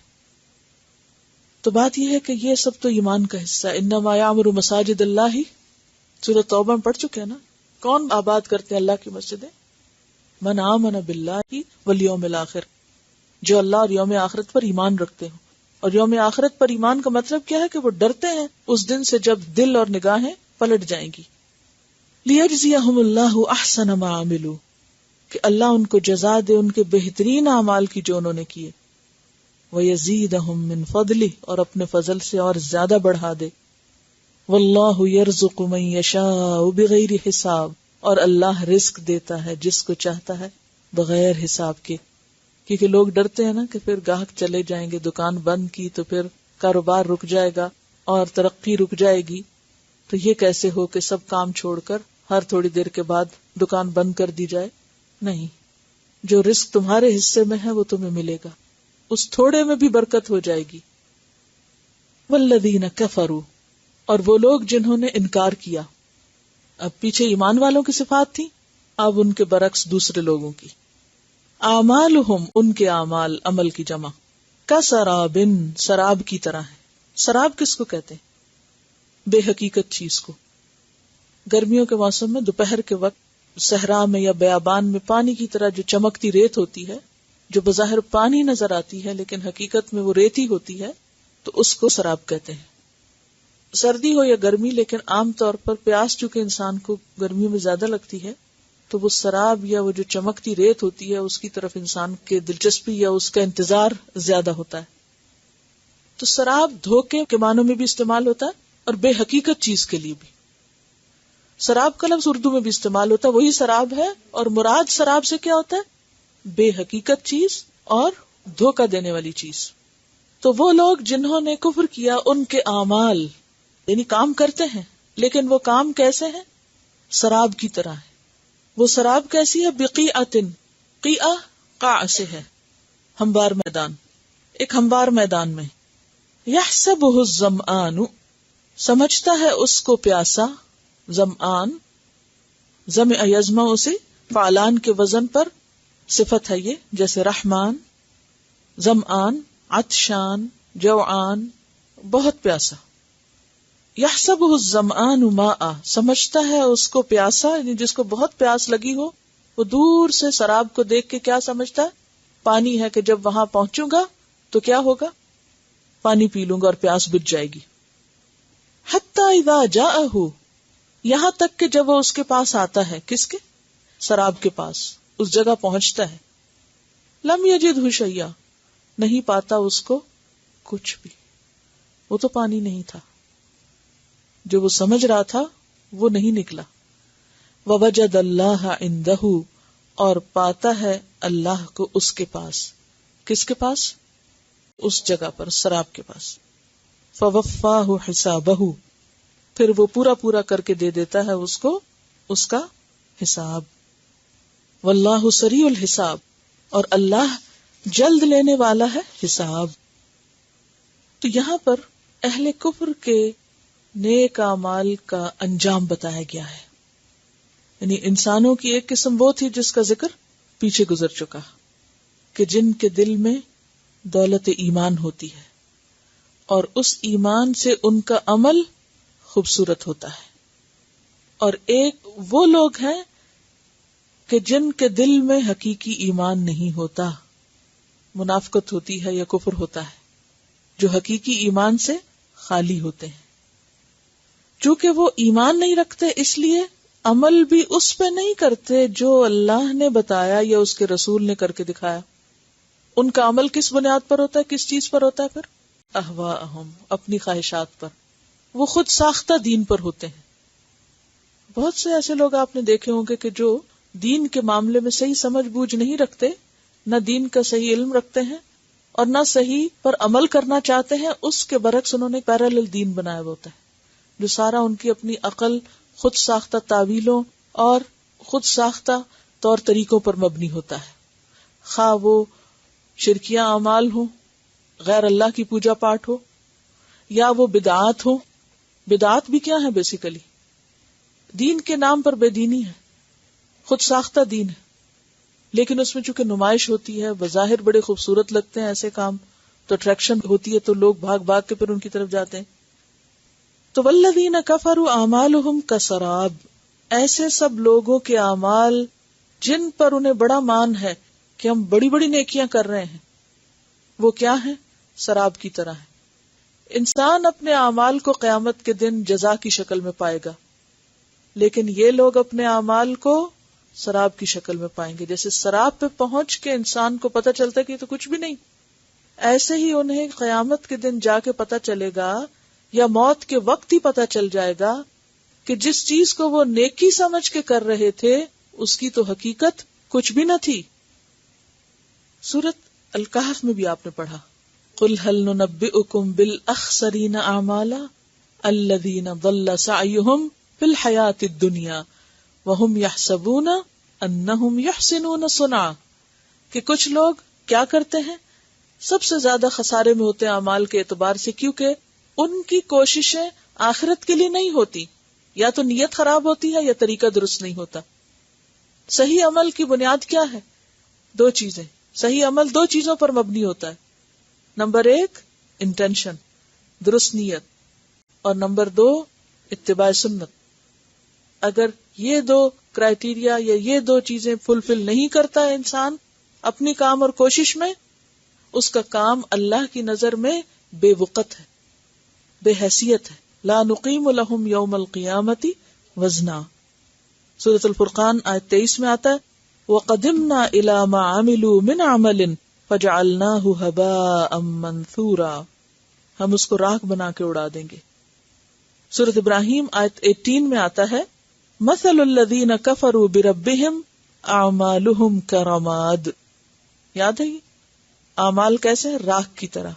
تو بات یہ ہے کہ یہ سب تو ایمان کا حصہ ہے۔ انما یعمر مساجد اللہ، سورۃ توبہ میں پڑھ چکے ہیں نا، کون آباد کرتے ہیں اللہ کی مسجدیں؟ من آمن باللہ والیوم الآخر، جو اللہ اور یوم آخرت پر ایمان رکھتے ہوں۔ اور یوم آخرت پر ایمان کا مطلب کیا ہے کہ وہ ڈرتے ہیں اس دن سے جب دل اور نگاہیں پلٹ جائیں گی۔ لیجزیہم اللہ احسن ما عملوا، کہ اللہ ان کو جزا دے ان کے بہترین اعمال کی جو انہوں نے کیے، ویزیدہم من فضلہ، اور اپنے فضل سے اور زیادہ بڑھا دے۔ واللہ یرزق من یشاء بغیر حساب، اور اللہ رزق دیتا ہے جس کو چاہتا ہے بغیر حساب کے۔ کیونکہ لوگ ڈرتے ہیں نا کہ پھر گاہک چلے جائیں گے، دکان بند کی تو پھر کاروبار رک جائے گا اور ترقی رک جائے گی، تو یہ کیسے ہو کہ سب کام چھوڑ کر ہر تھوڑی دیر کے بعد دکان بند کر دی جائے؟ نہیں، جو رزق تمہارے حصے میں ہے وہ تمہیں ملے گا، اس تھوڑے میں بھی برکت ہو جائے گی۔ والذین کفروا، اور وہ لوگ جنہوں نے انکار کیا۔ اب پیچھے ایمان والوں کی صفات تھی، اب ان کے برعکس دوسرے لوگوں کی۔ اعمالہم، ان کے اعمال، عمل کی جمع، کسرابن، سراب کی طرح ہے۔ سراب کس کو کہتے ہیں؟ بے حقیقت چیز کو۔ گرمیوں کے موسم میں دوپہر کے وقت صحرا میں یا بیابان میں پانی کی طرح جو چمکتی ریت ہوتی ہے، جو بظاہر پانی نظر آتی ہے لیکن حقیقت میں وہ ریت ہی ہوتی ہے، تو اس کو سراب کہتے ہیں۔ سردی ہو یا گرمی، لیکن عام طور پر پیاس چونکہ انسان کو گرمیوں میں زیادہ لگتی ہے، تو وہ سراب یا وہ جو چمکتی ریت ہوتی ہے اس کی طرف انسان کے دلچسپی یا اس کا انتظار زیادہ ہوتا ہے۔ تو سراب دھوکے کے معنوں میں بھی استعمال ہوتا ہے اور بے حقیقت چیز کے لیے بھی۔ سراب کا لفظ اردو میں بھی استعمال ہوتا ہے، وہی سراب ہے، اور مراد سراب سے کیا ہوتا ہے؟ بے حقیقت چیز اور دھوکہ دینے والی چیز۔ تو وہ لوگ جنہوں نے کفر کیا، ان کے اعمال یعنی کام کرتے ہیں، لیکن وہ کام کیسے ہیں؟ سراب کی طرح ہے۔ وہ سراب کیسی ہے؟ بقیعۃ، قیعہ قاع سے ہے، ہموار میدان، ایک ہموار میدان میں۔ یحسبہ الظمآن، سمجھتا ہے اس کو پیاسا، ظمآن، ظمأ یظمأ سے فعلان کے وزن پر صفت ہے یہ، جیسے رحمان، ظمآن، عطشان، جوعان، بہت پیاسا۔ یحسبہ الظمآن ماء، سمجھتا ہے اس کو پیاسا، یعنی جس کو بہت پیاس لگی ہو، وہ دور سے سراب کو دیکھ کے کیا سمجھتا ہے؟ پانی ہے، کہ جب وہاں پہنچوں گا تو کیا ہوگا؟ پانی پی لوں گا اور پیاس بجھ جائے گی۔ حتی اذا جاءہ، یہاں تک کہ جب وہ اس کے پاس آتا ہے، کس کے؟ سراب کے پاس، اس جگہ پہنچتا ہے، لم یجدہ شیئا، نہیں پاتا اس کو کچھ بھی، وہ تو پانی نہیں تھا، جو وہ سمجھ رہا تھا وہ نہیں نکلا۔ ووجد اللہ عندہ، اور پاتا ہے اللہ کو اس کے پاس. کس کے پاس؟ اس جگہ پر، سراب کے پاس. فوفاہ حسابہ، پھر وہ پورا پورا کر کے دے دیتا ہے اس کو اس کا حساب. واللہ سریع الحساب، اور اللہ جلد لینے والا ہے حساب. تو یہاں پر اہل کفر کے نیک اعمال کا انجام بتایا گیا ہے. یعنی انسانوں کی ایک قسم وہ تھی جس کا ذکر پیچھے گزر چکا، کہ جن کے دل میں دولت ایمان ہوتی ہے اور اس ایمان سے ان کا عمل خوبصورت ہوتا ہے. اور ایک وہ لوگ ہیں کہ جن کے دل میں حقیقی ایمان نہیں ہوتا، منافقت ہوتی ہے یا کفر ہوتا ہے، جو حقیقی ایمان سے خالی ہوتے ہیں. چونکہ وہ ایمان نہیں رکھتے، اس لیے عمل بھی اس پہ نہیں کرتے جو اللہ نے بتایا یا اس کے رسول نے کر کے دکھایا. ان کا عمل کس بنیاد پر ہوتا ہے، کس چیز پر ہوتا ہے؟ پھر اہواءہم، اپنی خواہشات پر. وہ خود ساختہ دین پر ہوتے ہیں. بہت سے ایسے لوگ آپ نے دیکھے ہوں گے کہ جو دین کے معاملے میں صحیح سمجھ بوجھ نہیں رکھتے، نہ دین کا صحیح علم رکھتے ہیں اور نہ صحیح پر عمل کرنا چاہتے ہیں. اس کے برعکس انہوں نے پیرالل دین بنایا ہوتا ہے جو سارا ان کی اپنی عقل، خود ساختہ تعویلوں اور خود ساختہ طور طریقوں پر مبنی ہوتا ہے. خواہ وہ شرکیہ اعمال ہوں، غیر اللہ کی پوجا پاٹ ہو، یا وہ بدعات ہوں. بدعات بھی کیا ہے؟ بیسیکلی دین کے نام پر بے دینی ہے، خود ساختہ دین ہے، لیکن اس میں چونکہ نمائش ہوتی ہے، بظاہر بڑے خوبصورت لگتے ہیں ایسے کام، تو اٹریکشن ہوتی ہے، تو لوگ بھاگ بھاگ کے پھر ان کی طرف جاتے ہیں. تو والذین کفروا اعمالهم کسراب، ایسے سب لوگوں کے اعمال جن پر انہیں بڑا مان ہے کہ ہم بڑی بڑی نیکیاں کر رہے ہیں، وہ کیا ہیں؟ سراب کی طرح ہے. انسان اپنے اعمال کو قیامت کے دن جزا کی شکل میں پائے گا، لیکن یہ لوگ اپنے اعمال کو سراب کی شکل میں پائیں گے. جیسے سراب پہ پہنچ کے انسان کو پتہ چلتا ہے کہ یہ تو کچھ بھی نہیں، ایسے ہی انہیں قیامت کے دن جا کے پتہ چلے گا یا موت کے وقت ہی پتہ چل جائے گا کہ جس چیز کو وہ نیکی سمجھ کے کر رہے تھے اس کی تو حقیقت کچھ بھی نہ تھی. سورۃ الکہف میں بھی آپ نے پڑھا، قل هل ننبئکم بالاخسرین اعمالا الذین ضل سعیہم فی الحیاۃ الدنیا وہم یحسبون انہم یحسنون صنعا، کہ کچھ لوگ کیا کرتے ہیں؟ سب سے زیادہ خسارے میں ہوتے ہیں اعمال کے اعتبار سے، کیونکہ ان کی کوششیں آخرت کے لیے نہیں ہوتی، یا تو نیت خراب ہوتی ہے یا طریقہ درست نہیں ہوتا. صحیح عمل کی بنیاد کیا ہے؟ دو چیزیں. صحیح عمل دو چیزوں پر مبنی ہوتا ہے. نمبر 1 انٹینشن، درست نیت، اور نمبر 2 اتباع سنت. اگر یہ دو کرائیٹیریا یا یہ دو چیزیں فلفل نہیں کرتا ہے انسان اپنی کام اور کوشش میں، اس کا کام اللہ کی نظر میں بے وقت ہے، بے حیثیت ہے. لا نقیم لہم یوم القیامت وزنا. سورۃ الفرقان آیت 23 میں آتا ہے وَقَدِمْنَا إِلَى مَا عَمِلُوا مِنْ عَمَلٍ فَجَعَلْنَاهُ هَبَاءً مَنْثُورًا، ہم اس کو راکھ بنا کے اڑا دیں گے. سورۃ ابراہیم آیت 18 میں آتا ہے مَثَلُ الَّذِينَ كَفَرُوا بِرَبِّهِمْ أَعْمَالُهُمْ كَرَمَادٍ. یاد ہے یہ اعمال کیسے ہیں؟ راکھ کی طرح.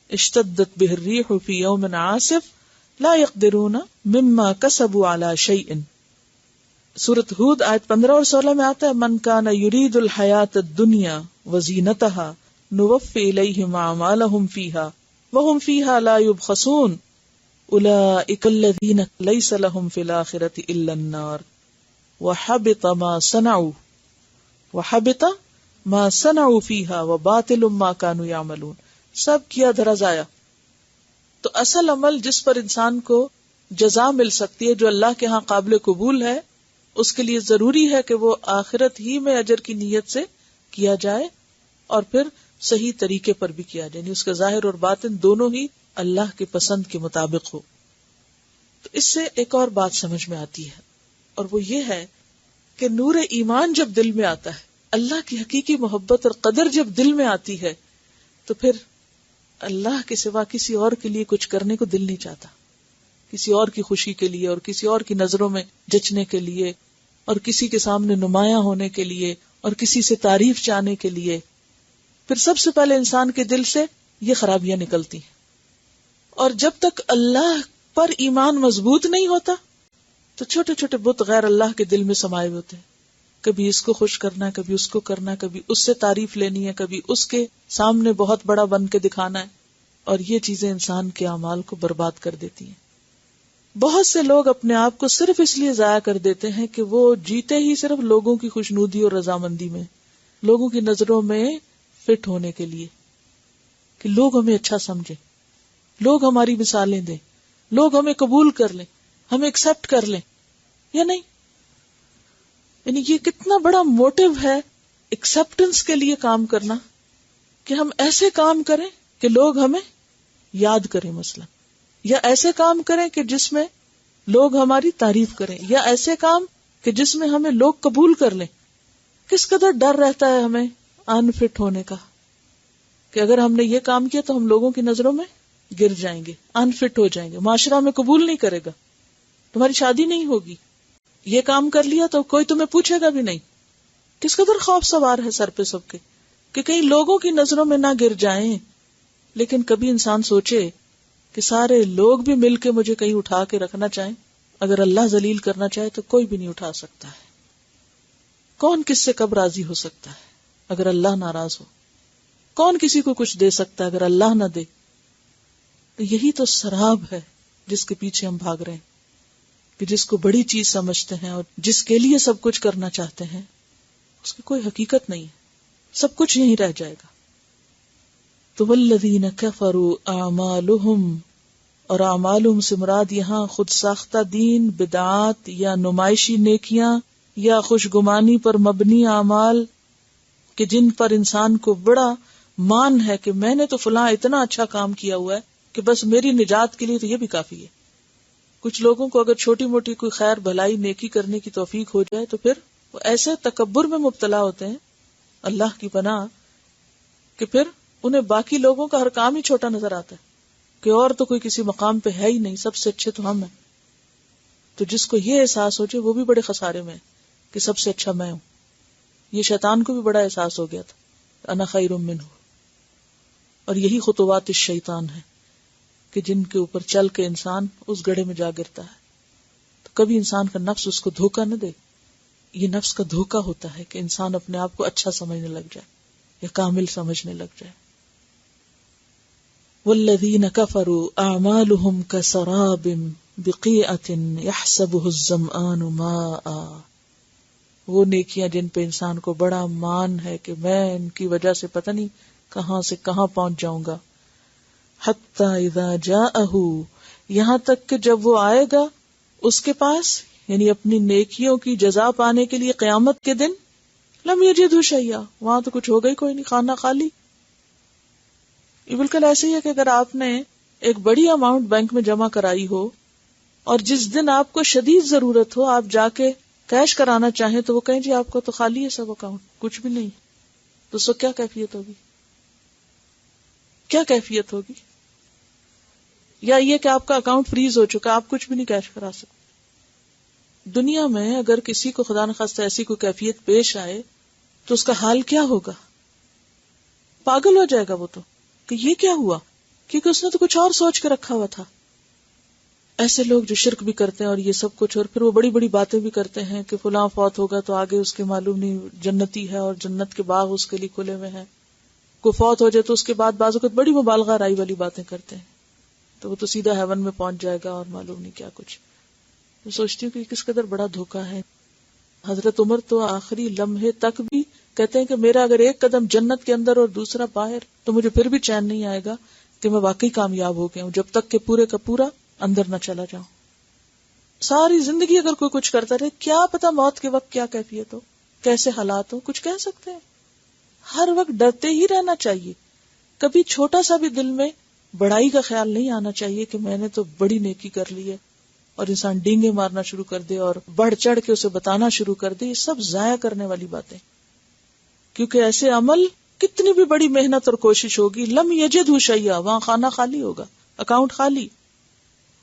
اشتدت به الريح في يوم عاصف لا يقدرون مما كسبوا على شيء. سورۃ ہود آیت 15 اور 16 میں آتا ہے من كان يريد الحياة الدنيا وزينتها نوفي إليهم أعمالهم فيها وهم فيها لا يبخسون أولئك الذين ليس لهم في الآخرة إلا النار وحبط ما صنعوا فيها وباطل ما كانوا يعملون. سب کیا دھرا ضائع. تو اصل عمل جس پر انسان کو جزا مل سکتی ہے، جو اللہ کے ہاں قابل قبول ہے، اس کے لیے ضروری ہے کہ وہ آخرت ہی میں اجر کی نیت سے کیا جائے اور پھر صحیح طریقے پر بھی کیا جائے، یعنی اس کا ظاہر اور باطن دونوں ہی اللہ کے پسند کے مطابق ہو. تو اس سے ایک اور بات سمجھ میں آتی ہے، اور وہ یہ ہے کہ نور ایمان جب دل میں آتا ہے، اللہ کی حقیقی محبت اور قدر جب دل میں آتی ہے، تو پھر اللہ کے سوا کسی اور کے لیے کچھ کرنے کو دل نہیں چاہتا. کسی اور کی خوشی کے لیے اور کسی اور کی نظروں میں جچنے کے لیے اور کسی کے سامنے نمایاں ہونے کے لیے اور کسی سے تعریف چاہنے کے لیے، پھر سب سے پہلے انسان کے دل سے یہ خرابیاں نکلتی ہیں. اور جب تک اللہ پر ایمان مضبوط نہیں ہوتا تو چھوٹے چھوٹے بت غیر اللہ کے دل میں سمائے ہوتے ہیں. کبھی اس کو خوش کرنا ہے، کبھی اس کو کرنا ہے، کبھی اس سے تعریف لینی ہے، کبھی اس کے سامنے بہت بڑا بن کے دکھانا ہے. اور یہ چیزیں انسان کے اعمال کو برباد کر دیتی ہیں. بہت سے لوگ اپنے آپ کو صرف اس لیے ضائع کر دیتے ہیں کہ وہ جیتے ہی صرف لوگوں کی خوشنودی اور رضامندی میں، لوگوں کی نظروں میں فٹ ہونے کے لیے، کہ لوگ ہمیں اچھا سمجھیں، لوگ ہماری مثالیں دیں، لوگ ہمیں قبول کر لیں، ہمیں ایکسپٹ کر لیں. یا نہیں، یعنی یہ کتنا بڑا موٹیو ہے ایکسپٹنس کے لیے کام کرنا، کہ ہم ایسے کام کریں کہ لوگ ہمیں یاد کریں، مثلا، یا ایسے کام کریں کہ جس میں لوگ ہماری تعریف کریں، یا ایسے کام کہ جس میں ہمیں لوگ قبول کر لیں. کس قدر ڈر رہتا ہے ہمیں انفٹ ہونے کا، کہ اگر ہم نے یہ کام کیا تو ہم لوگوں کی نظروں میں گر جائیں گے، انفٹ ہو جائیں گے، معاشرہ میں قبول نہیں کرے گا، تمہاری شادی نہیں ہوگی، یہ کام کر لیا تو کوئی تمہیں پوچھے گا بھی نہیں. کس قدر خوف سوار ہے سر پہ سب کے، کہ کہیں لوگوں کی نظروں میں نہ گر جائیں. لیکن کبھی انسان سوچے کہ سارے لوگ بھی مل کے مجھے کہیں اٹھا کے رکھنا چاہیں، اگر اللہ ذلیل کرنا چاہے تو کوئی بھی نہیں اٹھا سکتا ہے. کون کس سے کب راضی ہو سکتا ہے اگر اللہ ناراض ہو؟ کون کسی کو کچھ دے سکتا ہے اگر اللہ نہ دے؟ تو یہی تو سراب ہے جس کے پیچھے ہم بھاگ رہے ہیں، کہ جس کو بڑی چیز سمجھتے ہیں اور جس کے لیے سب کچھ کرنا چاہتے ہیں، اس کی کوئی حقیقت نہیں ہے، سب کچھ یہیں رہ جائے گا. تو والذین کفروا اعمالہم، اور اعمالہم سے مراد یہاں خود ساختہ دین، بدعات یا نمائشی نیکیاں یا خوشگمانی پر مبنی اعمال، کہ جن پر انسان کو بڑا مان ہے کہ میں نے تو فلاں اتنا اچھا کام کیا ہوا ہے کہ بس میری نجات کے لیے تو یہ بھی کافی ہے. کچھ لوگوں کو اگر چھوٹی موٹی کوئی خیر بھلائی نیکی کرنے کی توفیق ہو جائے تو پھر وہ ایسے تکبر میں مبتلا ہوتے ہیں، اللہ کی پناہ، کہ پھر انہیں باقی لوگوں کا ہر کام ہی چھوٹا نظر آتا ہے، کہ اور تو کوئی کسی مقام پہ ہے ہی نہیں، سب سے اچھے تو ہم ہیں. تو جس کو یہ احساس ہو جائے وہ بھی بڑے خسارے میں ہے کہ سب سے اچھا میں ہوں. یہ شیطان کو بھی بڑا احساس ہو گیا تھا، انا خیر منہ. اور یہی خطوات الشیطان ہے کہ جن کے اوپر چل کے انسان اس گڑھے میں جا گرتا ہے. تو کبھی انسان کا نفس اس کو دھوکہ نہ دے. یہ نفس کا دھوکہ ہوتا ہے کہ انسان اپنے آپ کو اچھا سمجھنے لگ جائے یا کامل سمجھنے لگ جائے. والذین کفروا اعمالہم کسراب بقیعۃ یحسبہ الظمآن ماء. وہ نیکیاں جن پہ انسان کو بڑا مان ہے کہ میں ان کی وجہ سے پتہ نہیں کہاں سے کہاں پہنچ جاؤں گا. حتی اذا جاءہ، یہاں تک کہ جب وہ آئے گا اس کے پاس، یعنی اپنی نیکیوں کی جزا پانے کے لیے قیامت کے دن، لم یجدہ شیئا، وہاں تو کچھ ہوگا ہی کوئی نہیں، خانہ خالی. یہ بالکل ایسے ہی ہے کہ اگر آپ نے ایک بڑی اماؤنٹ بینک میں جمع کرائی ہو اور جس دن آپ کو شدید ضرورت ہو آپ جا کے کیش کرانا چاہیں تو وہ کہیں جی آپ کو تو خالی ہے سب اکاؤنٹ، کچھ بھی نہیں. تو اس کو کیا کیفیت ہوگی؟ کیا کیفیت ہوگی؟ یا یہ کہ آپ کا اکاؤنٹ فریز ہو چکا، آپ کچھ بھی نہیں کیش کرا سکتے. دنیا میں اگر کسی کو خدا نخواستہ ایسی کوئی کیفیت پیش آئے تو اس کا حال کیا ہوگا؟ پاگل ہو جائے گا وہ تو، کہ یہ کیا ہوا، کیونکہ اس نے تو کچھ اور سوچ کے رکھا ہوا تھا. ایسے لوگ جو شرک بھی کرتے ہیں اور یہ سب کچھ، اور پھر وہ بڑی بڑی باتیں بھی کرتے ہیں کہ فلاں فوت ہوگا تو آگے اس کے معلوم نہیں جنتی ہے اور جنت کے باغ اس کے لیے کھلے ہوئے ہیں. کوئی فوت ہو جائے تو اس کے بعد بعض اوقات بڑی مبالغہ رائی والی باتیں کرتے ہیں، تو وہ تو سیدھا ہیون میں پہنچ جائے گا اور معلوم نہیں کیا کچھ. میں سوچتی ہوں کہ کس قدر بڑا دھوکہ ہے. حضرت عمر تو آخری لمحے تک بھی کہتے ہیں کہ میرا اگر ایک قدم جنت کے اندر اور دوسرا باہر تو مجھے پھر بھی چین نہیں آئے گا کہ میں واقعی کامیاب ہو گیا ہوں، جب تک کہ پورے کا پورا اندر نہ چلا جاؤں. ساری زندگی اگر کوئی کچھ کرتا رہے، کیا پتا موت کے وقت کیا کیفیت ہو، کیسے حالات ہو، کچھ کہہ سکتے ہیں. ہر وقت ڈرتے ہی رہنا چاہیے. کبھی چھوٹا سا بھی دل میں بڑائی کا خیال نہیں آنا چاہیے کہ میں نے تو بڑی نیکی کر لی ہے، اور انسان ڈینگے مارنا شروع کر دے اور بڑھ چڑھ کے اسے بتانا شروع کر دے. یہ سب ضائع کرنے والی باتیں، کیونکہ ایسے عمل کتنی بھی بڑی محنت اور کوشش ہوگی، لم یجدہ شیئا، وہاں خانہ خالی ہوگا، اکاؤنٹ خالی.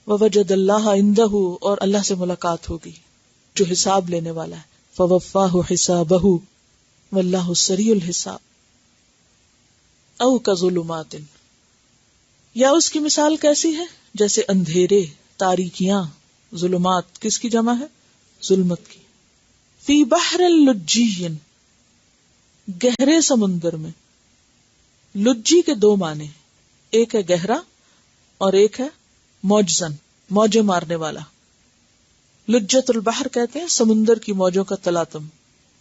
ووجد اللہ عندہ، اور اللہ سے ملاقات ہوگی جو حساب لینے والا ہے. فوفاہ حسابہ، واللہ سریع الحساب. او کظلمات، یا اس کی مثال کیسی ہے جیسے اندھیرے، تاریکیاں. ظلمات کس کی جمع ہے؟ ظلمت کی. فی بحر لجی، گہرے سمندر میں. لجی کے دو معنی، ایک ہے گہرا اور ایک ہے موجزن، موجیں مارنے والا. لجت البحر کہتے ہیں سمندر کی موجوں کا تلاطم.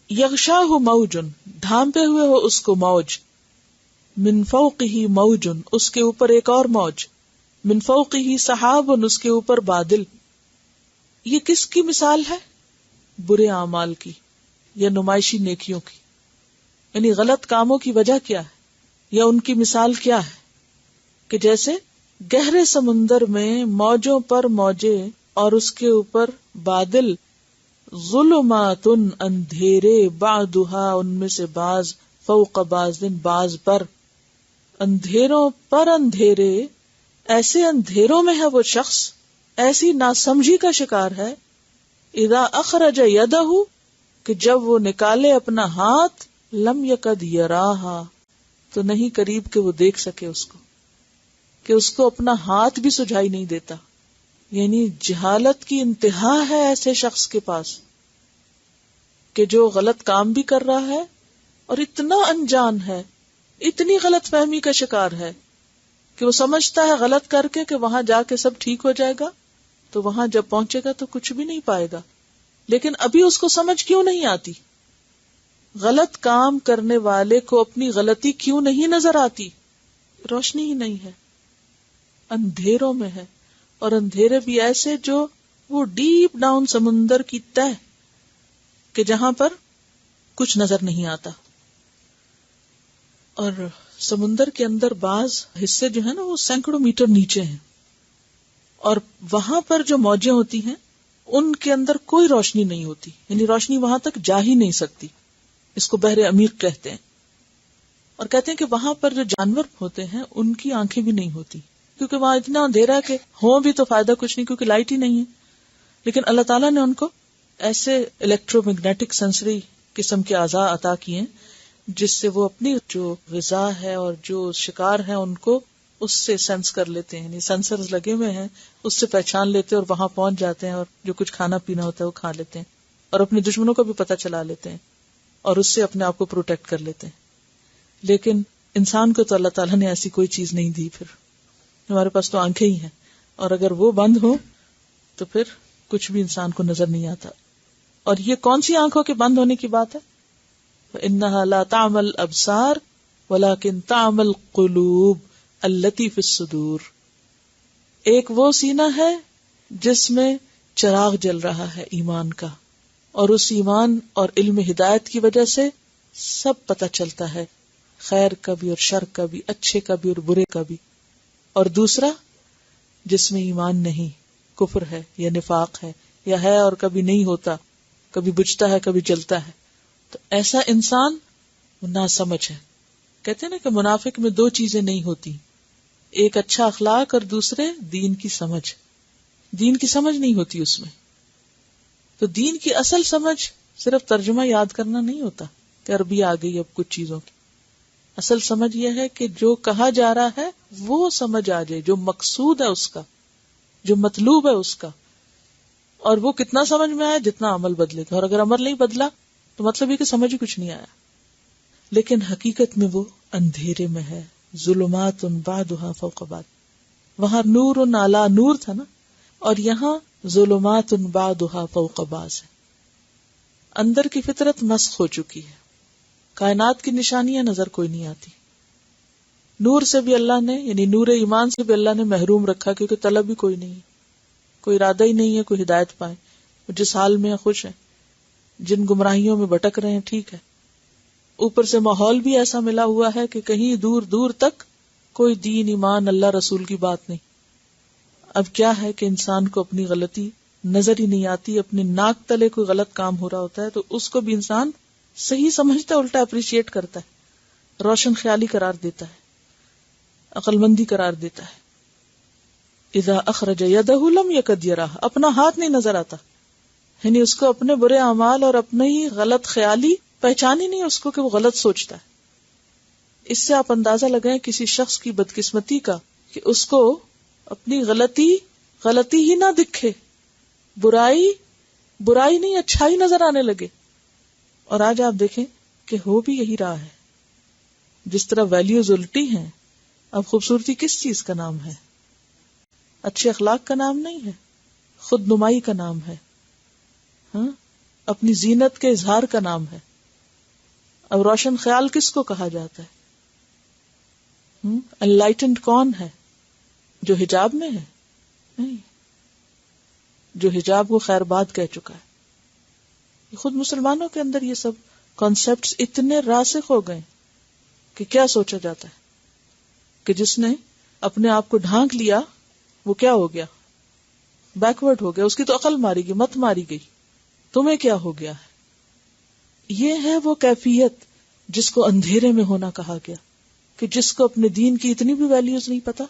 یغشاہ موج، ڈھانپے ہوئے ہو اس کو موج. من فوقہ موج، اس کے اوپر ایک اور موج. من فوقہ سحاب، اس کے اوپر بادل. یہ کس کی مثال ہے؟ برے اعمال کی یا نمائشی نیکیوں کی. یعنی غلط کاموں کی وجہ کیا ہے یا ان کی مثال کیا ہے کہ جیسے گہرے سمندر میں موجوں پر موجیں اور اس کے اوپر بادل. ظلمات، اندھیرے. بعضها، ان میں سے بعض. فوق بعض، بعض پر. اندھیروں پر اندھیرے. ایسے اندھیروں میں ہے وہ شخص، ایسی ناسمجھی کا شکار ہے. اذا اخرج یدہ، کہ جب وہ نکالے اپنا ہاتھ. لم یکد یراہا، تو نہیں قریب کہ وہ دیکھ سکے اس کو، کہ اس کو اپنا ہاتھ بھی سجھائی نہیں دیتا. یعنی جہالت کی انتہا ہے ایسے شخص کے پاس کہ جو غلط کام بھی کر رہا ہے اور اتنا انجان ہے، اتنی غلط فہمی کا شکار ہے کہ وہ سمجھتا ہے غلط کر کے کہ وہاں جا کے سب ٹھیک ہو جائے گا، تو وہاں جب پہنچے گا تو کچھ بھی نہیں پائے گا. لیکن ابھی اس کو سمجھ کیوں نہیں آتی؟ غلط کام کرنے والے کو اپنی غلطی کیوں نہیں نظر آتی؟ روشنی ہی نہیں ہے، اندھیروں میں ہے. اور اندھیرے بھی ایسے جو وہ ڈیپ ڈاؤن سمندر کی تہ کہ جہاں پر کچھ نظر نہیں آتا. اور سمندر کے اندر بعض حصے جو ہیں نا وہ سینکڑوں میٹر نیچے ہیں، اور وہاں پر جو موجیں ہوتی ہیں ان کے اندر کوئی روشنی نہیں ہوتی، یعنی روشنی وہاں تک جا ہی نہیں سکتی. اس کو بحر عمیق کہتے ہیں. اور کہتے ہیں کہ وہاں پر جو جانور ہوتے ہیں ان کی آنکھیں بھی نہیں ہوتی، کیونکہ وہاں اتنا اندھیرا ہے کہ ہوں بھی تو فائدہ کچھ نہیں، کیونکہ لائٹ ہی نہیں ہے. لیکن اللہ تعالیٰ نے ان کو ایسے الیکٹرو میگنیٹک سینسری قسم کے اعضاء عطا کیے ہیں جس سے وہ اپنی جو غذا ہے اور جو شکار ہیں ان کو اس سے سینس کر لیتے ہیں. یعنی سینسرز لگے ہوئے ہیں، اس سے پہچان لیتے ہیں اور وہاں پہنچ جاتے ہیں، اور جو کچھ کھانا پینا ہوتا ہے وہ کھا لیتے ہیں، اور اپنے دشمنوں کو بھی پتہ چلا لیتے ہیں اور اس سے اپنے آپ کو پروٹیکٹ کر لیتے ہیں. لیکن انسان کو تو اللہ تعالیٰ نے ایسی کوئی چیز نہیں دی. پھر ہمارے پاس تو آنکھیں ہی ہیں، اور اگر وہ بند ہو تو پھر کچھ بھی انسان کو نظر نہیں آتا. اور یہ کون سی آنکھوں کے بند ہونے کی بات ہے؟ فَإِنَّهَا لَا تَعْمَى الْأَبْصَارُ وَلَكِنْ تَعْمَى الْقُلُوبُ الَّتِي فِي الصُّدُورِ. ایک وہ سینہ ہے جس میں چراغ جل رہا ہے ایمان کا، اور اس ایمان اور علم ہدایت کی وجہ سے سب پتہ چلتا ہے، خیر کا بھی اور شر کا بھی، اچھے کا بھی اور برے کا بھی. اور دوسرا جس میں ایمان نہیں، کفر ہے یا نفاق ہے یا ہے اور کبھی نہیں ہوتا، کبھی بجھتا ہے کبھی جلتا ہے، تو ایسا انسان ناسمجھ ہے. کہتے ہیں نا کہ منافق میں دو چیزیں نہیں ہوتی، ایک اچھا اخلاق اور دوسرے دین کی سمجھ. دین کی سمجھ نہیں ہوتی اس میں. تو دین کی اصل سمجھ صرف ترجمہ یاد کرنا نہیں ہوتا کہ عربی آ گئی اب کچھ چیزوں کی. اصل سمجھ یہ ہے کہ جو کہا جا رہا ہے وہ سمجھ آ جائے، جو مقصود ہے اس کا، جو مطلوب ہے اس کا. اور وہ کتنا سمجھ میں آیا؟ جتنا عمل بدلے گا. اور اگر عمل نہیں بدلا تو مطلب یہ کہ سمجھ ہی کچھ نہیں آیا. لیکن حقیقت میں وہ اندھیرے میں ہے. ظلمات بعضها فوق بعض. وہاں نور علی نور تھا نا، اور یہاں ظلمات بعضها فوق بعض ہے. اندر کی فطرت مسخ ہو چکی ہے، کائنات کی نشانیاں نظر کوئی نہیں آتی. نور سے بھی اللہ نے، یعنی نور ایمان سے بھی اللہ نے محروم رکھا، کیونکہ طلب ہی کوئی نہیں ہے، کوئی ارادہ ہی نہیں ہے کوئی ہدایت پائے. جس حال میں خوش ہیں، جن گمراہیوں میں بھٹک رہے ہیں ٹھیک ہے. اوپر سے ماحول بھی ایسا ملا ہوا ہے کہ کہیں دور دور تک کوئی دین ایمان اللہ رسول کی بات نہیں. اب کیا ہے کہ انسان کو اپنی غلطی نظر ہی نہیں آتی. اپنے ناک تلے کوئی غلط کام ہو رہا ہوتا ہے تو اس کو بھی انسان صحیح سمجھتا ہے، الٹا اپریشیٹ کرتا ہے، روشن خیالی قرار دیتا ہے، عقل مندی قرار دیتا ہے. اذا اخرج یدہ لم یکد یراہ، اپنا ہاتھ نہیں نظر آتا. یعنی اس کو اپنے برے اعمال اور اپنے ہی غلط خیالی پہچان ہی نہیں اس کو کہ وہ غلط سوچتا ہے. اس سے آپ اندازہ لگائیں کسی شخص کی بدقسمتی کا کہ اس کو اپنی غلطی ہی نہ دکھے، برائی نہیں اچھائی نظر آنے لگے. اور آج آپ دیکھیں کہ ہو بھی یہی رہا ہے. جس طرح ویلیوز الٹی ہیں، اب خوبصورتی کس چیز کا نام ہے؟ اچھے اخلاق کا نام نہیں ہے، خود نمائی کا نام ہے، ہاں اپنی زینت کے اظہار کا نام ہے. اب روشن خیال کس کو کہا جاتا ہے؟ انلائٹنڈ کون ہے؟ جو حجاب میں ہے؟ نہیں، جو حجاب کو خیر بات کہہ چکا ہے. خود مسلمانوں کے اندر یہ سب کانسیپٹس اتنے راسخ ہو گئے کہ کیا سوچا جاتا ہے کہ جس نے اپنے آپ کو ڈھانک لیا وہ کیا ہو گیا؟ بیکورڈ ہو گیا. اس کی تو عقل ماری گئی، مت ماری گئی. تمہیں کیا ہو گیا ہے؟ یہ ہے وہ کیفیت جس کو اندھیرے میں ہونا کہا گیا، کہ جس کو اپنے دین کی اتنی بھی ویلیوز نہیں پتا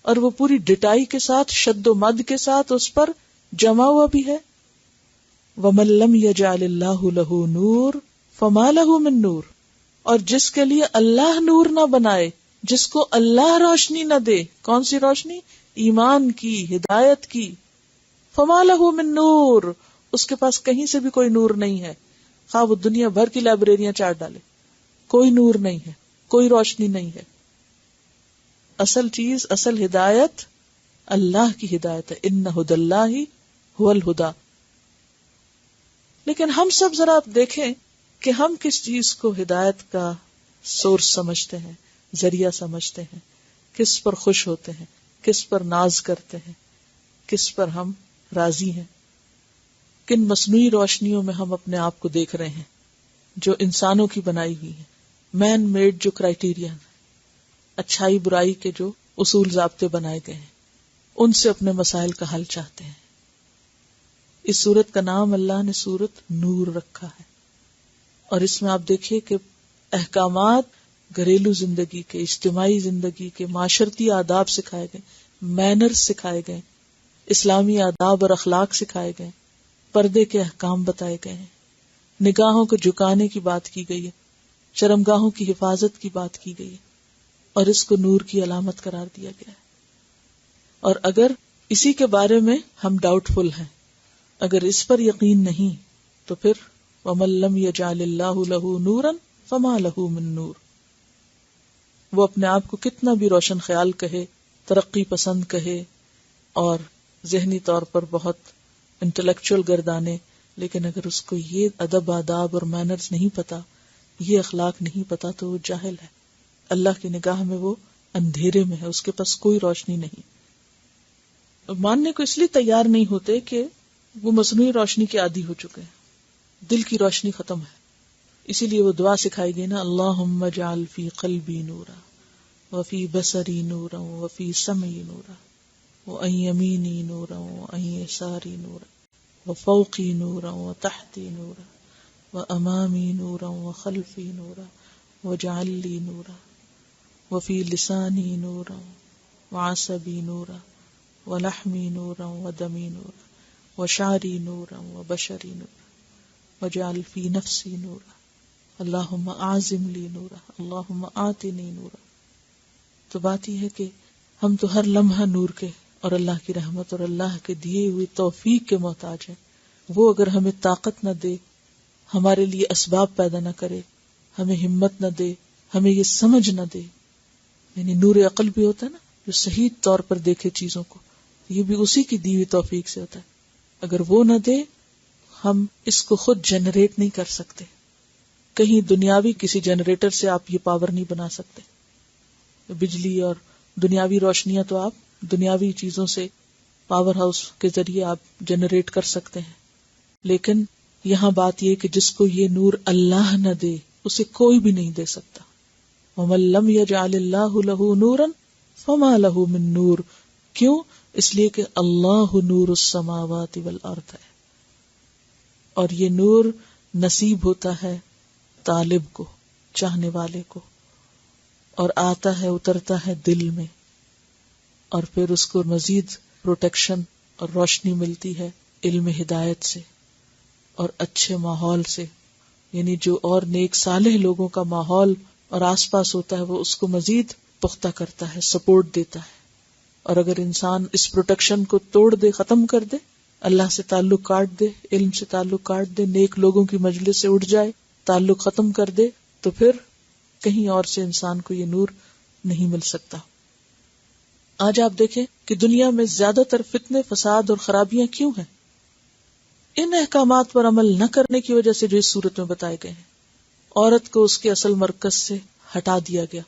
اور وہ پوری ڈٹائی کے ساتھ، شد و مد کے ساتھ اس پر جمع ہوا بھی ہے. وَمَن لَّمْ يَجْعَلِ اللَّهُ لَهُ نُورٌ فَمَا لَهُ مِن نُور، اور جس کے لیے اللہ نور نہ بنائے، جس کو اللہ روشنی نہ دے. کون سی روشنی؟ ایمان کی، ہدایت کی. فَمَا لَهُ مِن نُور، اس کے پاس کہیں سے بھی کوئی نور نہیں ہے، خواہ وہ دنیا بھر کی لائبریریاں چاٹ ڈالے، کوئی نور نہیں ہے، کوئی روشنی نہیں ہے. اصل چیز، اصل ہدایت اللہ کی ہدایت ہے. ان ھدی اللہ ھو الھدی. لیکن ہم سب ذرا آپ دیکھیں کہ ہم کس چیز کو ہدایت کا سورس سمجھتے ہیں، ذریعہ سمجھتے ہیں، کس پر خوش ہوتے ہیں، کس پر ناز کرتے ہیں، کس پر ہم راضی ہیں، کن مصنوعی روشنیوں میں ہم اپنے آپ کو دیکھ رہے ہیں جو انسانوں کی بنائی ہوئی ہیں، مین میڈ جو کرائیٹیریا، اچھائی برائی کے جو اصول ضابطے بنائے گئے ہیں، ان سے اپنے مسائل کا حل چاہتے ہیں. اس سورت کا نام اللہ نے سورت نور رکھا ہے، اور اس میں آپ دیکھیے کہ احکامات گھریلو زندگی کے، اجتماعی زندگی کے، معاشرتی آداب سکھائے گئے، مینرز سکھائے گئے، اسلامی آداب اور اخلاق سکھائے گئے، پردے کے احکام بتائے گئے ہیں، نگاہوں کو جھکانے کی بات کی گئی ہے، شرمگاہوں کی حفاظت کی بات کی گئی ہے، اور اس کو نور کی علامت قرار دیا گیا ہے. اور اگر اسی کے بارے میں ہم ڈاؤٹ فل ہیں، اگر اس پر یقین نہیں، تو پھر وَمَن لَّمْ يَجْعَلِ اللَّهُ لَهُ نُورًا فَمَا لَهُ مِن نُور. وہ اپنے آپ کو کتنا بھی روشن خیال کہے، ترقی پسند کہے اور ذہنی طور پر بہت انٹلیکچوئل گردانے، لیکن اگر اس کو یہ ادب آداب اور مینرز نہیں پتا، یہ اخلاق نہیں پتا، تو وہ جاہل ہے. اللہ کی نگاہ میں وہ اندھیرے میں ہے، اس کے پاس کوئی روشنی نہیں. ماننے کو اس لیے تیار نہیں ہوتے کہ وہ مصنوعی روشنی کے عادی ہو چکے ہیں، دل کی روشنی ختم ہے. اسی لیے وہ دعا سکھائی گئی نا، اللہم اجعل فی قلبی نورا وفی بصری نورا وفی سمعی نورا وعن یمینی نورا وعن یساری نورا وفوقی نورا وتحتی نورا وامامی نورا وخلفی نورا واجعل لی نورا وفی لسانی نورا وعصبی نورا ولحمی نورا ودمی نورا وشعری نورا وبشری نورا واجعل فی نفسی نورا اللہم اعظم لی نورا اللہم آتنی نورا. تو بات یہ ہے کہ ہم تو ہر لمحہ نور کے اور اللہ کی رحمت اور اللہ کے دیے ہوئی توفیق کے محتاج ہیں. وہ اگر ہمیں طاقت نہ دے، ہمارے لیے اسباب پیدا نہ کرے، ہمیں ہمت نہ دے، ہمیں یہ سمجھ نہ دے، یعنی نور عقل بھی ہوتا ہے نا، جو صحیح طور پر دیکھے چیزوں کو، یہ بھی اسی کی دی ہوئی توفیق سے ہوتا ہے. اگر وہ نہ دے، ہم اس کو خود جنریٹ نہیں کر سکتے. کہیں دنیاوی کسی جنریٹر سے آپ یہ پاور نہیں بنا سکتے. بجلی اور دنیاوی روشنیاں تو آپ دنیاوی چیزوں سے پاور ہاؤس کے ذریعے آپ جنریٹ کر سکتے ہیں، لیکن یہاں بات یہ کہ جس کو یہ نور اللہ نہ دے، اسے کوئی بھی نہیں دے سکتا. وَمَن لَّمْ يَجْعَلِ اللَّهُ لَهُ نُورًا فَمَا لَهُ مِن نُور. کیوں؟ اس لیے کہ اللہ نور السماوات والارض ہے، اور یہ نور نصیب ہوتا ہے طالب کو، چاہنے والے کو، اور آتا ہے، اترتا ہے دل میں، اور پھر اس کو مزید پروٹیکشن اور روشنی ملتی ہے علم ہدایت سے اور اچھے ماحول سے یعنی جو اور نیک صالح لوگوں کا ماحول اور آس پاس ہوتا ہے وہ اس کو مزید پختہ کرتا ہے، سپورٹ دیتا ہے. اور اگر انسان اس پروٹیکشن کو توڑ دے، ختم کر دے، اللہ سے تعلق کاٹ دے، علم سے تعلق کاٹ دے، نیک لوگوں کی مجلس سے اٹھ جائے، تعلق ختم کر دے، تو پھر کہیں اور سے انسان کو یہ نور نہیں مل سکتا. آج آپ دیکھیں کہ دنیا میں زیادہ تر فتنے، فساد اور خرابیاں کیوں ہیں؟ ان احکامات پر عمل نہ کرنے کی وجہ سے جو اس صورت میں بتائے گئے ہیں. عورت کو اس کے اصل مرکز سے ہٹا دیا گیا،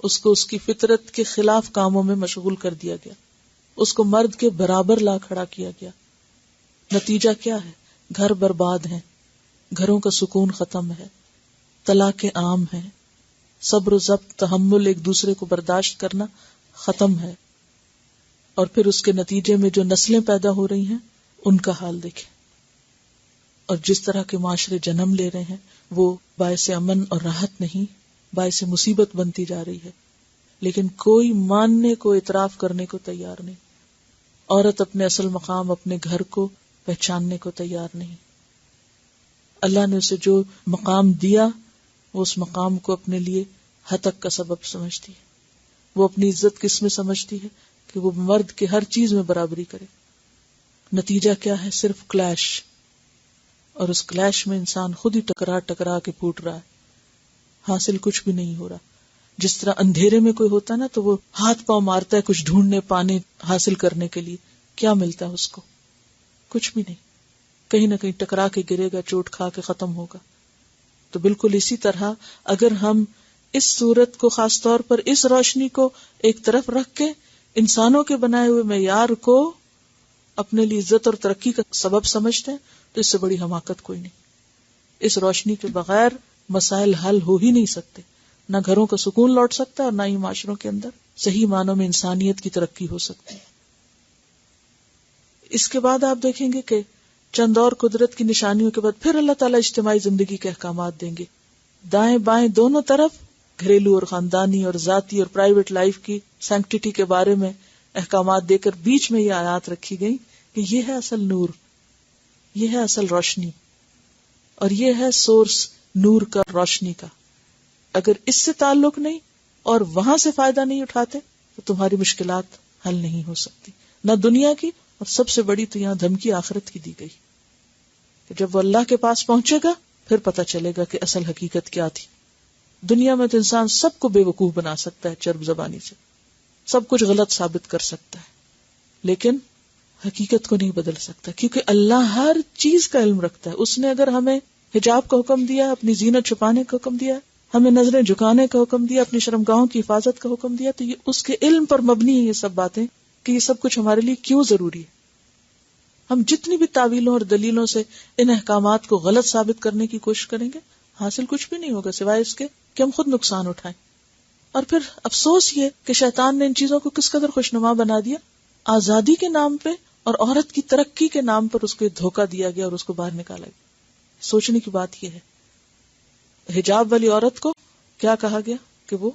اس کو اس کی فطرت کے خلاف کاموں میں مشغول کر دیا گیا، اس کو مرد کے برابر لا کھڑا کیا گیا. نتیجہ کیا ہے؟ گھر برباد ہیں، گھروں کا سکون ختم ہے، طلاقیں عام ہیں، صبر و ضبط، تحمل، ایک دوسرے کو برداشت کرنا ختم ہے. اور پھر اس کے نتیجے میں جو نسلیں پیدا ہو رہی ہیں ان کا حال دیکھیں. اور جس طرح کے معاشرے جنم لے رہے ہیں وہ باعث امن اور راحت نہیں، باعث مصیبت بنتی جا رہی ہے. لیکن کوئی ماننے کو، اعتراف کرنے کو تیار نہیں. عورت اپنے اصل مقام، اپنے گھر کو پہچاننے کو تیار نہیں. اللہ نے اسے جو مقام دیا وہ اس مقام کو اپنے لیے ہتک کا سبب سمجھتی ہے. وہ اپنی عزت کس میں سمجھتی ہے؟ کہ وہ مرد کے ہر چیز میں برابری کرے. نتیجہ کیا ہے؟ صرف کلیش. اور اس کلیش میں انسان خود ہی ٹکرا کے پھوٹ رہا ہے، حاصل کچھ بھی نہیں ہو رہا. جس طرح اندھیرے میں کوئی ہوتا ہے نا تو وہ ہاتھ پاؤں مارتا ہے کچھ ڈھونڈنے پانے حاصل کرنے کے لیے، کیا ملتا ہے اس کو؟ کچھ بھی نہیں. کہیں نہ کہیں ٹکرا کے گرے گا، چوٹ کھا کے ختم ہوگا. تو بالکل اسی طرح اگر ہم اس صورت کو، خاص طور پر اس روشنی کو ایک طرف رکھ کے انسانوں کے بنائے ہوئے معیار کو اپنے لیے عزت اور ترقی کا سبب سمجھتے ہیں تو اس سے بڑی حماقت کوئی نہیں. اس روشنی کے بغیر مسائل حل ہو ہی نہیں سکتے. نہ گھروں کا سکون لوٹ سکتا اور نہ ہی معاشروں کے اندر صحیح معنوں میں انسانیت کی ترقی ہو سکتی. اس کے بعد آپ دیکھیں گے کہ چند اور قدرت کی نشانیوں کے بعد پھر اللہ تعالیٰ اجتماعی زندگی کے احکامات دیں گے. دائیں بائیں دونوں طرف گھریلو اور خاندانی اور ذاتی اور پرائیویٹ لائف کی سینکٹیٹی کے بارے میں احکامات دے کر بیچ میں یہ آیات رکھی گئی کہ یہ ہے اصل نور، یہ ہے اصل روشنی، اور یہ ہے سورس نور کا، روشنی کا. اگر اس سے تعلق نہیں اور وہاں سے فائدہ نہیں اٹھاتے تو تمہاری مشکلات حل نہیں ہو سکتی، نہ دنیا کی، اور سب سے بڑی تو یہاں دھمکی آخرت کی دی گئی کہ جب وہ اللہ کے پاس پہنچے گا پھر پتہ چلے گا کہ اصل حقیقت کیا تھی. دنیا میں تو انسان سب کو بے وقوف بنا سکتا ہے، چرب زبانی سے سب کچھ غلط ثابت کر سکتا ہے، لیکن حقیقت کو نہیں بدل سکتا، کیونکہ اللہ ہر چیز کا علم رکھتا ہے. اس نے اگر ہمیں حجاب کا حکم دیا، اپنی زینت چھپانے کا حکم دیا، ہمیں نظریں جھکانے کا حکم دیا، اپنی شرمگاہوں کی حفاظت کا حکم دیا، تو یہ اس کے علم پر مبنی ہے یہ سب باتیں کہ یہ سب کچھ ہمارے لیے کیوں ضروری ہے. ہم جتنی بھی تعویلوں اور دلیلوں سے ان احکامات کو غلط ثابت کرنے کی کوشش کریں گے، حاصل کچھ بھی نہیں ہوگا سوائے اس کے کہ ہم خود نقصان اٹھائیں. اور پھر افسوس یہ کہ شیطان نے ان چیزوں کو کس قدر خوشنما بنا دیا. آزادی کے نام پہ اور عورت کی ترقی کے نام پر اس کو دھوکہ دیا گیا اور اس کو باہر نکالا گیا. سوچنے کی بات یہ ہے، حجاب والی عورت کو کیا کہا گیا کہ وہ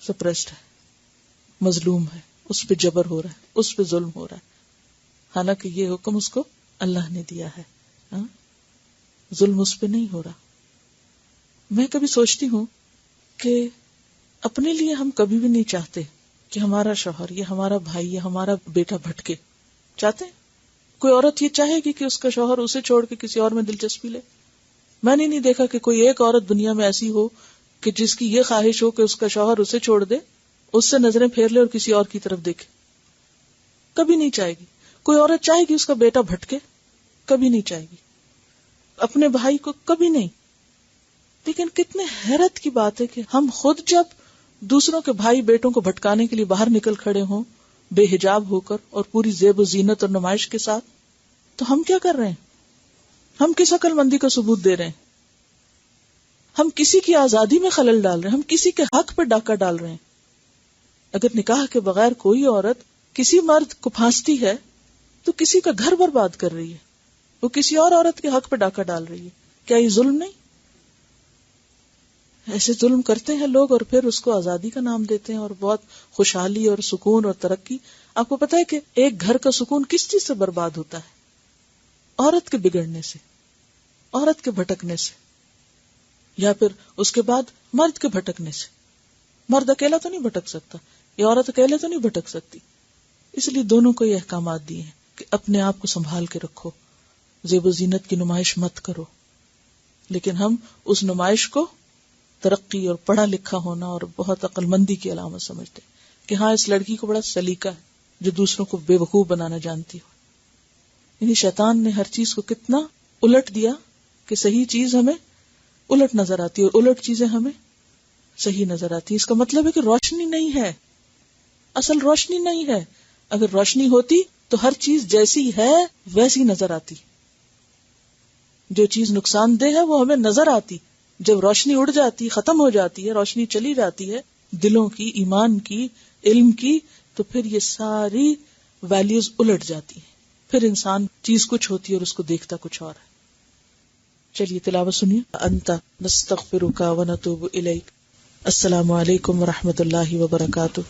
سپریسڈ ہے، مظلوم ہے، اس پہ جبر ہو رہا ہے، اس پہ ظلم ہو رہا ہے، حالانکہ یہ حکم اس کو اللہ نے دیا ہے. ظلم اس پہ نہیں ہو رہا. میں کبھی سوچتی ہوں کہ اپنے لیے ہم کبھی بھی نہیں چاہتے کہ ہمارا شوہر یا ہمارا بھائی یا ہمارا بیٹا بھٹکے. چاہتے ہیں؟ کوئی عورت یہ چاہے گی کہ اس کا شوہر اسے چھوڑ کے کسی اور میں دلچسپی لے؟ میں نے نہیں دیکھا کہ کوئی ایک عورت دنیا میں ایسی ہو کہ جس کی یہ خواہش ہو کہ اس کا شوہر اسے چھوڑ دے، اس سے نظریں پھیر لے اور کسی اور کی طرف دیکھے. کبھی نہیں چاہے گی. کوئی عورت چاہے گی اس کا بیٹا بھٹکے؟ کبھی نہیں چاہے گی. اپنے بھائی کو کبھی نہیں. لیکن کتنے حیرت کی بات ہے کہ ہم خود جب دوسروں کے بھائی بیٹوں کو بھٹکانے کے لیے باہر نکل کھڑے ہوں بے حجاب ہو کر اور پوری زیب و زینت اور نمائش کے ساتھ، تو ہم کیا کر رہے ہیں؟ ہم کس عقل مندی کا ثبوت دے رہے ہیں؟ ہم کسی کی آزادی میں خلل ڈال رہے ہیں، ہم کسی کے حق پر ڈاکہ ڈال رہے ہیں. اگر نکاح کے بغیر کوئی عورت کسی مرد کو پھانستی ہے تو کسی کا گھر برباد کر رہی ہے، وہ کسی اور عورت کے حق پہ ڈاکہ ڈال رہی ہے. کیا یہ ظلم نہیں؟ ایسے ظلم کرتے ہیں لوگ اور پھر اس کو آزادی کا نام دیتے ہیں اور بہت خوشحالی اور سکون اور ترقی. آپ کو پتا ہے کہ ایک گھر کا سکون کس چیز سے برباد ہوتا ہے؟ عورت کے بگڑنے سے، عورت کے بھٹکنے سے. یا پھر اس کے بعد مرد کے بھٹکنے سے. مرد اکیلا تو نہیں بھٹک سکتا, یا عورت اکیلے تو نہیں بھٹک سکتی. اس لیے دونوں کو یہ احکامات دیے ہیں کہ اپنے آپ کو سنبھال کے رکھو, زیب و زینت کی نمائش مت کرو. لیکن ہم اس نمائش کو ترقی اور پڑھا لکھا ہونا اور بہت عقل مندی کی علامت سمجھتے کہ ہاں اس لڑکی کو بڑا سلیقہ ہے جو دوسروں کو بے وقوف بنانا جانتی ہو. یعنی شیطان نے ہر چیز کو کتنا الٹ دیا کہ صحیح چیز ہمیں الٹ نظر آتی ہے اور الٹ چیزیں ہمیں صحیح نظر آتی ہے. اس کا مطلب ہے کہ روشنی نہیں ہے, اصل روشنی نہیں ہے. اگر روشنی ہوتی تو ہر چیز جیسی ہے ویسی نظر آتی. جو چیز نقصان دہ ہے وہ ہمیں نظر آتی. جب روشنی اڑ جاتی, ختم ہو جاتی ہے, روشنی چلی جاتی ہے دلوں کی, ایمان کی, علم کی, تو پھر یہ ساری ویلیوز الٹ جاتی ہیں. پھر انسان چیز کچھ ہوتی ہے اور اس کو دیکھتا کچھ اور ہے. چلیے تلاوت سنیے. انت نستغفرک ونتوب الیک. السلام علیکم ورحمۃ اللہ وبرکاتہ.